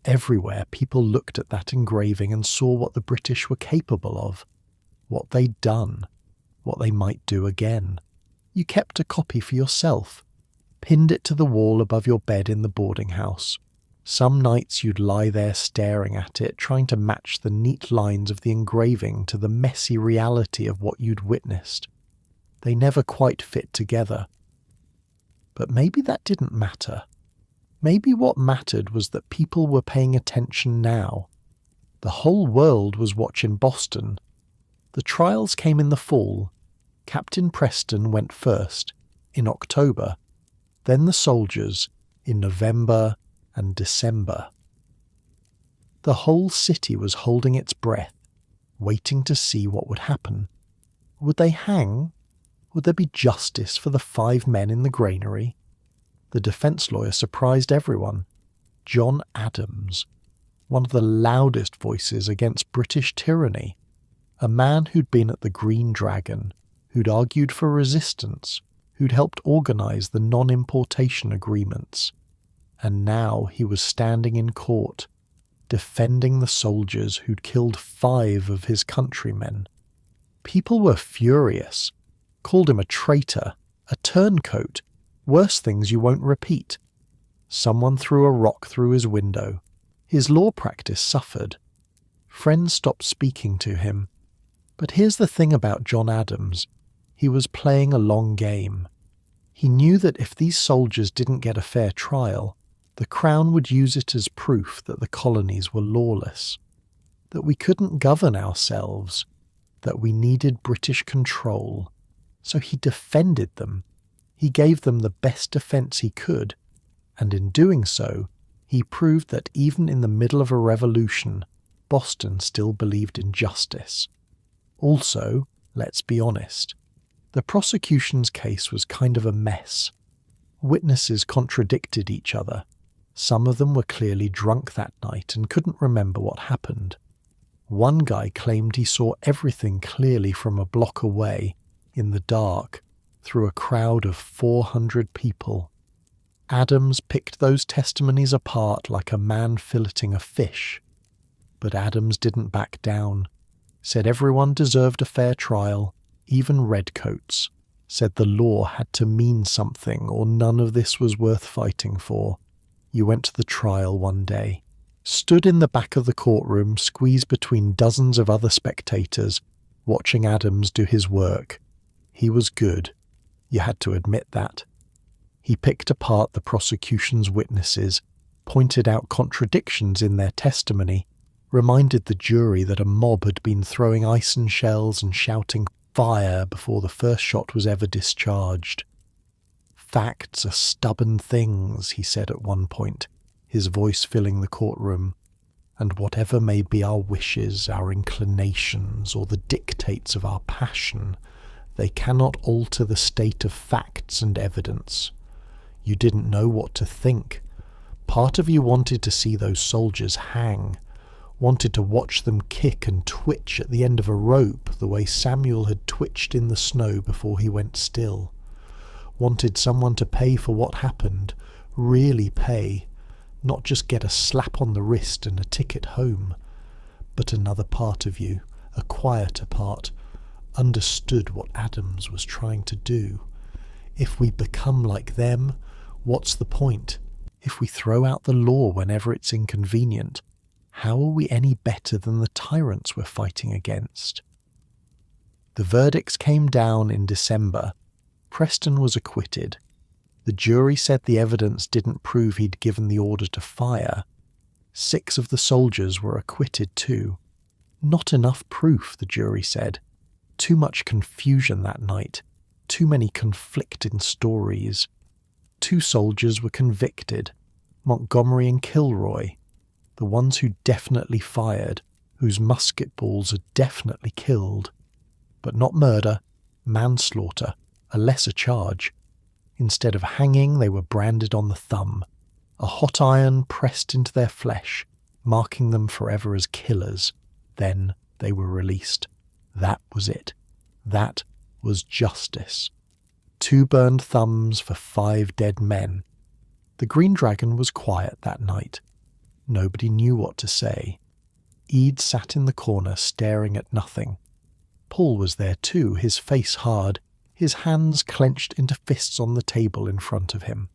[SPEAKER 1] Everywhere people looked at that engraving and saw what the British were capable of, what they'd done, what they might do again. You kept a copy for yourself, pinned it to the wall above your bed in the boarding house. Some nights you'd lie there staring at it, trying to match the neat lines of the engraving to the messy reality of what you'd witnessed. They never quite fit together. But maybe that didn't matter. Maybe what mattered was that people were paying attention now. The whole world was watching Boston. The trials came in the fall. Captain Preston went first, in October, then the soldiers, in November and December. The whole city was holding its breath, waiting to see what would happen. Would they hang? Would there be justice for the 5 men in the granary? The defence lawyer surprised everyone. John Adams, one of the loudest voices against British tyranny, a man who'd been at the Green Dragon, who'd argued for resistance, who'd helped organise the non-importation agreements. And now he was standing in court, defending the soldiers who'd killed 5 of his countrymen. People were furious, called him a traitor, a turncoat, worse things you won't repeat. Someone threw a rock through his window. His law practice suffered. Friends stopped speaking to him. But here's the thing about John Adams. He was playing a long game. He knew that if these soldiers didn't get a fair trial, the Crown would use it as proof that the colonies were lawless, that we couldn't govern ourselves, that we needed British control. So he defended them. He gave them the best defence he could, and in doing so, he proved that even in the middle of a revolution, Boston still believed in justice. Also, let's be honest, the prosecution's case was kind of a mess. Witnesses contradicted each other. Some of them were clearly drunk that night and couldn't remember what happened. One guy claimed he saw everything clearly from a block away, in the dark, through a crowd of 400 people. Adams picked those testimonies apart like a man filleting a fish. But Adams didn't back down. said everyone deserved a fair trial, even redcoats, said the law had to mean something or none of this was worth fighting for. You went to the trial one day, stood in the back of the courtroom, squeezed between dozens of other spectators, watching Adams do his work. He was good. You had to admit that. He picked apart the prosecution's witnesses, pointed out contradictions in their testimony, reminded the jury that a mob had been throwing ice and shells and shouting fire before the first shot was ever discharged. Facts are stubborn things, he said at one point, his voice filling the courtroom, and whatever may be our wishes, our inclinations, or the dictates of our passion, they cannot alter the state of facts and evidence. You didn't know what to think. Part of you wanted to see those soldiers hang, wanted to watch them kick and twitch at the end of a rope the way Samuel had twitched in the snow before he went still. Wanted someone to pay for what happened, really pay, not just get a slap on the wrist and a ticket home. But another part of you, a quieter part, understood what Adams was trying to do. If we become like them, what's the point? If we throw out the law whenever it's inconvenient, how are we any better than the tyrants we're fighting against? The verdicts came down in December. Preston was acquitted. The jury said the evidence didn't prove he'd given the order to fire. 6 of the soldiers were acquitted too. Not enough proof, the jury said. Too much confusion that night. Too many conflicting stories. 2 soldiers were convicted, Montgomery and Kilroy, the ones who definitely fired, whose musket balls had definitely killed. But not murder, manslaughter, a lesser charge. Instead of hanging, they were branded on the thumb, a hot iron pressed into their flesh, marking them forever as killers. Then they were released. That was it. That was justice. 2 burned thumbs for 5 dead men. The Green Dragon was quiet that night. Nobody knew what to say. Ede sat in the corner staring at nothing. Paul was there too, his face hard, his hands clenched into fists on the table in front of him.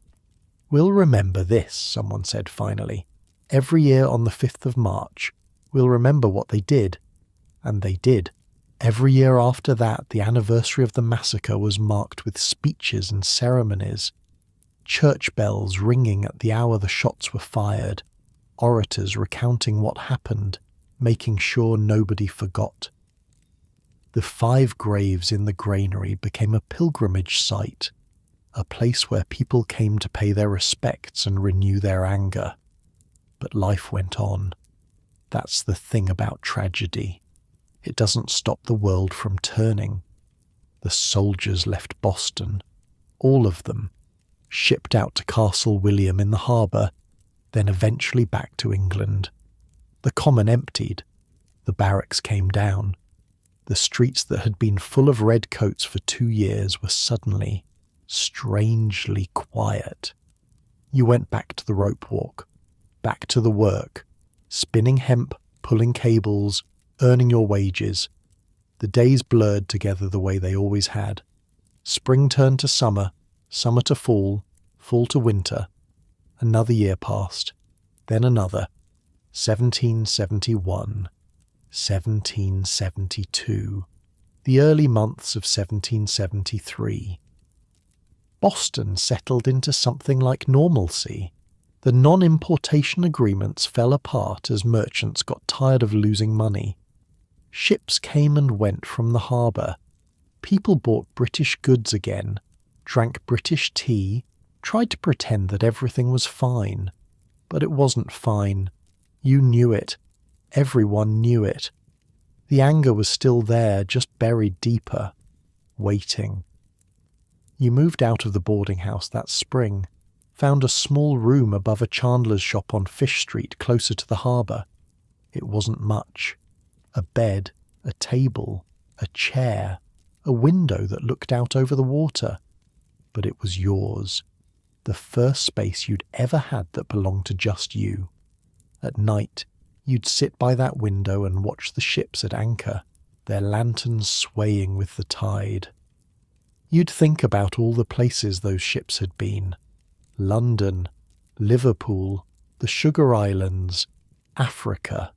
[SPEAKER 1] "We'll remember this," someone said finally. "Every year on the 5th of March, we'll remember what they did." And they did. Every year after that, the anniversary of the massacre was marked with speeches and ceremonies. Church bells ringing at the hour the shots were fired. Orators recounting what happened, making sure nobody forgot. The 5 graves in the granary became a pilgrimage site, a place where people came to pay their respects and renew their anger. But life went on. That's the thing about tragedy. It doesn't stop the world from turning. The soldiers left Boston, all of them, shipped out to Castle William in the harbour, then eventually back to England. The common emptied. The barracks came down. The streets that had been full of redcoats for 2 years were suddenly, strangely quiet. You went back to the rope walk, back to the work, spinning hemp, pulling cables, earning your wages. The days blurred together the way they always had. Spring turned to summer, summer to fall, fall to winter. Another year passed, then another. 1771, 1772, the early months of 1773. Boston settled into something like normalcy. The non-importation agreements fell apart as merchants got tired of losing money. Ships came and went from the harbour. People bought British goods again, drank British tea, tried to pretend that everything was fine. But it wasn't fine. You knew it. Everyone knew it. The anger was still there, just buried deeper, waiting. You moved out of the boarding house that spring, found a small room above a chandler's shop on Fish Street closer to the harbour. It wasn't much. A bed, a table, a chair, a window that looked out over the water. But it was yours. The first space you'd ever had that belonged to just you. At night, you'd sit by that window and watch the ships at anchor. their lanterns swaying with the tide. You'd think about all the places those ships had been. London, Liverpool, the Sugar Islands, Africa.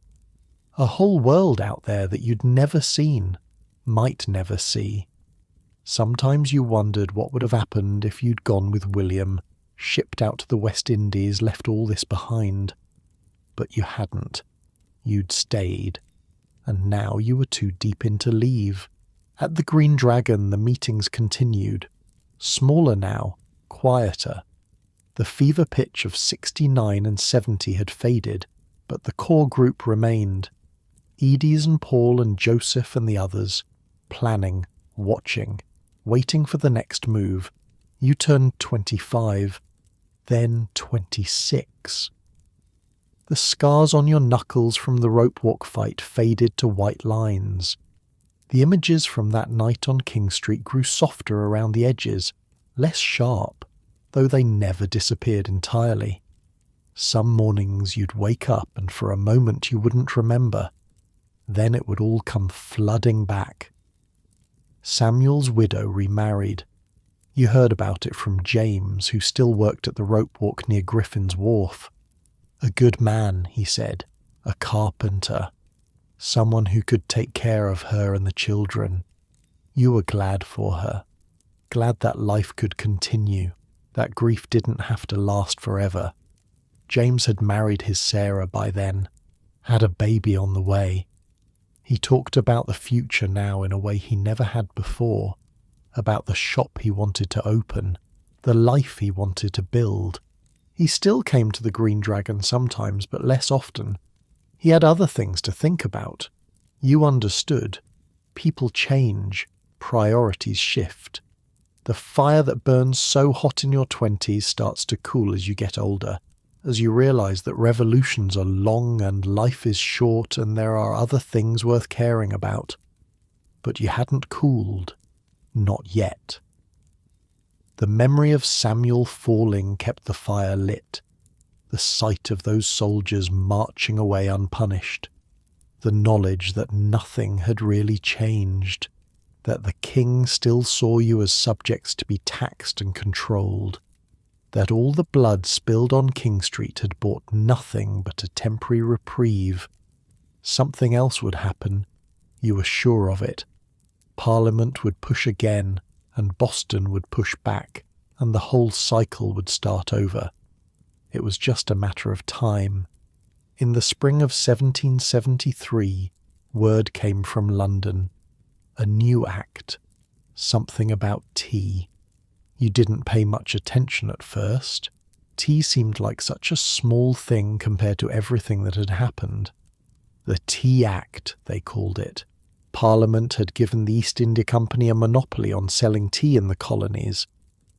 [SPEAKER 1] A whole world out there that you'd never seen, might never see. Sometimes you wondered what would have happened if you'd gone with William, shipped out to the West Indies, left all this behind. But you hadn't. You'd stayed. And now you were too deep in to leave. At the Green Dragon, the meetings continued. Smaller now, quieter. The fever pitch of 69 and 70 had faded, but the core group remained. Edie's and Paul and Joseph and the others, planning, watching, waiting for the next move. You turned 25, then 26. The scars on your knuckles from the rope walk fight faded to white lines. The images from that night on King Street grew softer around the edges, less sharp, though they never disappeared entirely. Some mornings you'd wake up and for a moment you wouldn't remember. Then it would all come flooding back. Samuel's widow remarried. You heard about it from James, who still worked at the rope walk near Griffin's Wharf. A good man, he said, a carpenter. Someone who could take care of her and the children. You were glad for her. Glad that life could continue, that grief didn't have to last forever. James had married his Sarah by then, had a baby on the way. He talked about the future now in a way he never had before, about the shop he wanted to open, the life he wanted to build. He still came to the Green Dragon sometimes, but less often. He had other things to think about. You understood. People change. Priorities shift. The fire that burns so hot in your 20s starts to cool as you get older, as you realise that revolutions are long and life is short and there are other things worth caring about. But you hadn't cooled. Not yet. The memory of Samuel falling kept the fire lit. The sight of those soldiers marching away unpunished, the knowledge that nothing had really changed, that the king still saw you as subjects to be taxed and controlled, that all the blood spilled on King Street had bought nothing but a temporary reprieve. Something else would happen, you were sure of it. Parliament would push again, and Boston would push back, and the whole cycle would start over. It was just a matter of time. In the spring of 1773, word came from London. A new act. Something about tea. You didn't pay much attention at first. Tea seemed like such a small thing compared to everything that had happened. The Tea Act, they called it. Parliament had given the East India Company a monopoly on selling tea in the colonies.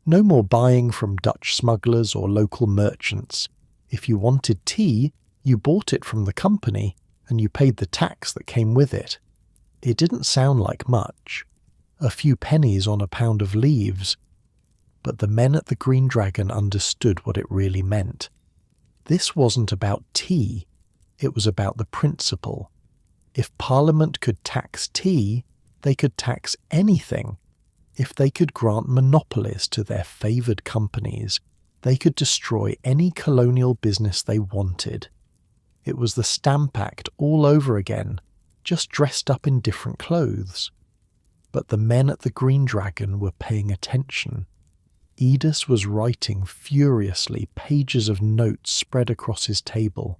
[SPEAKER 1] No more buying from Dutch smugglers or local merchants. If you wanted tea, you bought it from the company, and you paid the tax that came with it. It didn't sound like much. A few pennies on a pound of leaves. But the men at the Green Dragon understood what it really meant. This wasn't about tea. It was about the principle. If Parliament could tax tea, they could tax anything. If they could grant monopolies to their favoured companies, they could destroy any colonial business they wanted. It was the Stamp Act all over again, just dressed up in different clothes. But the men at the Green Dragon were paying attention. Edis was writing furiously, pages of notes spread across his table.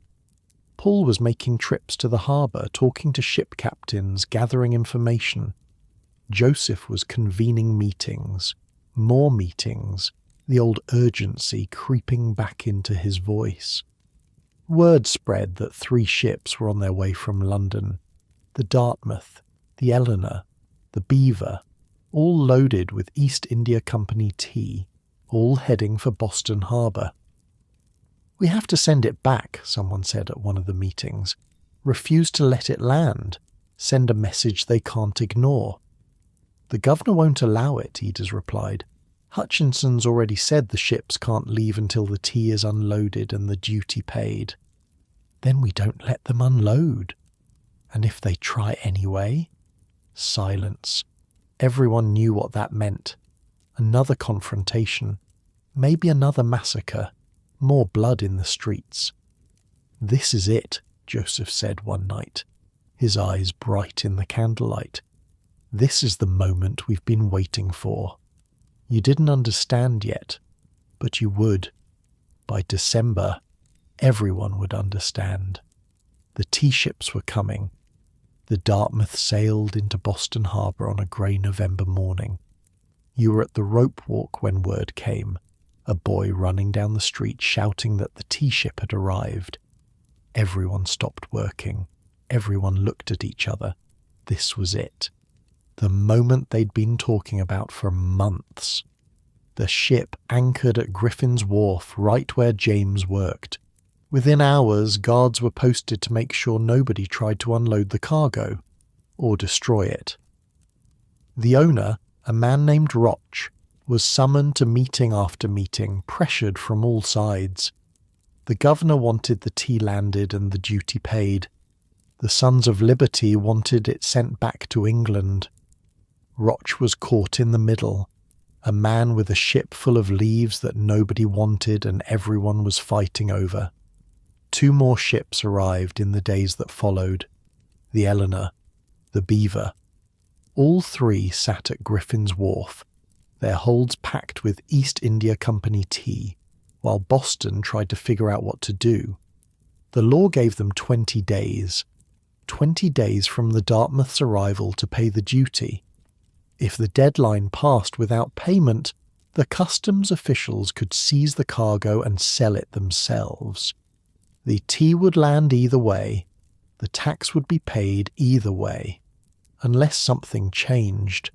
[SPEAKER 1] Paul was making trips to the harbour, talking to ship captains, gathering information. Joseph was convening meetings, more meetings, the old urgency creeping back into his voice. Word spread that 3 ships were on their way from London. The Dartmouth, the Eleanor, the Beaver, all loaded with East India Company tea, all heading for Boston Harbour. "We have to send it back," someone said at one of the meetings. "Refuse to let it land. Send a message they can't ignore." "The governor won't allow it," Edis replied. "Hutchinson's already said the ships can't leave until the tea is unloaded and the duty paid." "Then we don't let them unload." "And if they try anyway?" Silence. Everyone knew what that meant. Another confrontation. Maybe another massacre. More blood in the streets. "This is it," Joseph said one night, his eyes bright in the candlelight. "This is the moment we've been waiting for. You didn't understand yet, but you would. By December, everyone would understand." The tea ships were coming. The Dartmouth sailed into Boston Harbor on a grey November morning. You were at the rope walk when word came, a boy running down the street shouting that the tea ship had arrived. Everyone stopped working. Everyone looked at each other. This was it. The moment they'd been talking about for months. The ship anchored at Griffin's Wharf, right where James worked. Within hours, guards were posted to make sure nobody tried to unload the cargo or destroy it. The owner, a man named Roch, was summoned to meeting after meeting, pressured from all sides. The governor wanted the tea landed and the duty paid. The Sons of Liberty wanted it sent back to England. Roch was caught in the middle, a man with a ship full of leaves that nobody wanted and everyone was fighting over. 2 more ships arrived in the days that followed, the Eleanor, the Beaver. All 3 sat at Griffin's Wharf, their holds packed with East India Company tea, while Boston tried to figure out what to do. The law gave them 20 days. 20 days from the Dartmouth's arrival to pay the duty. If the deadline passed without payment, the customs officials could seize the cargo and sell it themselves. The tea would land either way. The tax would be paid either way, unless something changed.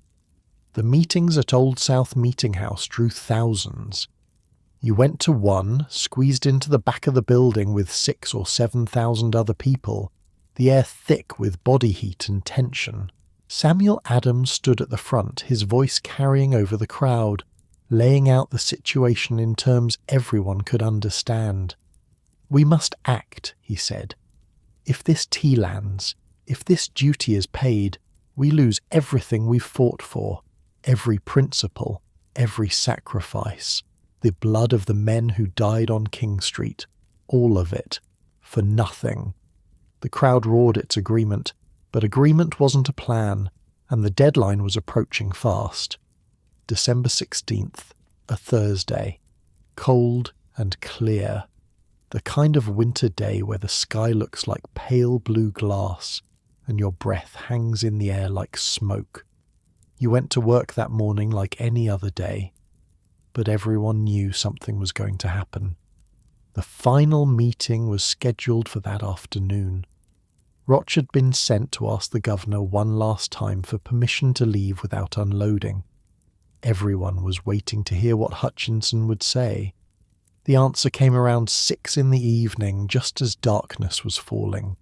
[SPEAKER 1] The meetings at Old South Meeting House drew thousands. You went to one, squeezed into the back of the building with 6,000 or 7,000 other people, the air thick with body heat and tension. Samuel Adams stood at the front, his voice carrying over the crowd, laying out the situation in terms everyone could understand. "We must act," he said. "If this tea lands, if this duty is paid, we lose everything we've fought for, every principle, every sacrifice, the blood of the men who died on King Street, all of it, for nothing." The crowd roared its agreement, but agreement wasn't a plan, and the deadline was approaching fast. December 16th, a Thursday, cold and clear. The kind of winter day where the sky looks like pale blue glass and your breath hangs in the air like smoke. You went to work that morning like any other day, but everyone knew something was going to happen. The final meeting was scheduled for that afternoon. Roch had been sent to ask the governor one last time for permission to leave without unloading. Everyone was waiting to hear what Hutchinson would say. The answer came around 6 in the evening, just as darkness was falling.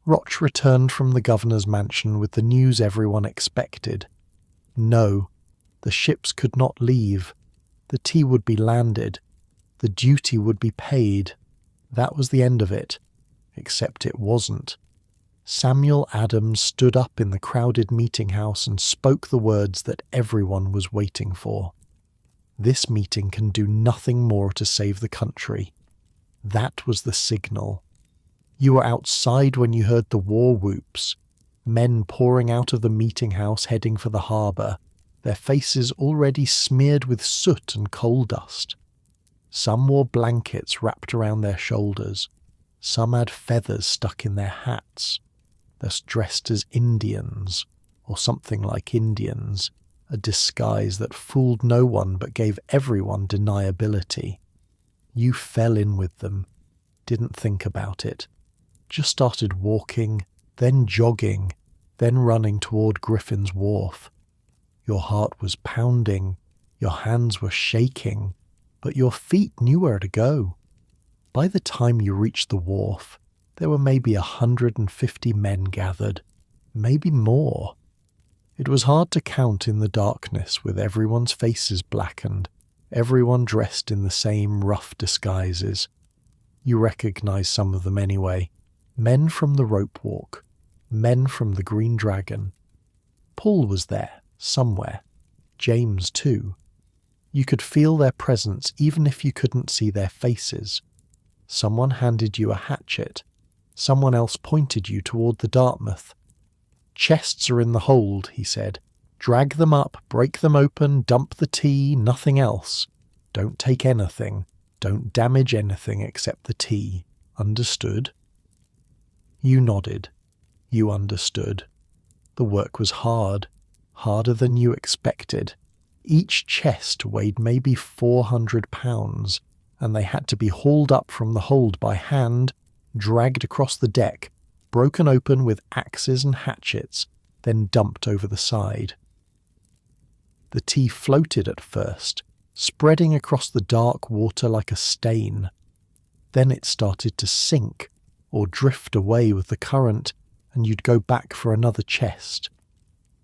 [SPEAKER 1] Roch returned from the governor's mansion with the news everyone expected. No, the ships could not leave. The tea would be landed. The duty would be paid. That was the end of it. Except it wasn't. Samuel Adams stood up in the crowded meeting house and spoke the words that everyone was waiting for. "This meeting can do nothing more to save the country." That was the signal. You were outside when you heard the war whoops, men pouring out of the meeting house heading for the harbour, their faces already smeared with soot and coal dust. Some wore blankets wrapped around their shoulders. Some had feathers stuck in their hats. They're dressed as Indians, or something like Indians, a disguise that fooled no one but gave everyone deniability. You fell in with them, didn't think about it, just started walking, then jogging, then running toward Griffin's Wharf. Your heart was pounding, your hands were shaking, but your feet knew where to go. By the time you reached the wharf, there were maybe 150 men gathered, maybe more. It was hard to count in the darkness with everyone's faces blackened, everyone dressed in the same rough disguises. You recognized some of them anyway. Men from the rope walk, men from the Green Dragon. Paul was there, somewhere. James too. You could feel their presence even if you couldn't see their faces. Someone handed you a hatchet. Someone else pointed you toward the Dartmouth. "Chests are in the hold," he said. "Drag them up, break them open, dump the tea, nothing else. Don't take anything. Don't damage anything except the tea. Understood?" You nodded. You understood. The work was hard, harder than you expected. Each chest weighed maybe 400 pounds, and they had to be hauled up from the hold by hand, dragged across the deck, broken open with axes and hatchets, then dumped over the side. The tea floated at first, spreading across the dark water like a stain. Then it started to sink, or drift away with the current, and you'd go back for another chest.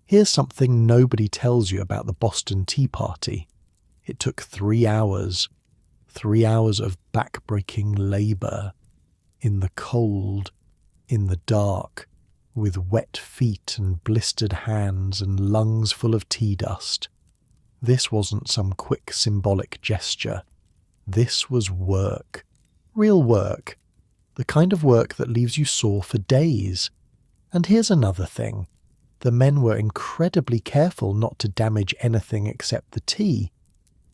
[SPEAKER 1] Here's something nobody tells you about the Boston Tea Party. It took 3 hours. 3 hours of back-breaking labour. In the cold, in the dark, with wet feet and blistered hands and lungs full of tea dust. This wasn't some quick symbolic gesture. This was work. Real work. The kind of work that leaves you sore for days. And here's another thing. The men were incredibly careful not to damage anything except the tea.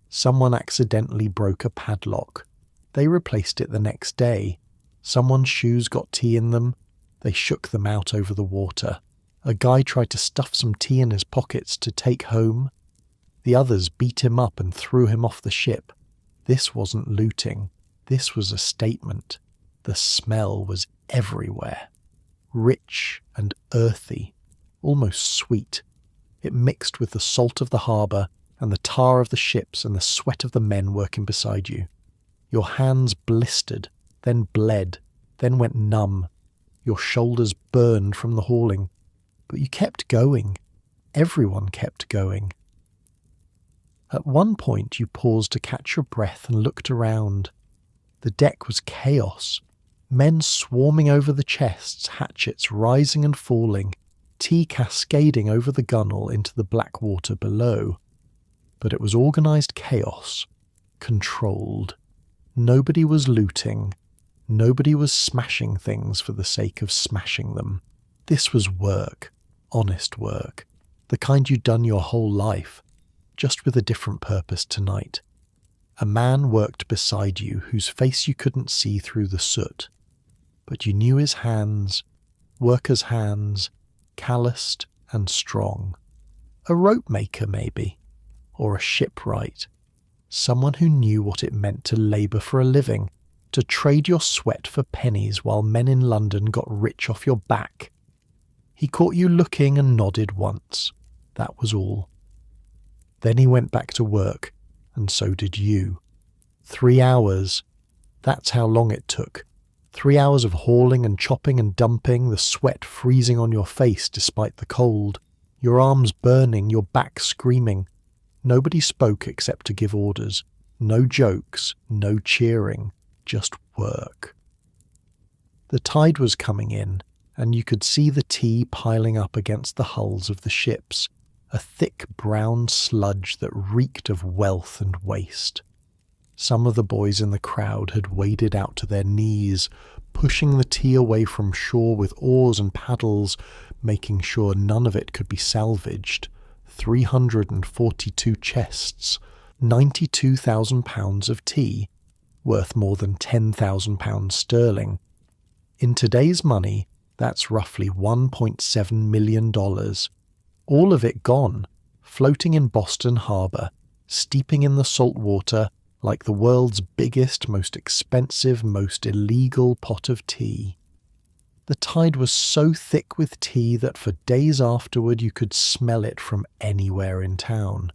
[SPEAKER 1] Someone accidentally broke a padlock. They replaced it the next day. Someone's shoes got tea in them. They shook them out over the water. A guy tried to stuff some tea in his pockets to take home. The others beat him up and threw him off the ship. This wasn't looting. This was a statement. The smell was everywhere. Rich and earthy, almost sweet. It mixed with the salt of the harbour and the tar of the ships and the sweat of the men working beside you. Your hands blistered, then bled, then went numb. Your shoulders burned from the hauling. But you kept going. Everyone kept going. At one point you paused to catch your breath and looked around. The deck was chaos. Men swarming over the chests, hatchets rising and falling, tea cascading over the gunwale into the black water below. But it was organised chaos, controlled. Nobody was looting. Nobody was smashing things for the sake of smashing them. This was work, honest work, the kind you'd done your whole life, just with a different purpose tonight. A man worked beside you whose face you couldn't see through the soot, but you knew his hands, workers' hands, calloused and strong. A rope maker, maybe, or a shipwright. Someone who knew what it meant to labour for a living, to trade your sweat for pennies while men in London got rich off your back. He caught you looking and nodded once. That was all. Then he went back to work, and so did you. 3 hours. That's how long it took. 3 hours of hauling and chopping and dumping, the sweat freezing on your face despite the cold, your arms burning, your back screaming. Nobody spoke except to give orders. No jokes, no cheering, just work. The tide was coming in, and you could see the tea piling up against the hulls of the ships, a thick brown sludge that reeked of wealth and waste. Some of the boys in the crowd had waded out to their knees, pushing the tea away from shore with oars and paddles, making sure none of it could be salvaged. 342 chests, 92,000 pounds of tea, worth more than 10,000 pounds sterling. In today's money, that's roughly $1.7 million. All of it gone, floating in Boston Harbour, steeping in the salt water like the world's biggest, most expensive, most illegal pot of tea. The tide was so thick with tea that for days afterward you could smell it from anywhere in town.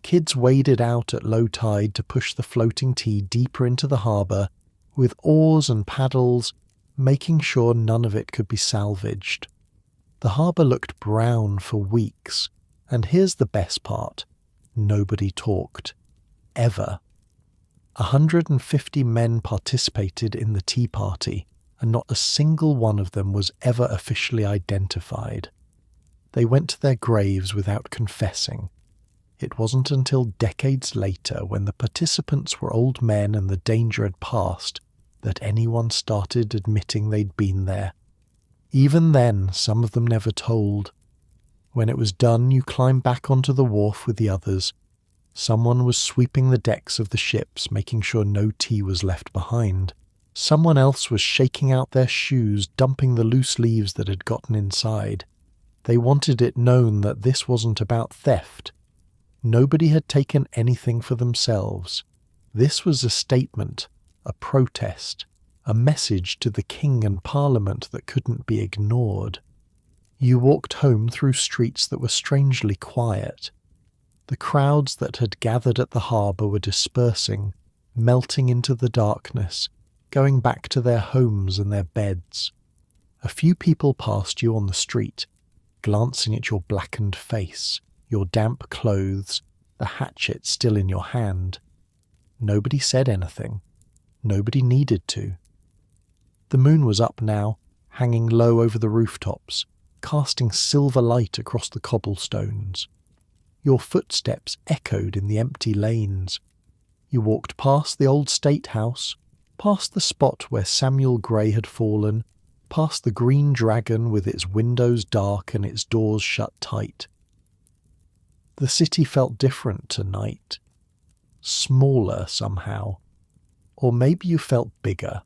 [SPEAKER 1] Kids waded out at low tide to push the floating tea deeper into the harbour, with oars and paddles, making sure none of it could be salvaged. The harbour looked brown for weeks, and here's the best part. Nobody talked. Ever. 150 men participated in the tea party, and not a single one of them was ever officially identified. They went to their graves without confessing. It wasn't until decades later, when the participants were old men and the danger had passed, that anyone started admitting they'd been there. Even then, some of them never told. When it was done, you climbed back onto the wharf with the others. Someone was sweeping the decks of the ships, making sure no tea was left behind. Someone else was shaking out their shoes, dumping the loose leaves that had gotten inside. They wanted it known that this wasn't about theft. Nobody had taken anything for themselves. This was a statement, a protest, a message to the king and parliament that couldn't be ignored. You walked home through streets that were strangely quiet. The crowds that had gathered at the harbour were dispersing, melting into the darkness, going back to their homes and their beds. A few people passed you on the street, glancing at your blackened face, your damp clothes, the hatchet still in your hand. Nobody said anything. Nobody needed to. The moon was up now, hanging low over the rooftops, casting silver light across the cobblestones. Your footsteps echoed in the empty lanes. You walked past the old state house, past the spot where Samuel Gray had fallen, past the Green Dragon with its windows dark and its doors shut tight. The city felt different tonight. Smaller somehow. Or maybe you felt bigger,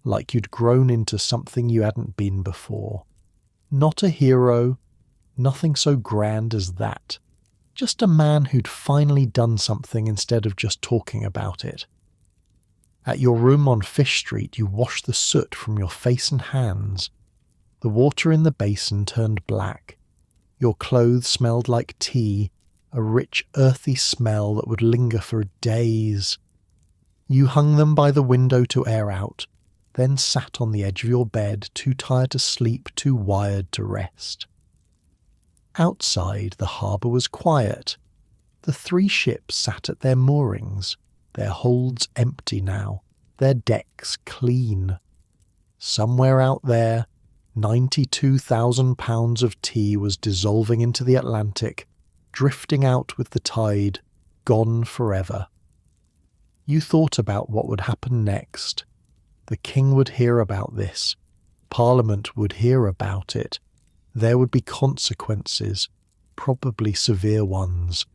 [SPEAKER 1] like you'd grown into something you hadn't been before. Not a hero, nothing so grand as that. Just a man who'd finally done something instead of just talking about it. At your room on Fish Street, you washed the soot from your face and hands. The water in the basin turned black. Your clothes smelled like tea, a rich, earthy smell that would linger for days. You hung them by the window to air out, then sat on the edge of your bed, too tired to sleep, too wired to rest. Outside, the harbour was quiet. The 3 ships sat at their moorings, their holds empty now, their decks clean. Somewhere out there, 92,000 pounds of tea was dissolving into the Atlantic, drifting out with the tide, gone forever. You thought about what would happen next. The king would hear about this. Parliament would hear about it. There would be consequences, probably severe ones.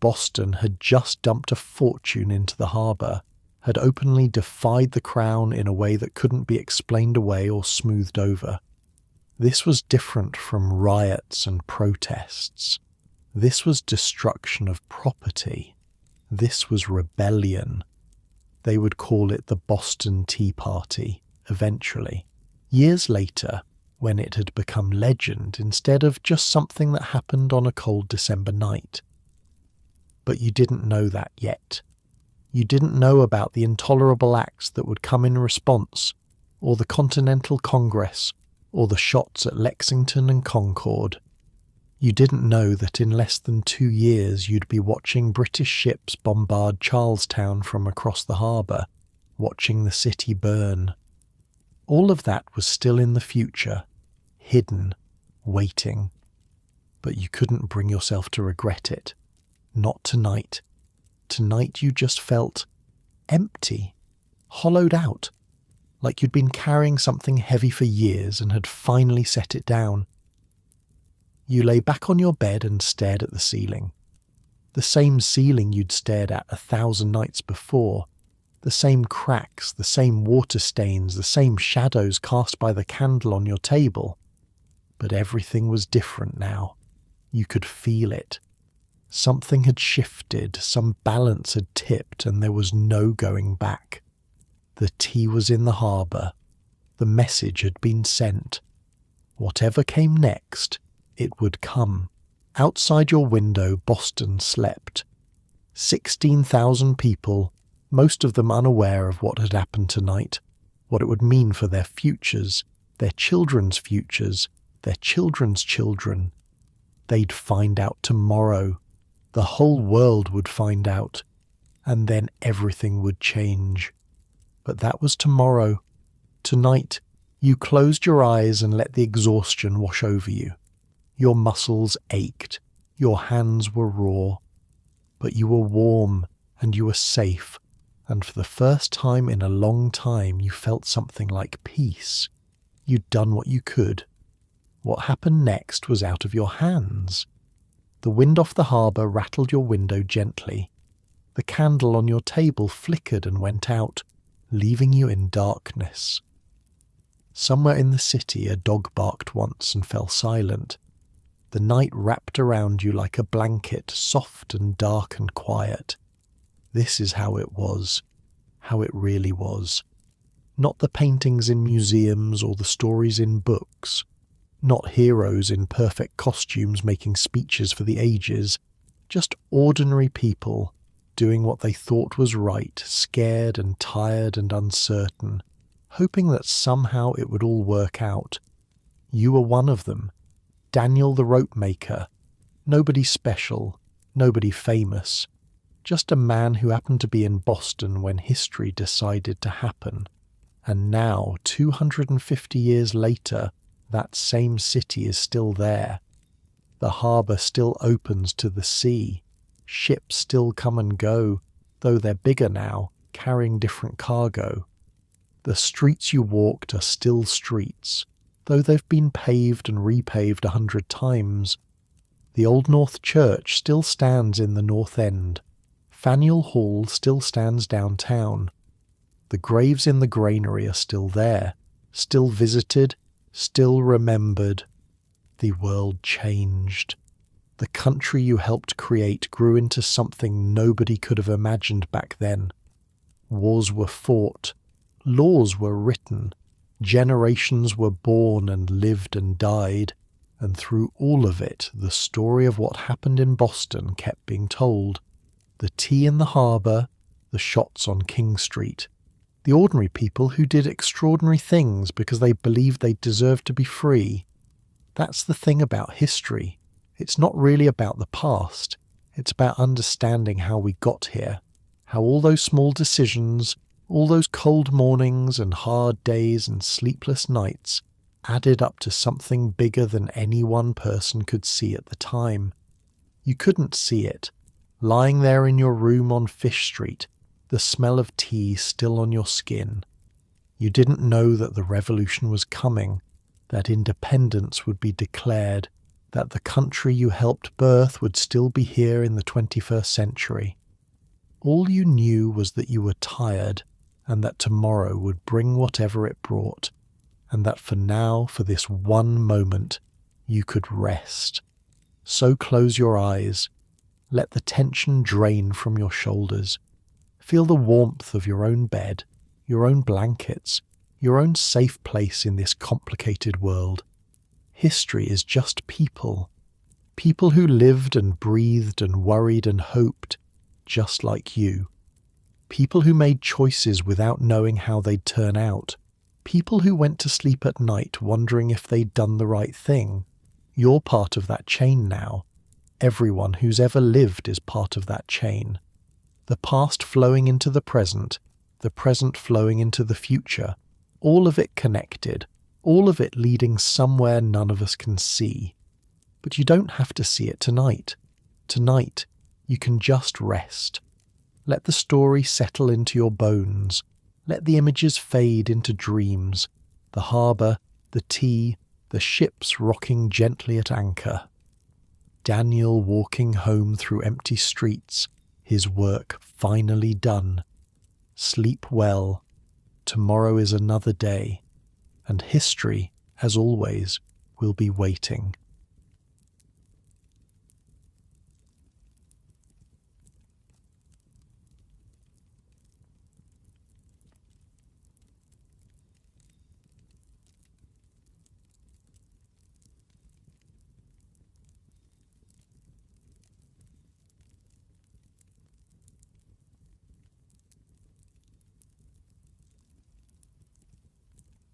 [SPEAKER 1] Boston had just dumped a fortune into the harbour, had openly defied the crown in a way that couldn't be explained away or smoothed over. This was different from riots and protests. This was destruction of property. This was rebellion. They would call it the Boston Tea Party, eventually. Years later, when it had become legend instead of just something that happened on a cold December night. But you didn't know that yet. You didn't know about the intolerable acts that would come in response, or the Continental Congress, or the shots at Lexington and Concord. You didn't know that in less than 2 years you'd be watching British ships bombard Charlestown from across the harbour, watching the city burn. All of that was still in the future, hidden, waiting. But you couldn't bring yourself to regret it. Not tonight. Tonight you just felt empty, hollowed out, like you'd been carrying something heavy for years and had finally set it down. You lay back on your bed and stared at the ceiling. The same ceiling you'd stared at 1,000 nights before. The same cracks, the same water stains, the same shadows cast by the candle on your table. But everything was different now. You could feel it. Something had shifted, some balance had tipped, and there was no going back. The tea was in the harbour. The message had been sent. Whatever came next, it would come. Outside your window, Boston slept. 16,000 people, most of them unaware of what had happened tonight, what it would mean for their futures, their children's futures, their children's children. They'd find out tomorrow. The whole world would find out. And then everything would change. But that was tomorrow. Tonight, you closed your eyes and let the exhaustion wash over you. Your muscles ached, your hands were raw, but you were warm and you were safe, and for the first time in a long time you felt something like peace. You'd done what you could. What happened next was out of your hands. The wind off the harbour rattled your window gently. The candle on your table flickered and went out, leaving you in darkness. Somewhere in the city a dog barked once and fell silent. The night wrapped around you like a blanket, soft and dark and quiet. This is how it was, how it really was. Not the paintings in museums or the stories in books. Not heroes in perfect costumes making speeches for the ages. Just ordinary people doing what they thought was right, scared and tired and uncertain, hoping that somehow it would all work out. You were one of them. Daniel the rope maker. Nobody special, nobody famous. Just a man who happened to be in Boston when history decided to happen. And now, 250 years later, that same city is still there. The harbour still opens to the sea. Ships still come and go, though they're bigger now, carrying different cargo. The streets you walked are still streets, though they've been paved and repaved 100 times. The Old North Church still stands in the North End. Faneuil Hall still stands downtown. The graves in the granary are still there, still visited, still remembered. The world changed. The country you helped create grew into something nobody could have imagined back then. Wars were fought. Laws were written. Generations were born and lived and died. And through all of it, the story of what happened in Boston kept being told. The tea in the harbour, the shots on King Street. The ordinary people who did extraordinary things because they believed they deserved to be free. That's the thing about history. It's not really about the past. It's about understanding how we got here. How all those small decisions, all those cold mornings and hard days and sleepless nights added up to something bigger than any one person could see at the time. You couldn't see it. Lying there in your room on Fish Street, the smell of tea still on your skin. You didn't know that the revolution was coming, that independence would be declared, that the country you helped birth would still be here in the 21st century. All you knew was that you were tired, and that tomorrow would bring whatever it brought, and that for now, for this one moment, you could rest. So close your eyes. Let the tension drain from your shoulders. Feel the warmth of your own bed, your own blankets, your own safe place in this complicated world. History is just people. People who lived and breathed and worried and hoped, just like you. People who made choices without knowing how they'd turn out. People who went to sleep at night wondering if they'd done the right thing. You're part of that chain now. Everyone who's ever lived is part of that chain. The past flowing into the present flowing into the future, all of it connected, all of it leading somewhere none of us can see. But you don't have to see it tonight. Tonight, you can just rest. Let the story settle into your bones. Let the images fade into dreams. The harbour, the tea, the ships rocking gently at anchor. Daniel walking home through empty streets, his work finally done. Sleep well. Tomorrow is another day, and history, as always, will be waiting.